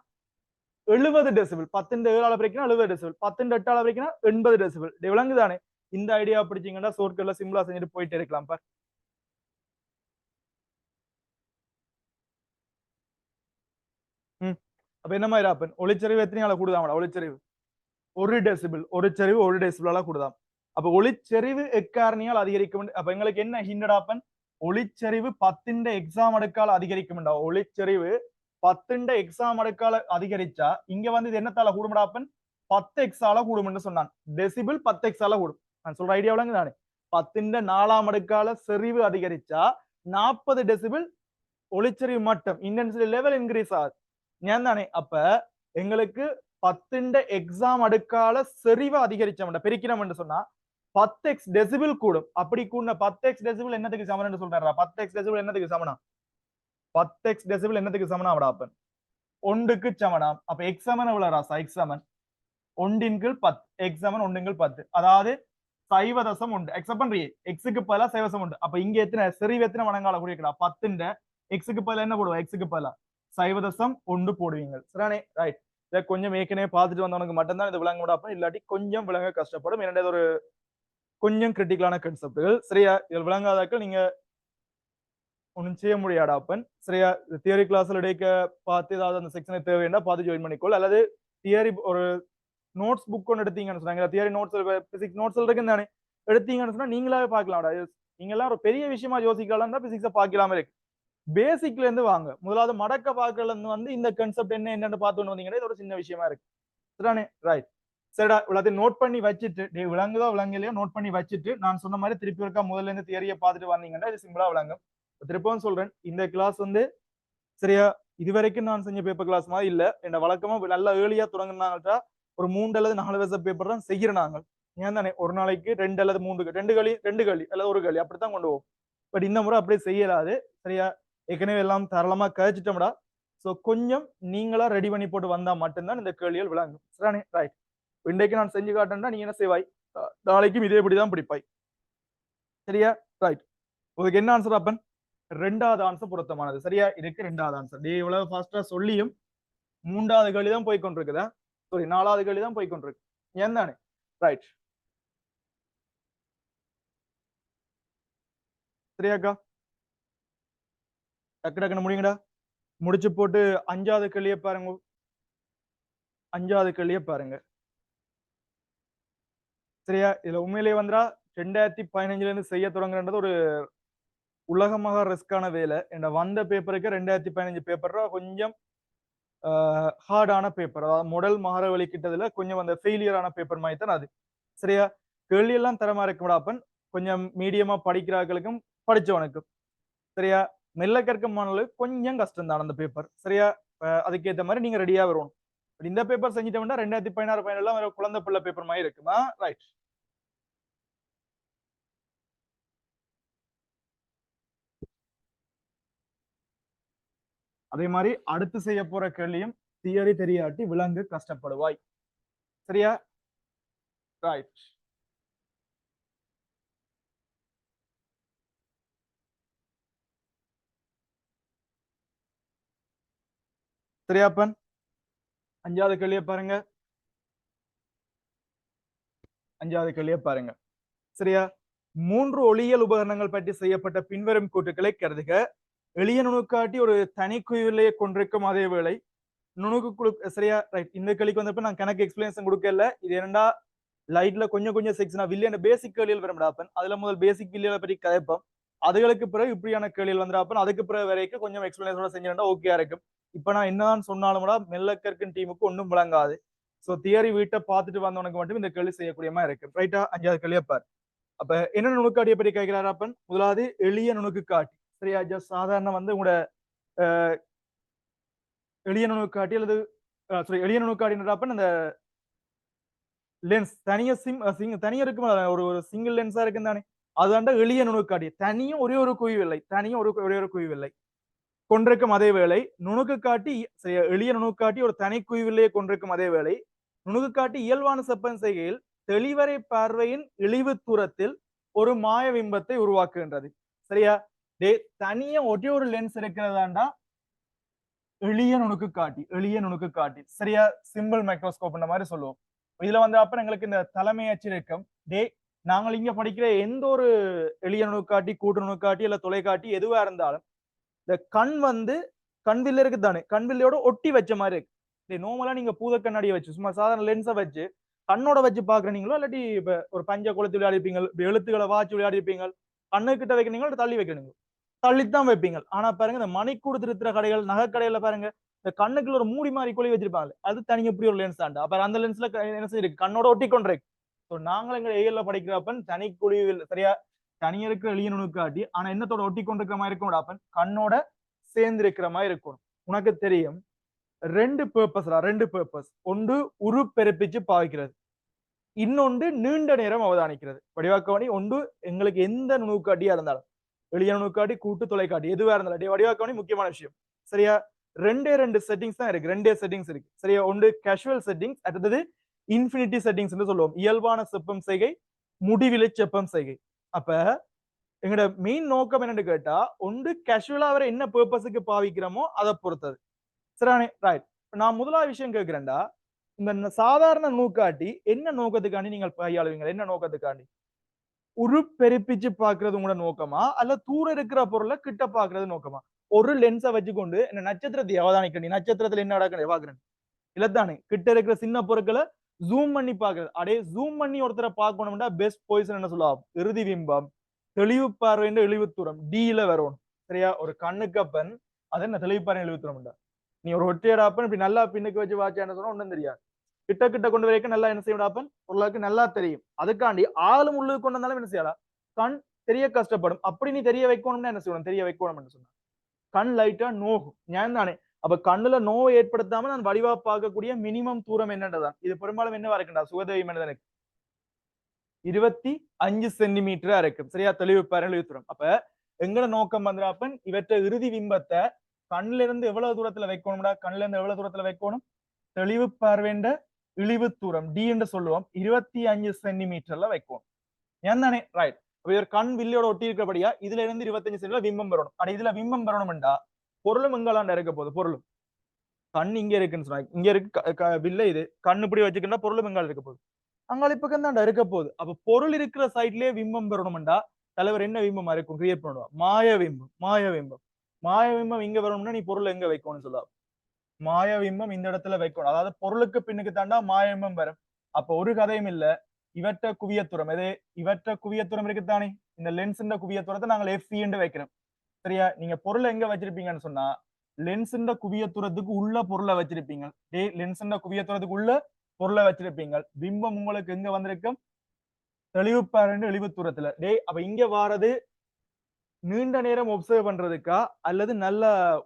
Speaker 1: 70 டெசிபிள் 10 பிரிக்கணும் 70 டெசிபிள் 10 பிரிக்கணும் 80 டெசிபிள் விளங்குதானே இந்த ஐடியா பிடிச்சீங்கன்னா சோர்க்கல்ல சிம்பிளா செஞ்சுட்டு போயிட்டு இருக்கலாம் பார் அப்ப என்ன மாதிரி ஆப்பன் ஒளிச்சரிவு எத்தனை கூடுதாமடா ஒளிச்சரிவு 1 டெசிபிள் ஒரு சரிவு 1 டெசிபிளால கூடுதாம் அப்ப ஒளிச்சரிவு எக்காரணியால் அதிகரிக்கும் அப்ப எங்களுக்கு என்ன ஹிண்டட் ஆப்பன் ஒளிச்சரிவு 10 எக்ஸாம் அடுக்கால அதிகரிக்கும் ஒளிச்சரிவு 10 எக்ஸாம் அடுக்கால அதிகரிச்சா இங்க வந்து இது என்னத்தால கூடுமாப்பன் 10 எக்ஸால கூடும்னு சொன்னான் டெசிபிள் 10 எக்ஸால கூடும் நான் சொல்ற ஐடியா விளங்கு தானே 10 4ஆம் அடுக்கால செறிவு அதிகரிச்சா 40 டெசிபிள் ஒளிச்சரிவு மட்டம் இன்டென்சிட்டி லெவல் இன்க்ரீஸ் ஆகுது ஏன் தானே அப்ப எங்களுக்கு 10 எக்ஸாம் அடுக்கால செறிவு அதிகரிச்சோம் பெருக்கிறோம் சொன்னா 10x டெசிபிள் கூடும் அப்படி கூடின 10x டெசிபிள் என்னத்துக்கு சமன்னு சொல்றாரா 10x டெசிபிள் என்னத்துக்கு சமனா 10x டெசிபிள் என்னத்துக்கு சமனா அப்பன் 1க்கு சமனாம் அப்ப x சமன் எவ்வளவு ராசா x சமன் 1 10 x சமன் 1 10 அதாவது 0.1 x பண்றியே x க்கு பதிலா 0.1 அப்ப இங்க எத்தனை செறிவு எத்தனை மடங்கால கூடியிருக்கா 10 x க்கு பதிலா என்ன போடுவா x க்கு பதிலா 0.1 போடுவீங்க சரிதானே ரைட் இதை கொஞ்சம் ஏற்கனவே பார்த்துட்டு வந்தவனுக்கு மட்டும்தான் இது விளங்க முடியும் இல்லாட்டி கொஞ்சம் விளங்க கஷ்டப்படும் என்னது ஒரு கொஞ்சம் கிரிட்டிக்கலான கன்செப்டுகள் சரியா இதில் விளங்காதாக்கள் நீங்க ஒன்றும் செய்ய முடியாடாப்பன் சரியா தியரி கிளாஸ்ல இடைக்க பார்த்து ஏதாவது அந்த செக்ஷனை தேவைன்னா பார்த்து ஜாயின் பண்ணிக்கொள் அல்லது தியரி ஒரு நோட்ஸ் புக் ஒன்று எடுத்தீங்கன்னு சொன்னாங்க தியரி நோட்ஸ் பிசிக்ஸ் நோட்ஸ் இருக்குன்னு தானே எடுத்தீங்கன்னு சொன்னா நீங்களாவே பார்க்கலாம்டா நீங்க எல்லாம் ஒரு பெரிய விஷயமா யோசிக்கலாம் தான் பிசிக்ஸை பார்க்கலாமே இருக்கு பேசிக்ல இருந்து வாங்க முதலாவது மடக்க பார்க்கல இருந்து வந்து இந்த கன்செப்ட் என்னன்னு பார்த்து வந்தீங்கன்னா இது ஒரு சின்ன விஷயமா இருக்கு சரிதானே ரைட் சரிடா எல்லாத்தையும் நோட் பண்ணி வச்சுட்டு விளங்குதோ விளங்கலையோ நோட் பண்ணி வச்சுட்டு நான் சொன்ன மாதிரி திருப்பி இருக்கா முதல்ல இருந்து தியரியை பார்த்துட்டு வந்தீங்கன்னா இது சிம்பிளா விளங்கும் திருப்பவும் சொல்றேன் இந்த கிளாஸ் வந்து சரியா இதுவரைக்கும் நான் செஞ்ச பேப்பர் கிளாஸ் மாதிரி இல்ல என்ன வழக்கமா நல்லா ஏர்லியா தொடங்கினாங்கட்டா ஒரு 3 அல்லது 4 வருஷம் பேப்பர் தான் செய்கிறோம் நாங்கள் ஏன் தானே ஒரு நாளைக்கு 2 அல்லது 3 2 களி அல்லது ஒரு களி அப்படித்தான் கொண்டு போவோம் பட் இந்த முறை அப்படியே செய்யலாது சரியா ஏற்கனவே எல்லாம் தாராளமா கழிச்சிட்டோம்டா சோ கொஞ்சம் நீங்களா ரெடி பண்ணி போட்டு வந்தா மட்டும்தான் இந்த கேள்விகள் விளங்கும் சரிதானே ரைட் இன்றைக்கு நான் செஞ்சு காட்டேன்னா நீங்க என்ன செய்வாய் நாளைக்கும் இதே இப்படிதான் பிடிப்பாய் சரியா ரைட் உங்களுக்கு என்ன ஆன்சர் அப்பன் 2வது ஆன்சர் பொருத்தமானது சரியா இதுக்கு 2வது ஆன்சர் இவ்வளவு ஃபாஸ்டா சொல்லியும் 3வது கேள்வி தான் போய் கொண்டிருக்குதா சாரி 4வது கேள்வி தான் போய் கொண்டிருக்கு ஏன் தானே ரைட் சரியாக்கா டக்கு டக்குன்னு முடியுங்கடா முடிச்சு போட்டு 5வது கேள்வியை பாருங்க 5வது கேள்வியை பாருங்க சரியா இதுல உண்மையிலேயே வந்தா 2015 இருந்து செய்ய தொடங்குறது ஒரு உலகமாக ரிஸ்கான வேலை என்ன வந்த பேப்பருக்கு 2015 பேப்பர் கொஞ்சம் ஹார்டான பேப்பர் அதாவது முதல் மாற வலிக்கிட்டதுல கொஞ்சம் அந்த ஃபெயிலியரான பேப்பர் மாதிரி தான் அது சரியா கேள்வி எல்லாம் தரமா இருக்கக்கூடாப்பன் கொஞ்சம் மீடியமா படிக்கிறார்களுக்கும் படிச்சவனுக்கும் சரியா மெல்ல கற்கும் மாணவர்களுக்கு கொஞ்சம் கஷ்டம் தான் அந்த பேப்பர் சரியா அதுக்கேற்ற மாதிரி நீங்க ரெடியா வரணும் இந்த பேப்பர் செஞ்சுட்டோம்னா 2016 17 குழந்தை பிள்ளை பேப்பர் மாதிரி இருக்குமா ரைட் அதே மாதிரி அடுத்து செய்ய போற கேள்வியும் தியரி தெரியாட்டி விலங்கு கஷ்டப்படுவாய் சரியா ரைட் சரியாப்பன் 5வது கேள்வியை பாருங்க 5வது கேள்வியை பாருங்க சரியா 3 ஒளியியல் உபகரணங்கள் பற்றி செய்யப்பட்ட பின்வரும் கூற்றுக்களை கருதுக எளிய நுணுக்காட்டி ஒரு தனி குவிலையை கொண்டிருக்கும் அதே வேளை நுணுக்கு குழு சரியா ரைட் இந்த கேள்விக்கு வந்தப்ப நான் கணக்கு எக்ஸ்பிளேஷன் கொடுக்கல இது என்னடா லைட்ல கொஞ்சம் செக்ஷனா வில்லியன் பேசிக் கேள்விகள் வரப்பன் அதுல முதல் பேசிக் வில்லியலை பற்றி கதைப்போம் அதுகளுக்கு பிறகு இப்படியான கேள்விகள் வந்துடாப்பன் அதுக்கு பிறகு வரைக்கும் கொஞ்சம் எக்ஸ்பிளேஷனோட செஞ்சா ஓகேயா இருக்கும் இப்ப நான் என்னதான் சொன்னாலும் மெல்ல கற்கும் டீமுக்கு ஒன்றும் விளங்காது சோ தியரி வீட்டை பார்த்துட்டு வந்தவனுக்கு மட்டும் இந்த கேள்வி செய்யக்கூடியமா இருக்கு ரைட்டா 5வது கேள்வியை பாரு அப்ப என்ன நுணுக்காட்டியை பற்றி கேட்கிறாரு அப்பன் முதலாவது எளிய நுணுக்கு காட்டி சரியா ஜஸ்ட் சாதாரண வந்து உங்களோட எளிய நுணுக்காட்டி அல்லது எளிய நுணுக்காட்டின்றப்ப அந்த லென்ஸ் தனியா தனியா இருக்கும் ஒரு சிங்கிள் லென்ஸா இருக்கும் தானே அதுதாண்ட எளிய நுணுக்காட்டி தனியும் ஒரே ஒரு குவிவில்லை தனியும் ஒரே ஒரு குவிவில்லை கொண்டிருக்கும் அதே வேளை நுணுக்கு காட்டி எளிய நுணுக்காட்டி ஒரு தனி குவிவில்லையை கொண்டிருக்கும் அதே வேளை நுணுக்கு காட்டி இயல்பான செப்பன் செய்கையில் தெளிவரை பார்வையின் இழிவு தூரத்தில் ஒரு மாய பிம்பத்தை உருவாக்குகின்றது சரியா தனியா ஒரே ஒரு லென்ஸ் இருக்கிறதாண்டா எளிய நுணுக்கு காட்டி சரியா சிம்பிள் மைக்ரோஸ்கோப் மாதிரி சொல்லுவோம். இதுல வந்து அப்ப எங்களுக்கு இந்த தலைமை அச்சிருக்கம் நாங்கள் இங்க படிக்கிற எந்த ஒரு எளிய நுணுக்காட்டி கூட்டு நுணுக்காட்டி இல்ல தொலைக்காட்டி எதுவா இருந்தாலும் இந்த கண் வந்து கண்வில்ல இருக்கு தானே, கண்வில்லையோட ஒட்டி வச்ச மாதிரி இருக்கு. நார்மலா நீங்க பூத கண்ணாடியை வச்சு சும்மா சாதாரண லென்ஸை வச்சு கண்ணோட வச்சு பாக்குறீங்களோ இல்லாட்டி இப்ப ஒரு பஞ்ச குளத்து விளையாடி இருப்பீங்க, எழுத்துக்களை வாச்சு விளையாடி இருப்பீங்க, கண்ணு கிட்ட வைக்கிறீங்களோ தள்ளி வைக்கிறீங்க, தள்ளித்தான் வைப்பீங்க. ஆனா பாருங்க இந்த மணிக்கூடு திருத்துற கடைகள் நகைக்கடையில பாருங்க இந்த கண்ணுக்குள்ள ஒரு மூடி மாதிரி கொலி வச்சிருப்பாங்க, அது தனி எப்படி ஒரு லென்ஸ் தாண்டா. அப்ப அந்த லென்ஸ்ல என்ன செய்யிருக்கு, கண்ணோட ஒட்டி கொண்டிருக்கு. நாங்களும் எங்க ஏஎல்ல படிக்கிறப்ப தனி குழிவில் சரியா தனியா இருக்கிற எளிய நுணுக்காட்டி ஆனா என்னத்தோட ஒட்டி கொண்டிருக்கிற மாதிரி இருக்கும் அப்பன் கண்ணோட சேர்ந்து இருக்கிற மாதிரி இருக்கும். உனக்கு தெரியும் ரெண்டு பர்பஸ் ஒன்று உருப்பெருப்பிச்சு பாவிக்கிறது, இன்னொன்று நீண்ட நேரம் அவதானிக்கிறது. வடிவாக்கவணி ஒன்று எங்களுக்கு எந்த நுணுக்காட்டியா இருந்தாலும் எளிய நுணுக்காட்டி கூட்டு தொலைக்காட்டி எதுவா இருந்தாலும் வடிவாக்கவணி முக்கியமான விஷயம் சரியா. ரெண்டு செட்டிங்ஸ் தான் இருக்கு, செட்டிங்ஸ் இருக்கு சரியா. ஒன்று கேஷுவல் செட்டிங்ஸ், அடுத்தது இன்ஃபினிட்டி செட்டிங்ஸ் சொல்லுவோம். இயல்பான செப்பம் செய்கை, முடிவிலை செப்பம் செய்கை. அப்ப எங்களோட மெயின் நோக்கம் என்னன்னு கேட்டா ஒன்று கேஷுவலா வர என்ன பர்பஸுக்கு பாவிக்கிறோமோ அதை பொறுத்தது சரியானே. ரைட், நான் முதலாவது விஷயம் கேட்கிறேன்டா, இந்த சாதாரண நூக்காட்டி என்ன நோக்கத்துக்காண்டி நீங்கள் கையாளுவீங்க, என்ன நோக்கத்துக்காண்டி? உருப்பெருப்பிச்சு பாக்குறது உங்களோட நோக்கமா அல்ல தூர இருக்கிற பொருளை கிட்ட பாக்குறது நோக்கமா? ஒரு லென்ஸை வச்சுக்கொண்டு என்ன நட்சத்திரத்தை அவதானிக்க, நட்சத்திரத்துல என்ன நடக்குது பாக்குறேன் இல்லத்தானே. கிட்ட இருக்கிற சின்ன பொருட்களை ஜூம் பண்ணி பாக்குறது. அடே ஜூம் பண்ணி ஒருத்தரை பார்க்கணும்னா பெஸ்ட் பொசிஷன் என்ன சொல்லலாம், இறுதி பிம்பம் தெளிவு பார்வைன்ற இழிவு தூரம் டில வரணும் சரியா. ஒரு கண்ணுக்கப்பன் அது என்ன தெளிவு பார்வை இழிவு தூரம், நீ ஒரு ஒட்டியடாப்பன் இப்படி நல்லா பின்னுக்கு வச்சு வாச்சான்னு சொன்னா ஒன்றும் தெரியாது. கிட்ட கொண்டு வரைக்கும் நல்லா என்ன செய்யடாப்பன் பொருளாக்கு நல்லா தெரியும். அதுக்காண்டி ஆளும் உள்ளுக்கு கொண்டு வந்தாலும் என்ன செய்யலாம், கண் தெரிய கஷ்டப்படும். அப்படி நீ தெரிய வைக்கணும்னா என்ன செய்யணும், தெரிய வைக்கணும்னு சொன்னா கண் லைட்டா நோகும் ஞான் தானே. அப்ப கண்ணுல நோவை ஏற்படுத்தாம நான் வடிவா பார்க்கக்கூடிய மினிமம் தூரம் என்னன்றதான். இது பெரும்பாலும் என்னவா இருக்குண்டா, சுகதேவி மனிதனுக்கு 25 சென்டிமீட்டரா இருக்கும் சரியா, தெளிவு பார்வை தூரம். அப்ப எங்கட நோக்கம் வந்துடாப்பன் இவற்றை இறுதி பிம்பத்தை கண்ணுல இருந்து எவ்வளவு தூரத்துல வைக்கணும்டா, கண்ணுல இருந்து எவ்வளவு தூரத்துல வைக்கணும், தெளிவு பார்வைன்ற இழிவு தூரம் டி என்று சொல்லுவோம் 25 சென்டிமீட்டர்ல வைக்கணும் ஏன் தானே. ரைட், இவர் கண் வில்லையோட ஒட்டி இருக்கிறபடியா இதுல இருந்து 25 சென்டிமீட்டர் பிம்பம் வரணும். ஆனா இதுல பிம்பம் வரணும்டா பொருளும் எங்காலாண்ட இருக்க போகுது, பொருளும் கண் இங்க இருக்குன்னு சொன்னா இங்க இருக்கு வில்லை, இது கண் இப்படி வச்சுக்கிட்டா பொருளும் எங்கால இருக்க போகுது, அங்கால பக்கம் தான் இருக்க போகுது. அப்ப பொருள் இருக்கிற சைட்லயே பிம்பம் வரணும்டா தலைவர் என்ன பிம்பமா இருக்கும் கிரியேட் பண்ணுவா, மாயவிம்பம் இங்க வரணும்னா நீ பொருள் எங்க வைக்கணும்னு சொல்லலாம், மாயவிம்பம் இந்த இடத்துல வைக்கணும். அதாவது பொருளுக்கு பின்னுக்கு தாண்டா மாயவிம்பம் வரும். அப்ப ஒரு கதையும் இல்ல, இவற்ற குவியத்துரம் எது, இவற்ற குவியத்துரம் இருக்குத்தானே, இந்த லென்ஸ் குவியத்துரத்தை நாங்கள் எஃப் என்று வைக்கிறோம் சரியா. நீங்க பொருளை எங்க வச்சிருப்பீங்கன்னு சொன்னா லென்ஸ் குவியத்துரத்துக்கு உள்ள பொருளை வச்சிருப்பீங்க. லென்ஸ் குவியத்துரத்துக்கு உள்ள பொருளை வச்சிருப்பீங்க. பிம்பம் உங்களுக்கு எங்க வந்திருக்கும், தெளிவு பார்வை இழிவு தூரத்துல. அப்ப இங்க வாரது நீண்ட நேரம் ஒப்சர்வ் பண்றதுக்கா அல்லது நல்ல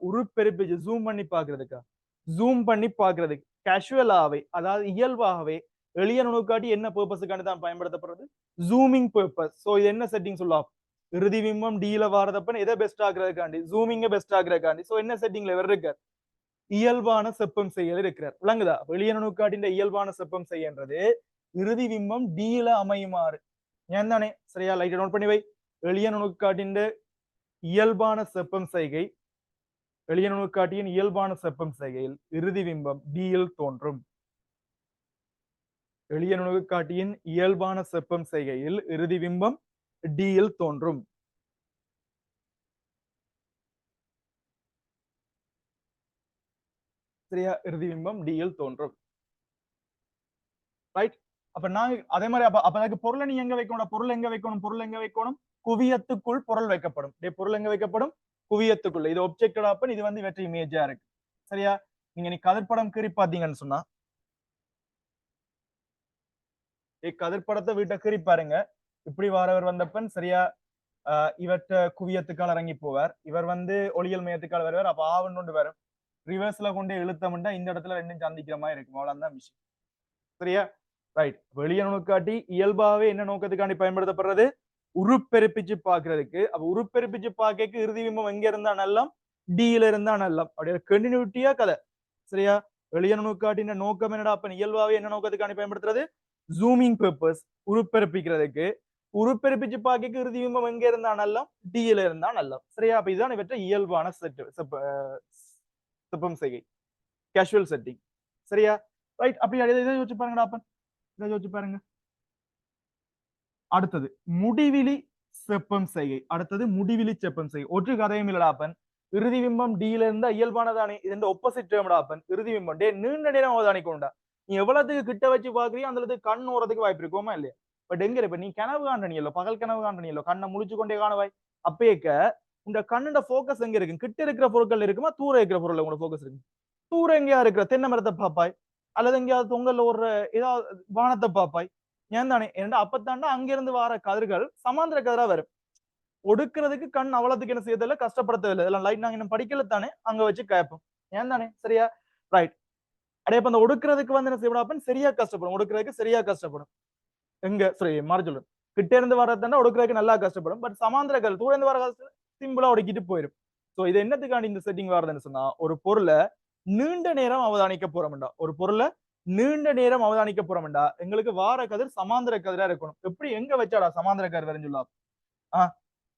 Speaker 1: உருப்பெருப்பிச்சு ஜூம் பண்ணி பாக்குறதுக்கா? ஜூம் பண்ணி பாக்குறதுக்கு கேஷுவலாவே அதாவது இயல்பாகவே எளிய நுணுக்காட்டி என்ன பர்பஸுக்காண்டி தான் பயன்படுத்தப்படுறது, ஜூமிங் பர்பஸ். சோ இது என்ன செட்டிங் சொல்லலாம், இறுதி பிம்பம் டில வாரதப்பன் எதை பெஸ்ட் ஆகுறதுக்காண்டி, ஜூமிங்க பெஸ்ட் ஆகுறதுக்காண்டி. சோ என்ன செட்டிங்ல இவர் இருக்கார், இயல்பான செப்பம் செய்யல் இருக்கிறார். விளங்குதா, வெளிய நுணுக்காட்டின் இயல்பான செப்பம் செய்யன்றது இறுதி பிம்பம் டில அமையுமாறு ஏன் தானே சரியா. லைட் நோட் பண்ணி வை. எளிய நுணுக்காட்டின் இயல்பான செப்பம் செய்கை, எளிய நுணுக்காட்டியின் இயல்பான செப்பம் செய்கையில் இறுதி பிம்பம் டியில் தோன்றும். எளிய நுணுக்காட்டியின் இயல்பான செப்பம் செய்கையில் இறுதி பிம்பம் டியில் தோன்றும். சரியா, இறுதி பிம்பம் டியில் தோன்றும். ரைட், அப்ப நாங்க அதே மாதிரி அப்ப அதுக்கு பொருளை நீ எங்க வைக்கணும், பொருள் எங்க வைக்கணும், குவியத்துக்குள் பொருள் வைக்கப்படும். பொருள் எங்க வைக்கப்படும், குவியத்துக்குள்ள. இது ஒப்ஜெக்டட் அப்ப இது வந்து வெற்றி இமேஜா இருக்கு சரியா. நீ கதிர்படம் கீறி பாத்தீங்கன்னு சொன்னா கதிர்படத்தை வீட்டை கீறி பாருங்க. இப்படி வாரவர் வந்தப்பன் சரியா இவற்ற குவியத்துக்கால் இறங்கி போவார். இவர் வந்து ஒளியல் மையத்துக்கால் வருவார். அப்ப ஆவன்னு வரும், ரிவர்ஸ்ல கொண்டு இழுத்தமுண்டா இந்த இடத்துல ரெண்டும் சந்திக்கிற மாதிரி இருக்கும். அவ்வளவுதான் விஷயம் சரியா. ரைட், வெளிய நுணுக்காட்டி இயல்பாவே என்ன நோக்கத்துக்காண்டி பயன்படுத்தப்படுறது, உருப்பெருப்பிச்சு பாக்குறதுக்கு. அப்ப உருப்பெருப்பிச்சு பாக்க இறுதி பிம்பம் எங்க இருந்தா நல்லம், டில இருந்தா நல்லம். அப்படியே கண்டினியூட்டியா கதை சரியா. வெளிய நுணுக்காட்டின நோக்கம் என்னடா, அப்ப இயல்பாவே என்ன நோக்கத்துக்காண்டி பயன்படுத்துறது, ஜூமிங் பர்பஸ் உருப்பெருப்பிக்கிறதுக்கு. உருப்பெருப்பிச்சு பாக்க இறுதி பிம்பம் எங்க இருந்தா நல்லம், டில இருந்தா நல்லம் சரியா. அப்ப இதுதான் இவற்றை இயல்பான செப்பம் செய்கை கேஷுவல் செட்டிங். சரியா? ரைட். அப்படி இதை யோசிச்சு பாருங்கடா அப்பன். இதை யோசிச்சு பாருங்க. அடுத்தது முடிவிலி செப்பம் செய்கை. அடுத்தது முடிவிலி செப்பம் செய்கை. ஒற்று கதையும் இல்லடாப்பன். இறுதி பிம்பம் டில இருந்தா இயல்பானதானே. இது ஒப்போசிட் டேர்ம்டாப்பன். இறுதி பிம்பம் டே நீண்ட நேரம் அவதானிக்கணும்டா. நீ எவ்வளவுக்கு கிட்ட வச்சு பாக்குறியோ அந்த அளவுக்கு கண் ஓறதுக்கு வாய்ப்பு இருக்குமா இல்லையா? பட் எங்க இப்ப நீ கனவு காண்டனியല്ലോ, பகல் கனவு காண்டனியല്ലോ, கண்ணை முழிச்சு கொண்டே காணவாய். அப்பேக்க இந்த கண்ணோட போக்கஸ் எங்க இருக்கு? கிட்ட இருக்கிற பொருட்கள் இருக்குமா, தூரம் இருக்கிற பொருள் உங்களோட போக்கஸ் இருக்கு? தூரம் எங்கேயா இருக்கிற தென்னை மரத்தை பாப்பாய், அல்லது எங்கேயாவது தொங்கல்ல ஒரு ஏதாவது வானத்தை பாப்பாய். ஏன் தானே? ஏன்னா அப்பத்தாண்டா அங்கிருந்து வர கதிர்கள் சமாந்திர கதிரா வரும். ஒடுக்கிறதுக்கு கண் அவ்வளவுக்கு என்ன செய்யறதில்ல, கஷ்டப்படுத்தவில்லை. இதெல்லாம் லைட் நாங்க இன்னும் படிக்கல தானே, அங்க வச்சு கேட்போம். ஏன் தானே? சரியா? ரைட். அடைய இப்ப அந்த ஒடுக்கிறதுக்கு வந்து என்ன செய்யப்படும்? சரியா கஷ்டப்படும். ஒடுக்கிறதுக்கு சரியா கஷ்டப்படும். எங்க சரி மாறி சொல்றேன். கிட்ட இருந்து வர்றதுன்னா ஒடுக்கிறதுக்கு நல்லா கஷ்டப்படும். பட் சமாந்திர கதிர் தூரம் இருந்து வர கஷ்டம் சிம்பிளா ஒடுக்கிட்டு போயிடும். சோ இது என்னத்துக்காண்டி இந்த செட்டிங் வருதுன்னு சொன்னா, ஒரு பொருளை நீண்ட நேரம் அவதானிக்க போறோம்டா. ஒரு பொருளை நீண்ட நேரம் அவதானிக்க போறோம்டா, எங்களுக்கு வார கதிர் சமாந்திர கதிரா இருக்கணும். எப்படி எங்க வச்சாடா சமாந்திர கதிர் வரும்னு சொல்லலாம்.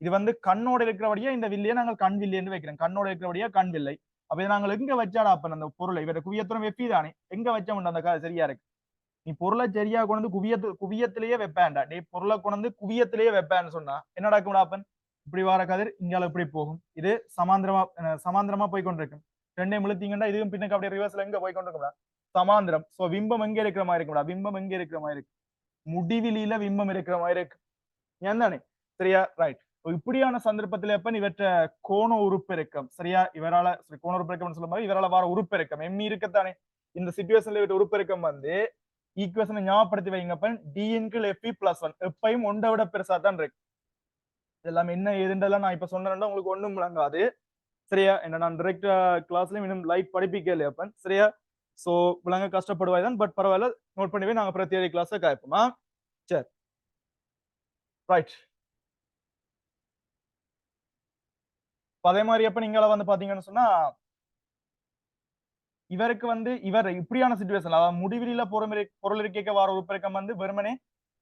Speaker 1: இது வந்து கண்ணோட இருக்கிறபடியா இந்த வில்லையை நாங்கள் கண் வில்லைன்னு வைக்கிறோம். கண்ணோட இருக்கிறபடியா கண் வில்லை. அப்ப நாங்கள் எங்க வச்சாடா அப்ப அந்த பொருளை இவர குவியத்துறம் வெப்பி தானே, எங்க வச்சோம்டா அந்த சரியா இருக்கு. நீ பொருளை சரியா கொண்டு குவியத்திலேயே வைப்பேன்டா. டே பொருளை கொண்டு குவியத்திலேயே வைப்பேன்னு சொன்னா என்னடா அப்பன்? இப்படி வார கதிர் இங்கால இப்படி போகும். இது சமாந்திரமா போய் கொண்டிருக்கும். ரெண்டையும் இழுத்தீங்கன்னா இதுவும் பின்னுக்கு அப்படியே ரிவர்ஸ்ல எங்க போய் கொண்டிருக்கும்டா? சமாந்திரம். சோ பிம்பம் எங்க இருக்கிற மாதிரி இருக்கும்டா? பிம்பம் எங்க இருக்கிற மாதிரி இருக்கு? முடிவிலியில பிம்பம் இருக்கிற மாதிரி இருக்கு. ஏன் தானே? சரியா? ரைட். இப்படியான சந்தர்ப்பத்தில் எப்ப இவற்ற கோண உறுப்பெருக்கம் சரியா, இவரால கோண உறுப்பெருக்கம் சொல்லும் போது இவரால வர உறுப்பெருக்கம் எம்மி இருக்கத்தானே. இந்த சிச்சுவேஷன்ல இவற்ற உறுப்பெருக்கம் வந்து ஈக்குவேஷனை ஞாபகப்படுத்தி வைங்கப்ப d/f+1 எப்பயும் ஒன்றை விட பெருசா தான் இருக்கு. இதெல்லாம் என்ன ஏதுன்றெல்லாம் நான் இப்ப சொன்னேன்னா உங்களுக்கு ஒண்ணும் விளங்காது. சரியா? என்ன நான் டைரக்ட் கிளாஸ்லயும் இன்னும் லைட் படிப்பிக்க இல்லையா அப்பன்? சரியா? சோ விளங்க கஷ்டப்படுவாய் தான். பட் பரவாயில்ல, நோட் பண்ணிவே நாங்க அப்புறம் தியரி கிளாஸ்ல காய்ப்போமா. சரி ரைட். அதே மாதிரி அப்ப நீங்கள வந்து பாத்தீங்கன்னு சொன்னா இவருக்கு வந்து இவர் இப்படியான சிச்சுவேஷன், அதாவது முடிவிலியில பொருள் இருக்க வார உறுப்பெருக்கம் வந்து வெறுமனே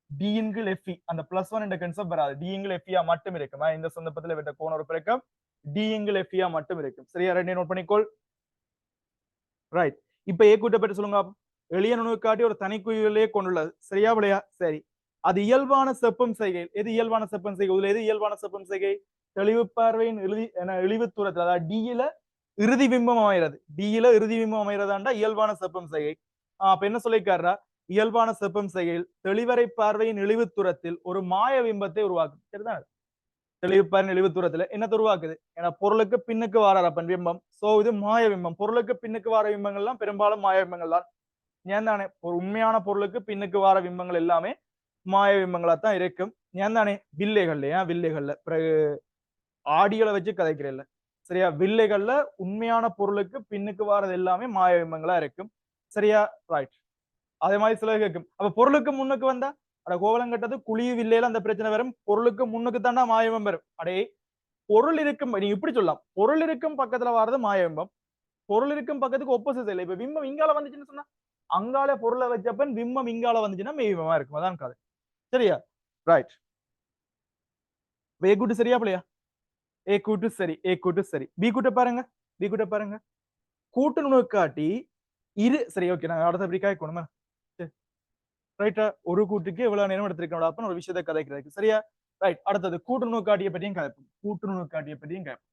Speaker 1: d/f அந்த +1 என்ற கன்செப்ட் வராது. d/f மட்டும் இருக்குமா இந்த சந்தர்ப்பத்தில் இவற்ற கோண உறுப்பெருக்கம் d/f மட்டும் இருக்கும். சரியா? ரெண்டையும் நோட் பண்ணிக்கோள். ரைட். இப்ப ஏ கூட்ட பற்றி சொல்லுங்க. எளிய நுணுக்காட்டி ஒரு தனிக்குயிலேயே கொண்டுள்ளது. சரியா விளையா? சரி. அது இயல்பான செப்பம் செய்கை. எது இயல்பான செப்பம் செய்கை? இதுல எது இயல்பான செப்பம் செய்கை? தெளிவு பார்வையின் இழிவு தூரத்தில், அதாவது டியில இறுதி பிம்பம் அமைகிறது. டியில இறுதி பிம்பம் அமைகிறதாண்டா இயல்பான செப்பம் செய்கை. அப்ப என்ன சொல்லிக்காரா? இயல்பான செப்பம் செய்கையில் தெளிவரை பார்வையின் இழிவு தூரத்தில் ஒரு மாய பிம்பத்தை உருவாக்கும். சரிதான்? தெளிவு பார்வையின் இழிவு தூரத்துல என்னத்தை உருவாக்குது? ஏன்னா பொருளுக்கு பின்னுக்கு வாரப்பன் பிம்பம். சோ இது மாய பிம்பம். பொருளுக்கு பின்னுக்கு வார பிம்பங்கள்லாம் பெரும்பாலும் மாய பிம்பங்கள் தான். ஏன் தானே? ஒரு உண்மையான பொருளுக்கு பின்னுக்கு வார பிம்பங்கள் எல்லாமே மாய பிம்பங்களா தான் இருக்கும். ஏன் தானே? வில்லைகள்ல வில்லைகள்ல பிறகு ஆடியோல வச்சு கதைக்கிறேன். சரியா? வில்லைகள்ல உண்மையான பொருளுக்கு பின்னுக்கு வாரது எல்லாமே மாய பிம்பங்களா இருக்கும். சரியா? ரைட். அதே மாதிரி சில கேட்கும், அப்ப பொருளுக்கு முன்னுக்கு வந்தா அட கோவலம் கட்டது குழிவு வில்லையில அந்த பிரச்சனை வரும். பொருளுக்கு முன்னுக்கு தாண்டா மாயபிம்பம் வரும். அடே பொருள் இருக்கும், நீ இப்படி சொல்லலாம், பொருள் இருக்கும் பக்கத்துல வாரது மாயபிம்பம், பொருள் இருக்கும் பக்கத்துக்கு ஒப்போசிட் இல்லை. இப்ப பிம்பம் இங்கால வந்துச்சுன்னு சொன்னா அங்கால பொருளை வச்சப்பன் பிம்பம் இங்கால வந்துச்சுன்னா மெய்பிம்பமா இருக்கும். அதான் கதை. சரியா? ரைட். ஏ கூட்டு சரியா பிள்ளையா? ஏ கூட்டு சரி, ஏ கூட்டு சரி. பி கூட்ட பாருங்க, பி கூட்ட பாருங்க. கூட்டு நுணுக்காட்டி சரி ஓகே, நான் அடுத்த அப்படி காய்க்கணுமா? ரைட்டா? ஒரு கூட்டுக்கு எவ்வளவு நேரம் எடுத்திருக்கணும் அப்ப ஒரு விஷயத்தை கதைக்கிறதுக்கு. சரியா? ரைட். அடுத்தது கூட்டு நுணுக்காட்டியை பற்றியும் கதைப்போம். கூட்டு நுணுக்காட்டியை பற்றியும் கேட்போம்.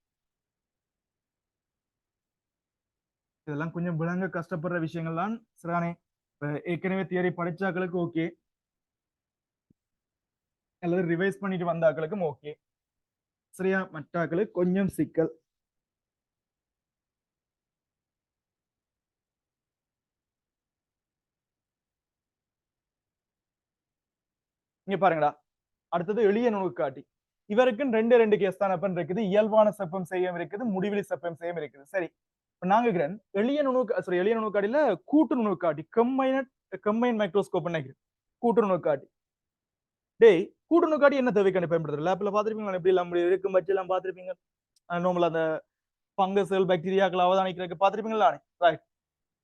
Speaker 1: இதெல்லாம் கொஞ்சம் விளங்க கஷ்டப்படுற விஷயங்கள் தான். சரிதானே? ஏற்கனவே தியரி படிச்சாக்களுக்கு ஓகே, அல்லது ரிவைஸ் பண்ணிட்டு வந்தாக்களுக்கும் ஓகே. சரியா? மற்றாக்களுக்கு கொஞ்சம் சிக்கல். இங்க பாருங்கடா. அடுத்தது எளிய நுணுக்காட்டி. இவருக்கு ரெண்டு கேஸ் தான் அப்பன் இருக்குது. இயல்பான செப்பம் செய்யம் இருக்குது, முடிவிலி செப்பம் செய்யம் இருக்குது. சரி, நாங்க எளிய நுணுக்காட்டில கூட்டு நுணுக்காட்டி கம்பைன் மைக்ரோஸ்கோப் நினைக்கிறேன். கூட்டு நுணுக்காட்டி. டேய் கூட்டு நுணுக்காட்டி என்ன தேவைக்கான பயன்படுத்துறது? லேப்ல பாத்திருப்பீங்க எப்படி எல்லாம் இருக்கும் வச்சு எல்லாம் பாத்திருப்பீங்க. நார்மலா அந்த பங்கஸ்கள் பாக்டீரியாக்கள் அவதானிக்கிறதுக்கு பாத்திருப்பீங்களா? ரைட்.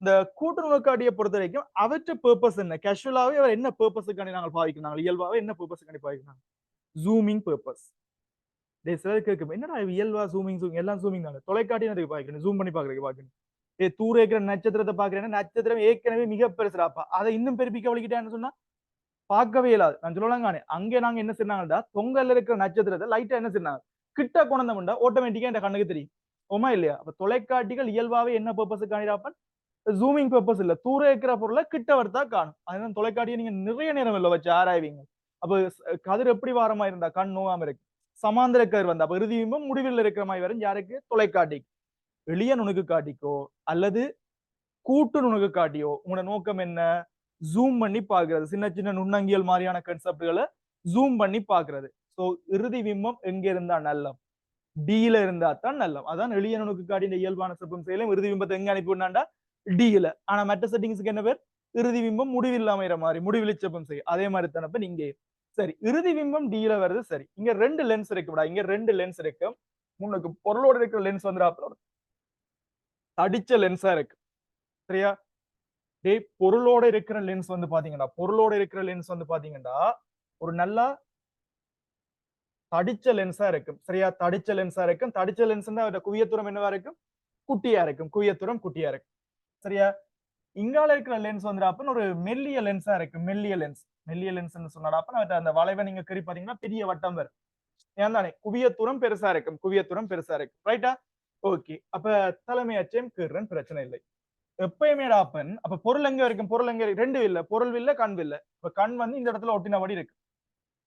Speaker 1: இந்த கூட்டு நுணுக்காட்டியை பொறுத்த வரைக்கும் அவற்ற பர்பஸ் என்ன? கேஷுவலாவே அவர் என்ன பர்பஸுக்காண்டி நாங்கள் பாவிக்கிறாங்க? இயல்பாவே என்ன பர்பஸுக்காண்டி பாவிக்கிறாங்க? Zooming purpose. சிலர் கேட்கும், என்னடா இயல்பா ஜூமிங் எல்லாம் ஜூமிங் தாங்க. தொலைக்காட்டி பாக்கணும், ஜூம் பண்ணி பாக்குறதுக்கு பாக்கணும். தூர இருக்கிற நட்சத்திரத்தை பாக்குறேன்னா நட்சத்திரம் ஏற்கனவே மிக பெருசுடாப்பா அதை இன்னும் பெருப்பிக்க வலிக்கிட்டேன்னு சொன்னா பார்க்கவே இயலாது. நான் சொல்லலாம் காணே அங்கே நாங்க என்ன செய்யறாங்கடா தொங்கல்ல இருக்கிற நட்சத்திரத்தை லைட்டா என்ன செய்யறாங்க கிட்ட கொண்டோம்னா ஆட்டோமேட்டிக்கா இந்த கண்ணுக்கு தெரியும். ஓமா இல்லையா? அப்ப தொலைக்காட்சிகள் இயல்பாவே என்ன பர்பஸ் காணிடாப்பன் ஜூமிங் பர்பஸ் இல்ல தூர இருக்கிற பொருளை கிட்ட வரத்தா காணும். அதனால தொலைக்காட்டியை நீங்க நிறைய நேரம் இல்ல வச்சு ஆராய்வீங்க. அப்ப கதிர் எப்படி வாரமா இருந்தா கண் நோகாம இருக்கு. சமாந்திர கதிர் வந்தா அப்ப இறுதி பிம்பம் முடிவில் இருக்கிற மாதிரி வரும் யாருக்கு தொலைக்காட்டி. எளிய நுணுக்கு காட்டிக்கோ அல்லது கூட்டு நுணுக்கு காட்டியோ உங்களோட நோக்கம் என்ன ஜூம் பண்ணி பாக்குறது. சின்ன சின்ன நுண்ணங்கியல் மாதிரியான கன்செப்ட்களை ஜூம் பண்ணி பாக்குறது. சோ இறுதி பிம்பம் எங்க இருந்தா நல்லம் டில இருந்தா தான் நல்லம். அதான் எளிய நுணுக்கு காட்டின இயல்பான சிற்பம் செய்யலாம். இறுதி பிம்பத்தை எங்க அனுப்பி விடாண்டா டில. ஆனா மற்ற செட்டிங்ஸ்க்கு என்ன பேர் இறுதி பிம்பம் முடிவில்லாம மாதிரி முடிவில் சிற்பம் செய்யும். அதே மாதிரி தானப்ப நீங்க சரி இறுதி பிம்பம் டில வருது. சரி இங்க ரெண்டு லென்ஸ் இருக்குடா. இங்க ரெண்டு லென்ஸ் இருக்கு. முன்னுக்கு பொருளோட இருக்கிற லென்ஸ் வந்து தடிச்ச லென்ஸா இருக்கு. சரியா? பொருளோட இருக்கிற லென்ஸ் வந்து பாத்தீங்கன்னா பொருளோட இருக்கிற லென்ஸ் வந்து பாத்தீங்கன்னா ஒரு நல்லா தடிச்ச லென்ஸா இருக்கும். சரியா? தடிச்ச லென்ஸா இருக்கும். தடிச்ச லென்ஸ்னா குவியத்துரம் என்னவா இருக்கும் குட்டியா இருக்கும். குவியத்துரம் குட்டியா இருக்கும். சரியா? இங்கால இருக்கிற லென்ஸ் வந்து ஒரு மெல்லிய லென்ஸா இருக்கு. மெல்லிய லென்ஸ் மெல்லிய லென்ஸ் சொன்னாப்ப அந்த வளைவை நீங்க கறி பாத்தீங்கன்னா பெரிய வட்டம் வரும். ஏன் தானே குவியத்துரம் பெருசா இருக்கும். குவியத்துரம் பெருசா இருக்கு. ரைட்டா? ஓகே. அப்ப தலைமை அச்சயம் கீறன் பிரச்சனை இல்லை. எப்பயுமே டாப்பன் அப்ப பொருள் எங்க இருக்கும். பொருள் எங்க ரெண்டு இல்ல பொருள் இல்ல கண் இல்ல. இப்ப கண் வந்து இந்த இடத்துல ஒட்டினபடி இருக்கு.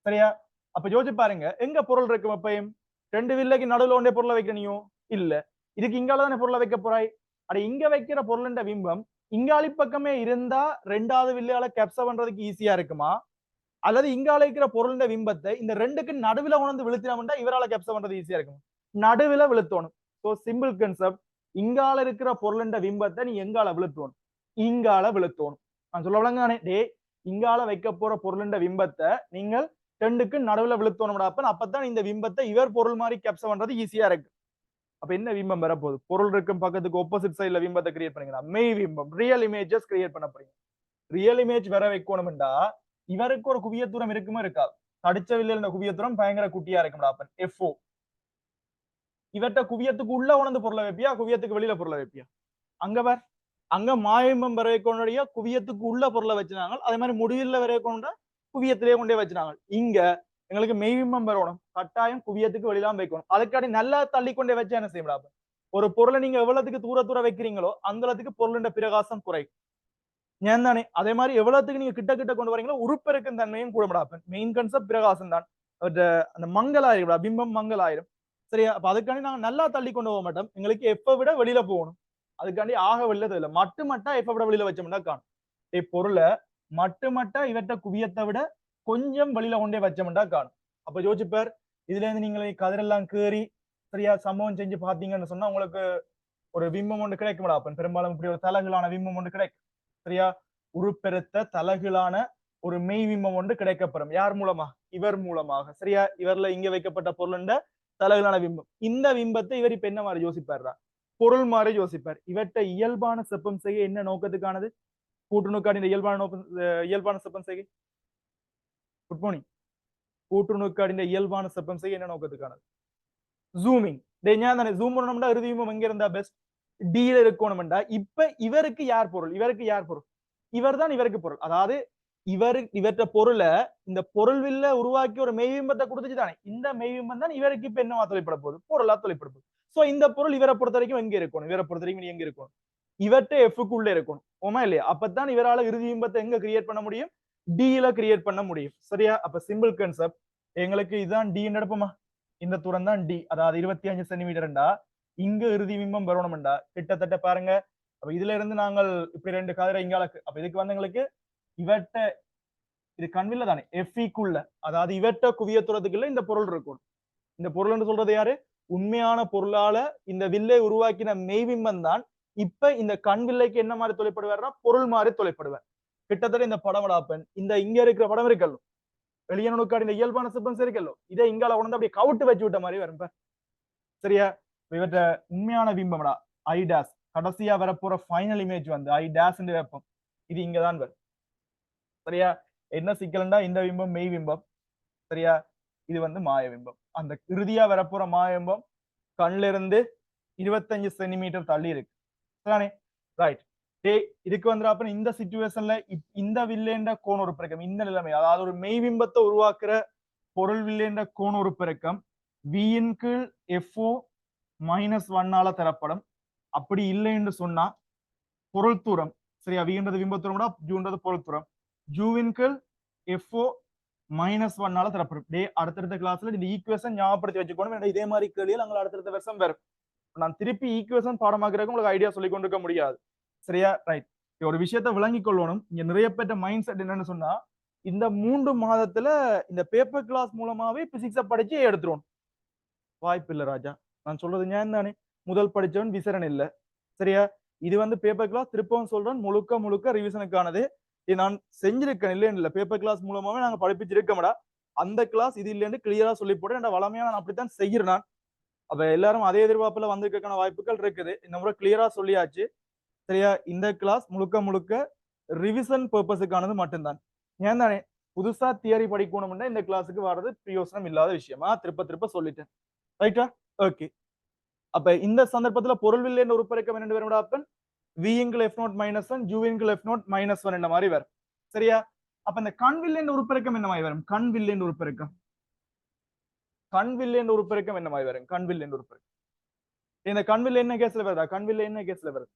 Speaker 1: சரியா? அப்ப யோசிச்சு பாருங்க எங்க பொருள் இருக்கும். எப்பயும் ரெண்டு வில்லைக்கு நடுவுல ஒன்றே பொருளை வைக்கணியோ இல்ல. இதுக்கு இங்கால தானே பொருளை வைக்க போறாய். அட இங்க வைக்கிற பொருள் பிம்பம் இங்காலி பக்கமே இருந்தா ரெண்டாவது வில்லையால கேப்சர் பண்றதுக்கு ஈஸியா இருக்குமா அல்லது இங்கால இருக்கிற பொருள் பிம்பத்தை இந்த ரெண்டுக்கு நடுவுல உணர்ந்து விழுத்தினோம்னா இவரால கேப்சர் பண்றது ஈஸியா இருக்குமா நடுவுல விழுத்தணும். சோ சிம்பிள் கன்செப்ட் இங்கால இருக்கிற பொருள் பிம்பத்தை நீ எங்கால விழுத்தணும் இங்கால விழுத்தணும். நான் சொல்ல விளங்கானே டே இங்கால வைக்க போற பொருள் பிம்பத்தை நீங்கள் ரெண்டுக்கு நடுவுல விழுத்தணும். அப்பதான் இந்த பிம்பத்தை இவர் பொருள் மாதிரி கேப்சர் பண்றது ஈஸியா இருக்கு. அப்ப என்ன பிம்பம் வரப்போகுது பொருள் இருக்கும் பக்கத்துக்கு ஆப்போசிட் சைட்ல பிம்பத்தை கிரியேட் பண்ணீங்கன்னா மெய் பிம்பம் ரியல் இமேஜஸ் கிரியேட் பண்ண போறீங்க. ரியல் இமேஜ் வர வைக்கணும்டா இவருக்கு ஒரு குவியத்தூரம் இருக்குமா இருக்காது. தடிச்ச வில்லையில குவியத்தூரம் பயங்கர குட்டியா இருக்கும்டா. அப்ப எஃப்ஓ இவர்கிட்ட குவியத்துக்கு உள்ள உணர்ந்து பொருளை வைப்பியா குவியத்துக்கு வெளியில பொருளை வைப்பியா அங்க வர் அங்க மாயம்பம் வர வைக்கணுடைய குவியத்துக்கு உள்ள பொருளை வச்சினாங்க. அதே மாதிரி முடிவில் வர வைக்கணும்டா குவியத்திலேயே கொண்டே வச்சினாங்க. இங்க எங்களுக்கு மெய்பிம்பம் வரணும் கட்டாயம் குவியத்துக்கு வெளியிலாம் வைக்கணும். அதுக்காண்டி நல்லா தள்ளி கொண்டே வச்சா என்ன செய்யலாம். ஒரு பொருளை நீங்க எவ்வளவுக்கு தூர வைக்கிறீங்களோ அந்த அளவுக்கு பொருளின் பிரகாசம் குறை ஏன் தானே. அதே மாதிரி எவ்வளவுக்கு நீங்க கிட்ட கிட்ட கொண்டு வரீங்களோ உறுப்பெருக்கும் தன்மையும் கூட விடாப்பேன். மெயின் கன்செப்ட் பிரகாசம் தான். அந்த மங்களாயிரம் பிம்பம் மங்களாயிரம். சரியா? அப்ப அதுக்காண்டி நாங்க நல்லா தள்ளி கொண்டு போக மாட்டோம். எங்களுக்கு எப்ப விட வெளியில போகணும். அதுக்காண்டி ஆக வெளியில இல்ல மட்டுமட்டா எப்ப விட வெளியில வச்சோம்னா காணும். பொருளை மட்டுமட்டா இவற்ற குவியத்தை விட கொஞ்சம் வெளியில கொண்டே வச்சோம்னா காணும். அப்ப யோசிப்பார் இதுல இருந்து நீங்க கதிரெல்லாம் கேறி சரியா சம்பவம் செஞ்சு பாத்தீங்கன்னு சொன்னா உங்களுக்கு ஒரு பிம்பம் ஒன்று கிடைக்கும்டா. அப்ப பெரும்பாலும் இப்படி ஒரு தலகுலான பிம்பம் ஒன்று கிடைக்கும். சரியா? உருப்பெருத்த தலகுலான ஒரு மெய் பிம்பம் ஒன்று கிடைக்கப்பெறும். யார் மூலமா இவர் மூலமாக. சரியா? இவர்ல இங்க வைக்கப்பட்ட பொருள் தலகுலான பிம்பம். இந்த பிம்பத்தை இவர் இப்ப என்ன மாதிரி யோசிப்பார்ரா பொருள் மாதிரி யோசிப்பார். இவற்றை இயல்பான செப்பம் செய்ய என்ன நோக்கத்துக்கானது கூட்டுணுக்காடின இயல்பான செப்பம் செய்ய குட் மார்னிங் கூட்டுணுக்காடின இயல்பான செப்பம் செய்ய என்ன நோக்கத்துக்கானது ஜூமிங். தானே ஜூம் பண்ணணும்னா இறுதி பிம்பம் எங்க இருந்தா பெஸ்ட் டீல இருக்கணும்டா. இப்ப இவருக்கு யார் பொருள் இவருக்கு யார் பொருள் இவர் தான் இவருக்கு பொருள். அதாவது இவற்ற பொருளை இந்த பொருள் வில்ல உருவாக்கி ஒரு மெய்பிம்பத்தை கொடுத்துச்சு தானே. இந்த மெய்பிம்பம் தான் இவருக்கு இப்ப என்னவா தொலைப்பட போகுது பொருளா தொலைப்பட போகுது. சோ இந்த பொருள் இவரை பொறுத்த வரைக்கும் எங்க இருக்கணும் இவரை பொறுத்த வரைக்கும் எங்க இருக்கணும் இவற்றை எஃப்க்குள்ள இருக்கணும். ஓமா இல்லையா? அப்பதான் இவரால இறுதி பிம்பத்தை எங்க கிரியேட் பண்ண முடியும் டில கிரியேட் பண்ண முடியும். சரியா? அப்ப சிம்பிள் கன்செப்ட் எங்களுக்கு இதுதான் டி எடுப்போமா இந்த தூரம் தான் டி. அதாவது 25 சென்டிமீட்டர்டா இங்க இறுதி பிம்பம் வரணும்டா கிட்டத்தட்ட பாருங்க. அப்ப இதுல இருந்து நாங்கள் இப்படி ரெண்டு கதிரை இங்காலக்கு அப்ப இதுக்கு வந்து எங்களுக்கு இவற்ற இது கண்வில்ல தானே எஃப்இக்குள்ள அதாவது இவற்ற குவியத்துறதுக்குள்ள இந்த பொருள் இருக்கும். இந்த பொருள் சொல்றது யாரு உண்மையான பொருளால இந்த வில்லை உருவாக்கின மெய்பிம்பம் தான் இப்ப இந்த கண் வில்லைக்கு என்ன மாதிரி தொலைப்படுவார்னா பொருள் மாதிரி தொலைப்படுவார். கிட்டத்தட்ட இந்த படம் விடாப்பன் இந்த இங்க இருக்கிற படம் இருக்கல்லோ வெளியனுக்காடி இந்த இயல்பான சிப்பன்ஸ் இருக்கல்லோ இதை இங்கால உணர்ந்து அப்படியே கவுட்டு வச்சு விட்ட மாதிரி வரும். சரியா? இவற்ற உண்மையான பிம்பம்டா ஐ டேஸ் கடைசியா வரப்போற ஃபைனல் இமேஜ் வந்து ஐ டேஸ் வைப்போம். இது இங்கதான் வரும். சரியா? என்ன சிக்கல்டா இந்த பிம்பம் மெய் பிம்பம். சரியா? இது வந்து மாய பிம்பம். அந்த இறுதியா வரப்போற மாய பிம்பம் கண்ல இருந்து 25 சென்டிமீட்டர் தள்ளி இருக்கு. சரிதானே? ரைட் டே இதுக்கு வந்து அப்ப இந்த சிச்சுவேஷன்ல இந்த வில்லேண்ட கோண உருப்பெருக்கம் இந்த நிலைமை அதாவது ஒரு மெய்பிம்பத்தை உருவாக்குற பொருள் வில்லேண்ட கோண உருப்பெருக்கம் வியின் கீழ் எஃப்ஓ -1ஆல தரப்படும். அப்படி இல்லைன்னு சொன்னா பொருள் தூரம் சரியா வின்றது பிம்பத்தூரம் ஜூன்றது பொருள் தூரம் ஜூவின் கீழ் எஃப்ஓ -1ஆல தரப்படும். டே அடுத்தடுத்த கிளாஸ்ல இந்த ஈக்குவேஷன் ஞாபகப்படுத்தி வச்சுக்கணும். இதே மாதிரி கேள்வியில் நாங்கள் அடுத்தடுத்த வருஷம் வரும். நான் திருப்பி ஈக்குவேஷன் பாடமாக்குறதுக்கு உங்களுக்கு ஐடியா சொல்லி கொண்டிருக்க முடியாது. சரியா ரைட் ஒரு விஷயத்த விளங்கி கொள்ளணும். இங்க நிறைய பேர்ட்ட மைண்ட் செட் என்னன்னு சொன்னா இந்த 3 மாதத்துல இந்த பேப்பர் கிளாஸ் மூலமாவே பிசிக்ஸ படிச்சு எடுத்துருவோம். வாய்ப்பு இல்ல ராஜா. நான் சொல்றது ஞான் தானே. முதல் படிச்சவன் விசரன் இல்ல. சரியா இது வந்து பேப்பர் கிளாஸ் திருப்பவும் சொல்றேன் முழுக்க முழுக்க ரிவிஷனுக்கானது. இது நான் செஞ்சிருக்கேன் இல்லைன்னு இல்ல பேப்பர் கிளாஸ் மூலமாவே நாங்க படிப்பிச்சிருக்கோம்டா. அந்த கிளாஸ் இது இல்லைன்னு கிளியரா சொல்லி போட்டு என் வளமையா நான் அப்படித்தான் செய்கிறேன். நான் அப்ப எல்லாரும் அதே எதிர்பார்ப்புல வந்திருக்கான வாய்ப்புகள் இருக்குது. இந்த முறை கிளியரா சொல்லியாச்சு. சரியா இந்த கிளாஸ் முழுக்க முழுக்க ரிவிஷன் பர்பஸுக்கானது மட்டும்தான். ஏன் தானே புதுசா தியரி படிக்கணும்னா இந்த கிளாஸுக்கு வர்றது பிரயோசனம் இல்லாத விஷயமா திருப்ப திருப்ப சொல்லிட்டேன். ரைட்டா ஓகே. அப்ப இந்த சந்தர்ப்பத்துல பொருள் வில்லேண்ட உருப்பெருக்கம் என்ன வரும் அப்பன் விங்கிள் எஃப் நோட் -1 ஜூவிங்கிள் எஃப் நோட் -1 இந்த மாதிரி வரும். சரியா அப்ப இந்த கண் வில்லேண்ட உருப்பெருக்கம் என்ன மாதிரி வரும்? கண் வில்லேண்ட உருப்பெருக்கம் என்ன மாதிரி வரும்? கண் வில்லேண்ட உருப்பெருக்கம் இந்த கண் வில்லை என்ன கேஸ்ல வருதா? கண் வில்லை என்ன கேஸ்ல வருது?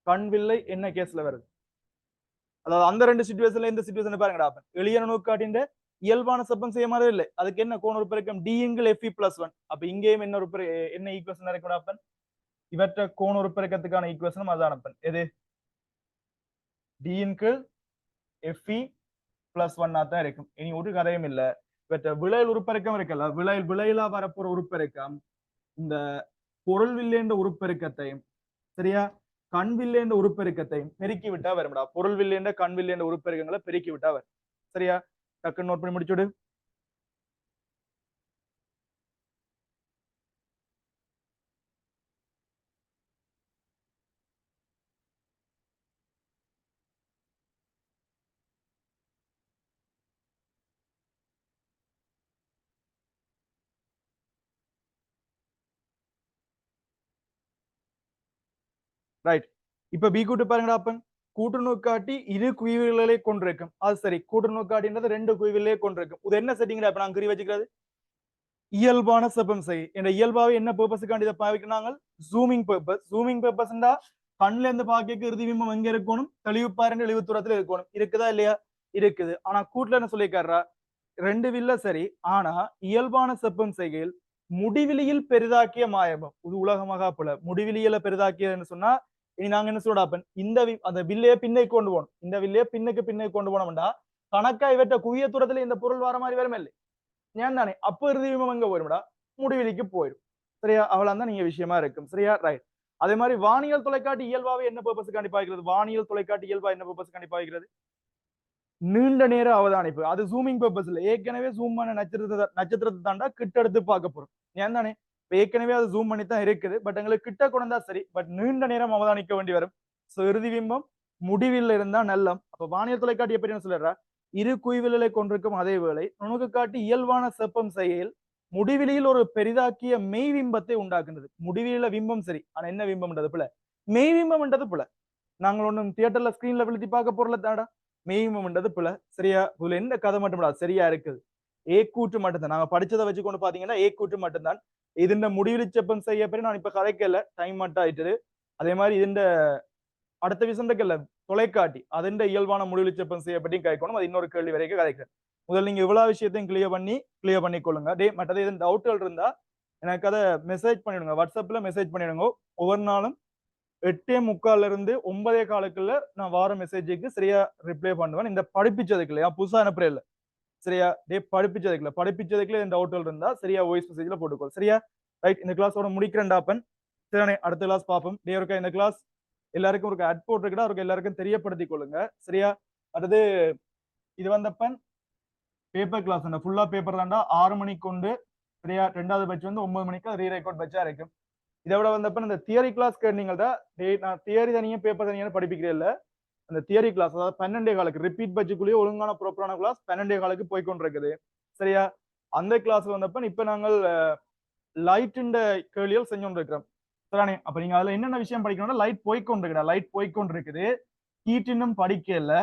Speaker 1: கண் வில்லை என்ன கேஸ்ல வருது? அதாவது அந்த ரெண்டு சிச்சுவேஷன்ல இந்த சிச்சுவேஷன் பாருங்கடா. எளிய நுணுக்காட்டின் இயல்பான செப்பம் செய்ய மாதிரி இல்லை. அதுக்கு என்ன கோண உருப்பெருக்கம் டிங்கிள் எஃப் +1. அப்ப இங்கேயும் என்ன ஈக்குவேஷன் இருக்கும் அப்பன்? இவற்ற கோண உருப்பெருக்கத்துக்கான ஈக்குவேஷனும் அதான் அப்பன். எது டிங்கிள் எஃப் +1 தான் இருக்கும். இனி ஒரு கதையும் இல்ல. இவற்ற விளையல் உருப்பெருக்கம் இருக்குல்ல விளையலா வரப்போற உருப்பெருக்கம் இந்த பொருள் வில்லேண்ட உருப்பெருக்கத்தையும் சரியா கண் வில்லேண்ட உருப்பெருக்கத்தையும் பெருக்கி விட்டா வரும்டா. பொருள் வில்லேண்ட கண் வில்லேண்ட உருப்பெருக்கங்களை பெருக்கி விட்டா வரும். சரியா டக்குன்னு நோட் பண்ணி முடிச்சுடு. ரைட் இப்ப பி கூட்டு பாருங்கடா அப்பன். கூட்டு நோக்காட்டி இரு குவிவுகளை கொண்டிருக்கும். அது சரி கூட்டு நோக்காட்டின்றது 2 குவிவுகளே கொண்டிருக்கும். இது என்ன செட்டிங்டா இப்ப நான் குறி வச்சுக்கிறது? இயல்பான செப்பம் செய் என்ற இயல்பாவே என்ன பர்பஸுக்காண்டி இதை பாவிக்கிறாங்க? Zooming purpose. ஜூமிங் பர்பஸ்ண்டா கண்ணுல இருந்து பாக்க இறுதி பிம்பம் எங்க இருக்கணும்? தெளிவு பாருங்க இழிவு தூரத்துல இருக்கணும். இருக்குதா இல்லையா? இருக்குது. ஆனா கூட்டுல என்ன சொல்லிக்காரா 2 வில்ல சரி. ஆனா இயல்பான செப்பம் செய்கையில் முடிவிலியில் பெரிதாக்கிய மாயபம் இது உலகமாக போல முடிவிலியில பெரிதாக்கியதுன்னு சொன்னா இனி நாங்க என்ன சொல்றாப்பன் இந்த அந்த வில்லைய பின்னை கொண்டு போகணும். இந்த வில்லைய பின்னை கொண்டு போனோம்டா கணக்கா இவற்ற குவிய தூரத்துல இந்த பொருள் வர மாதிரி வருமே இல்லை ஏன் தானே அப்ப இறுதி பிம்பம் எங்க போயிடும்டா முடிவிலிக்கு போயிடும். சரியா அவ்வளவு தான் நீங்க விஷயமா இருக்கும். சரியா ரைட் அதே மாதிரி வானியல் தொலைக்காட்டி இயல்பாவே என்ன பர்பஸுக்காண்டி பாய்க்கிறது? வானியல் தொலைக்காட்டி இயல்பா என்ன பர்பஸுக்காண்டி பாய்க்கிறது? நீண்ட நேர அவதானிப்பு. அது ஜூமிங் பர்பஸ் இல்ல. ஏற்கனவே ஜூம் பண்ண நட்சத்திரத்தை தாண்டா கிட்ட எடுத்து பார்க்க போறோம். ஏன் தானே ஏற்கனவே அது ஜூம் பண்ணி தான் இருக்குது. பட் எங்களுக்கு கிட்ட கொண்டா சரி. பட் நீண்ட நேரம் அவதானிக்க வேண்டி வரும். சோ இறுதி பிம்பம் முடிவில் இருந்தா நல்லம். அப்ப வானியல் தொலைக்காட்டி எப்படி என்ன சொல்றா இரு குவிவுகளை கொண்டிருக்கும் அதே வேளை நுணுக்கு காட்டி இயல்பான செப்பம் செயல் முடிவிலியில் ஒரு பெரிதாக்கிய மெய் பிம்பத்தை உண்டாக்குறது. முடிவில பிம்பம் சரி. ஆனா என்ன பிம்பம்ன்றது புல மெய் பிம்பம்ன்றது புல. நாங்கள் ஒன்றும் தியேட்டர்ல ஸ்கிரீன்ல விழுத்தி பார்க்க போறல தாடா மெய்மம்ன்றது பிள்ள. சரியா இதுல எந்த கதை மட்டும் சரியா இருக்குது. ஏ கூட்டு மட்டும்தான் நாங்க படிச்சதை வச்சு கொண்டு பாத்தீங்கன்னா ஏ கூட்டு மட்டும்தான். இதுண்ட முடிவில் செப்பம் செய்ய பேரு நான் இப்ப கதைக்கல டைம் மட்டும் ஆயிட்டுது. அதே மாதிரி இதுண்ட அடுத்த விஷயம் இருக்குல்ல தொலைக்காட்டி அதன் இயல்பான முடிவில் செப்பம் செய்யப்பட்டையும் கேட்கணும். அது இன்னொரு கேள்வி வரைக்கும் கதைக்கிறேன். முதல்ல நீங்க இவ்வளவு விஷயத்தையும் கிளியர் பண்ணிக்கொள்ளுங்க. டே மற்றது எதுவும் டவுட்கள் இருந்தா எனக்கு அதை மெசேஜ் பண்ணிடுங்க. வாட்ஸ்அப்ல மெசேஜ் பண்ணிடுங்க. ஒவ்வொரு நாளும் 8:45 இருந்து 9:15 நான் வார மெசேஜுக்கு சரியா ரிப்ளை பண்ணுவேன். இந்த படிப்பிச்சதுக்கு இல்லையா புதுசா அனுப்புற இல்ல சரியா டே படிப்பிச்சதுக்குள்ள இந்த டவுட்கள் இருந்தா சரியா வாய்ஸ் மெசேஜ்ல போட்டுக்கோ. சரியா ரைட் இந்த கிளாஸோட முடிக்கிறேன்டாப்பன். சரி அடுத்த கிளாஸ் பார்ப்போம். டே இருக்கா இந்த கிளாஸ் எல்லாருக்கும் ஒரு அட் போட்டுருக்கா அவருக்கு எல்லாருக்கும் தெரியப்படுத்திக் கொள்ளுங்க. சரியா அடுத்து இது வந்தப்பன் பேப்பர் கிளாஸ் ஃபுல்லா பேப்பர் தாண்டா 6 மணிக்கு கொண்டு சரியா 2வது பேட்ச் வந்து 9 மணிக்கு ரீ ரெக்கார்ட் பேட்சா இருக்கும். இதை விட வந்தப்ப இந்த தியரி கிளாஸ் கேட்டீங்கள்டா நான் தியரி தனியா பேப்பர் தனியா படிப்பிக்கிறேன் இல்ல. அந்த தியரி கிளாஸ் அதாவது 12 காலுக்கு ரிப்பீட் பட்ஜுக்குள்ளேயே ஒழுங்கான ப்ராப்பரான கிளாஸ் 12 காலுக்கு போய்கொண்டு இருக்குது. சரியா அந்த கிளாஸ் வந்தப்ப இப்ப நாங்கள் லைட் கேள்விகள் செஞ்சோண்டு இருக்கிறோம். சரிதானே? அப்ப நீங்க அதுல என்னென்ன விஷயம் படிக்கணும்னா லைட் போய்க்கொண்டிருக்குடா, லைட் போய்க்கொண்டிருக்குது. ஹீட் இன்னும் படிக்கல.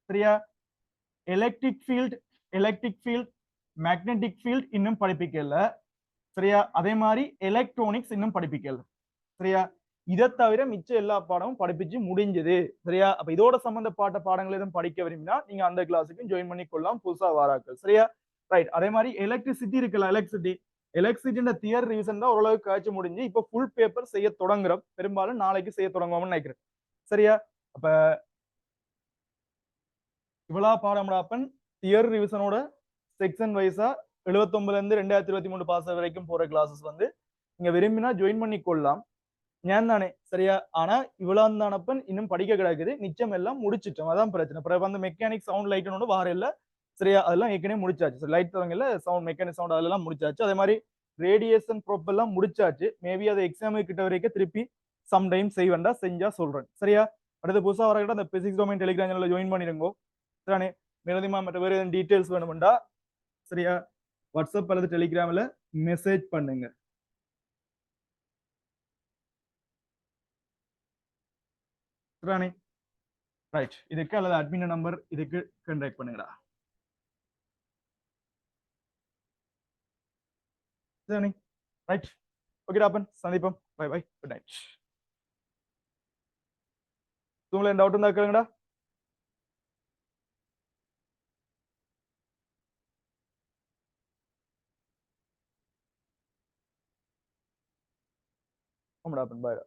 Speaker 1: சரியா? எலக்ட்ரிக் ஃபீல்ட் மேக்னெட்டிக் ஃபீல்ட் இன்னும் படிப்பிக்கல. சரியா? அதே மாதிரி எலக்ட்ரானிக்ஸ் இன்னும் படிப்பிக்கல. சரியா? இதை தவிர மிச்ச எல்லா பாடமும் படிப்பிச்சு முடிஞ்சது. சரியா? அப்ப இதோட சம்பந்தப்பட்ட பாடங்கள் எதுவும் படிக்க விரும்பினா நீங்க அந்த கிளாஸுக்கு ஜாயின் பண்ணி கொள்ளலாம், புதுசா வாராக்கள். சரியா? ரைட். அதே மாதிரி எலக்ட்ரிசிட்டி இருக்குல்ல, எலக்ட்ரிசிட்டின்ற தியர் ரிவிஷன் தான் ஓரளவுக்கு காய்ச்சி முடிஞ்சு இப்ப ஃபுல் பேப்பர் செய்ய தொடங்குறோம். பெரும்பாலும் நாளைக்கு செய்ய தொடங்குவோம்னு நினைக்கிறேன். சரியா? அப்ப இவ்வளவு பாடம்டாப்பன் தியர் ரிவிஷனோட செக்ஷன் வைஸா 79 இருந்து 2023 பாஸ் வரைக்கும் போற கிளாஸஸ் வந்து நீங்க விரும்பினா ஜாயின் பண்ணி கொள்ளலாம். ஞான் தானே? சரியா? ஆனா இவ்வளவு தானப்பன் இன்னும் படிக்க கிடக்குது. நிச்சயம் எல்லாம் முடிச்சிட்டோம். அதான் பிரச்சனை. அப்புறம் வந்து மெக்கானிக் சவுண்ட் லைட் ஒன்று வார இல்ல. சரியா? அதெல்லாம் ஏற்கனவே முடிச்சாச்சு. லைட் தவங்கல சவுண்ட் மெக்கானிக் சவுண்ட் அதெல்லாம் முடிச்சாச்சு. அதே மாதிரி ரேடியேஷன் ப்ரோப் எல்லாம் முடிச்சாச்சு. மேபி அது எக்ஸாம் கிட்ட வரைக்கும் திருப்பி சம்டைம் செய்வேன்டா, செஞ்சா சொல்றேன். சரியா? அடுத்து புதுசா வரக்கிட்ட அந்த பிசிக்ஸ் டொமைன் டெலிகிராம் சேனல்ல ஜாயின் பண்ணிருங்கோ. சரியானே? மேலதிகமா மற்ற வேற எதுவும் டீடைல்ஸ் வேணும்டா சரியா வாட்ஸ்அப் அல்லது டெலிகிராம்ல மெசேஜ் பண்ணுங்க. சரியானே? ரைட். இதுக்கு அல்லது அட்மின் நம்பர் இதுக்கு கான்டாக்ட் பண்ணுங்கடா. சரியானே? ரைட். ஓகே அப்பன் சந்திப்போம். Bye bye. Good night. உங்களுக்கு டவுட் இருந்தா கேளுங்கடா. ஆமாடா அப்பன் பாய்.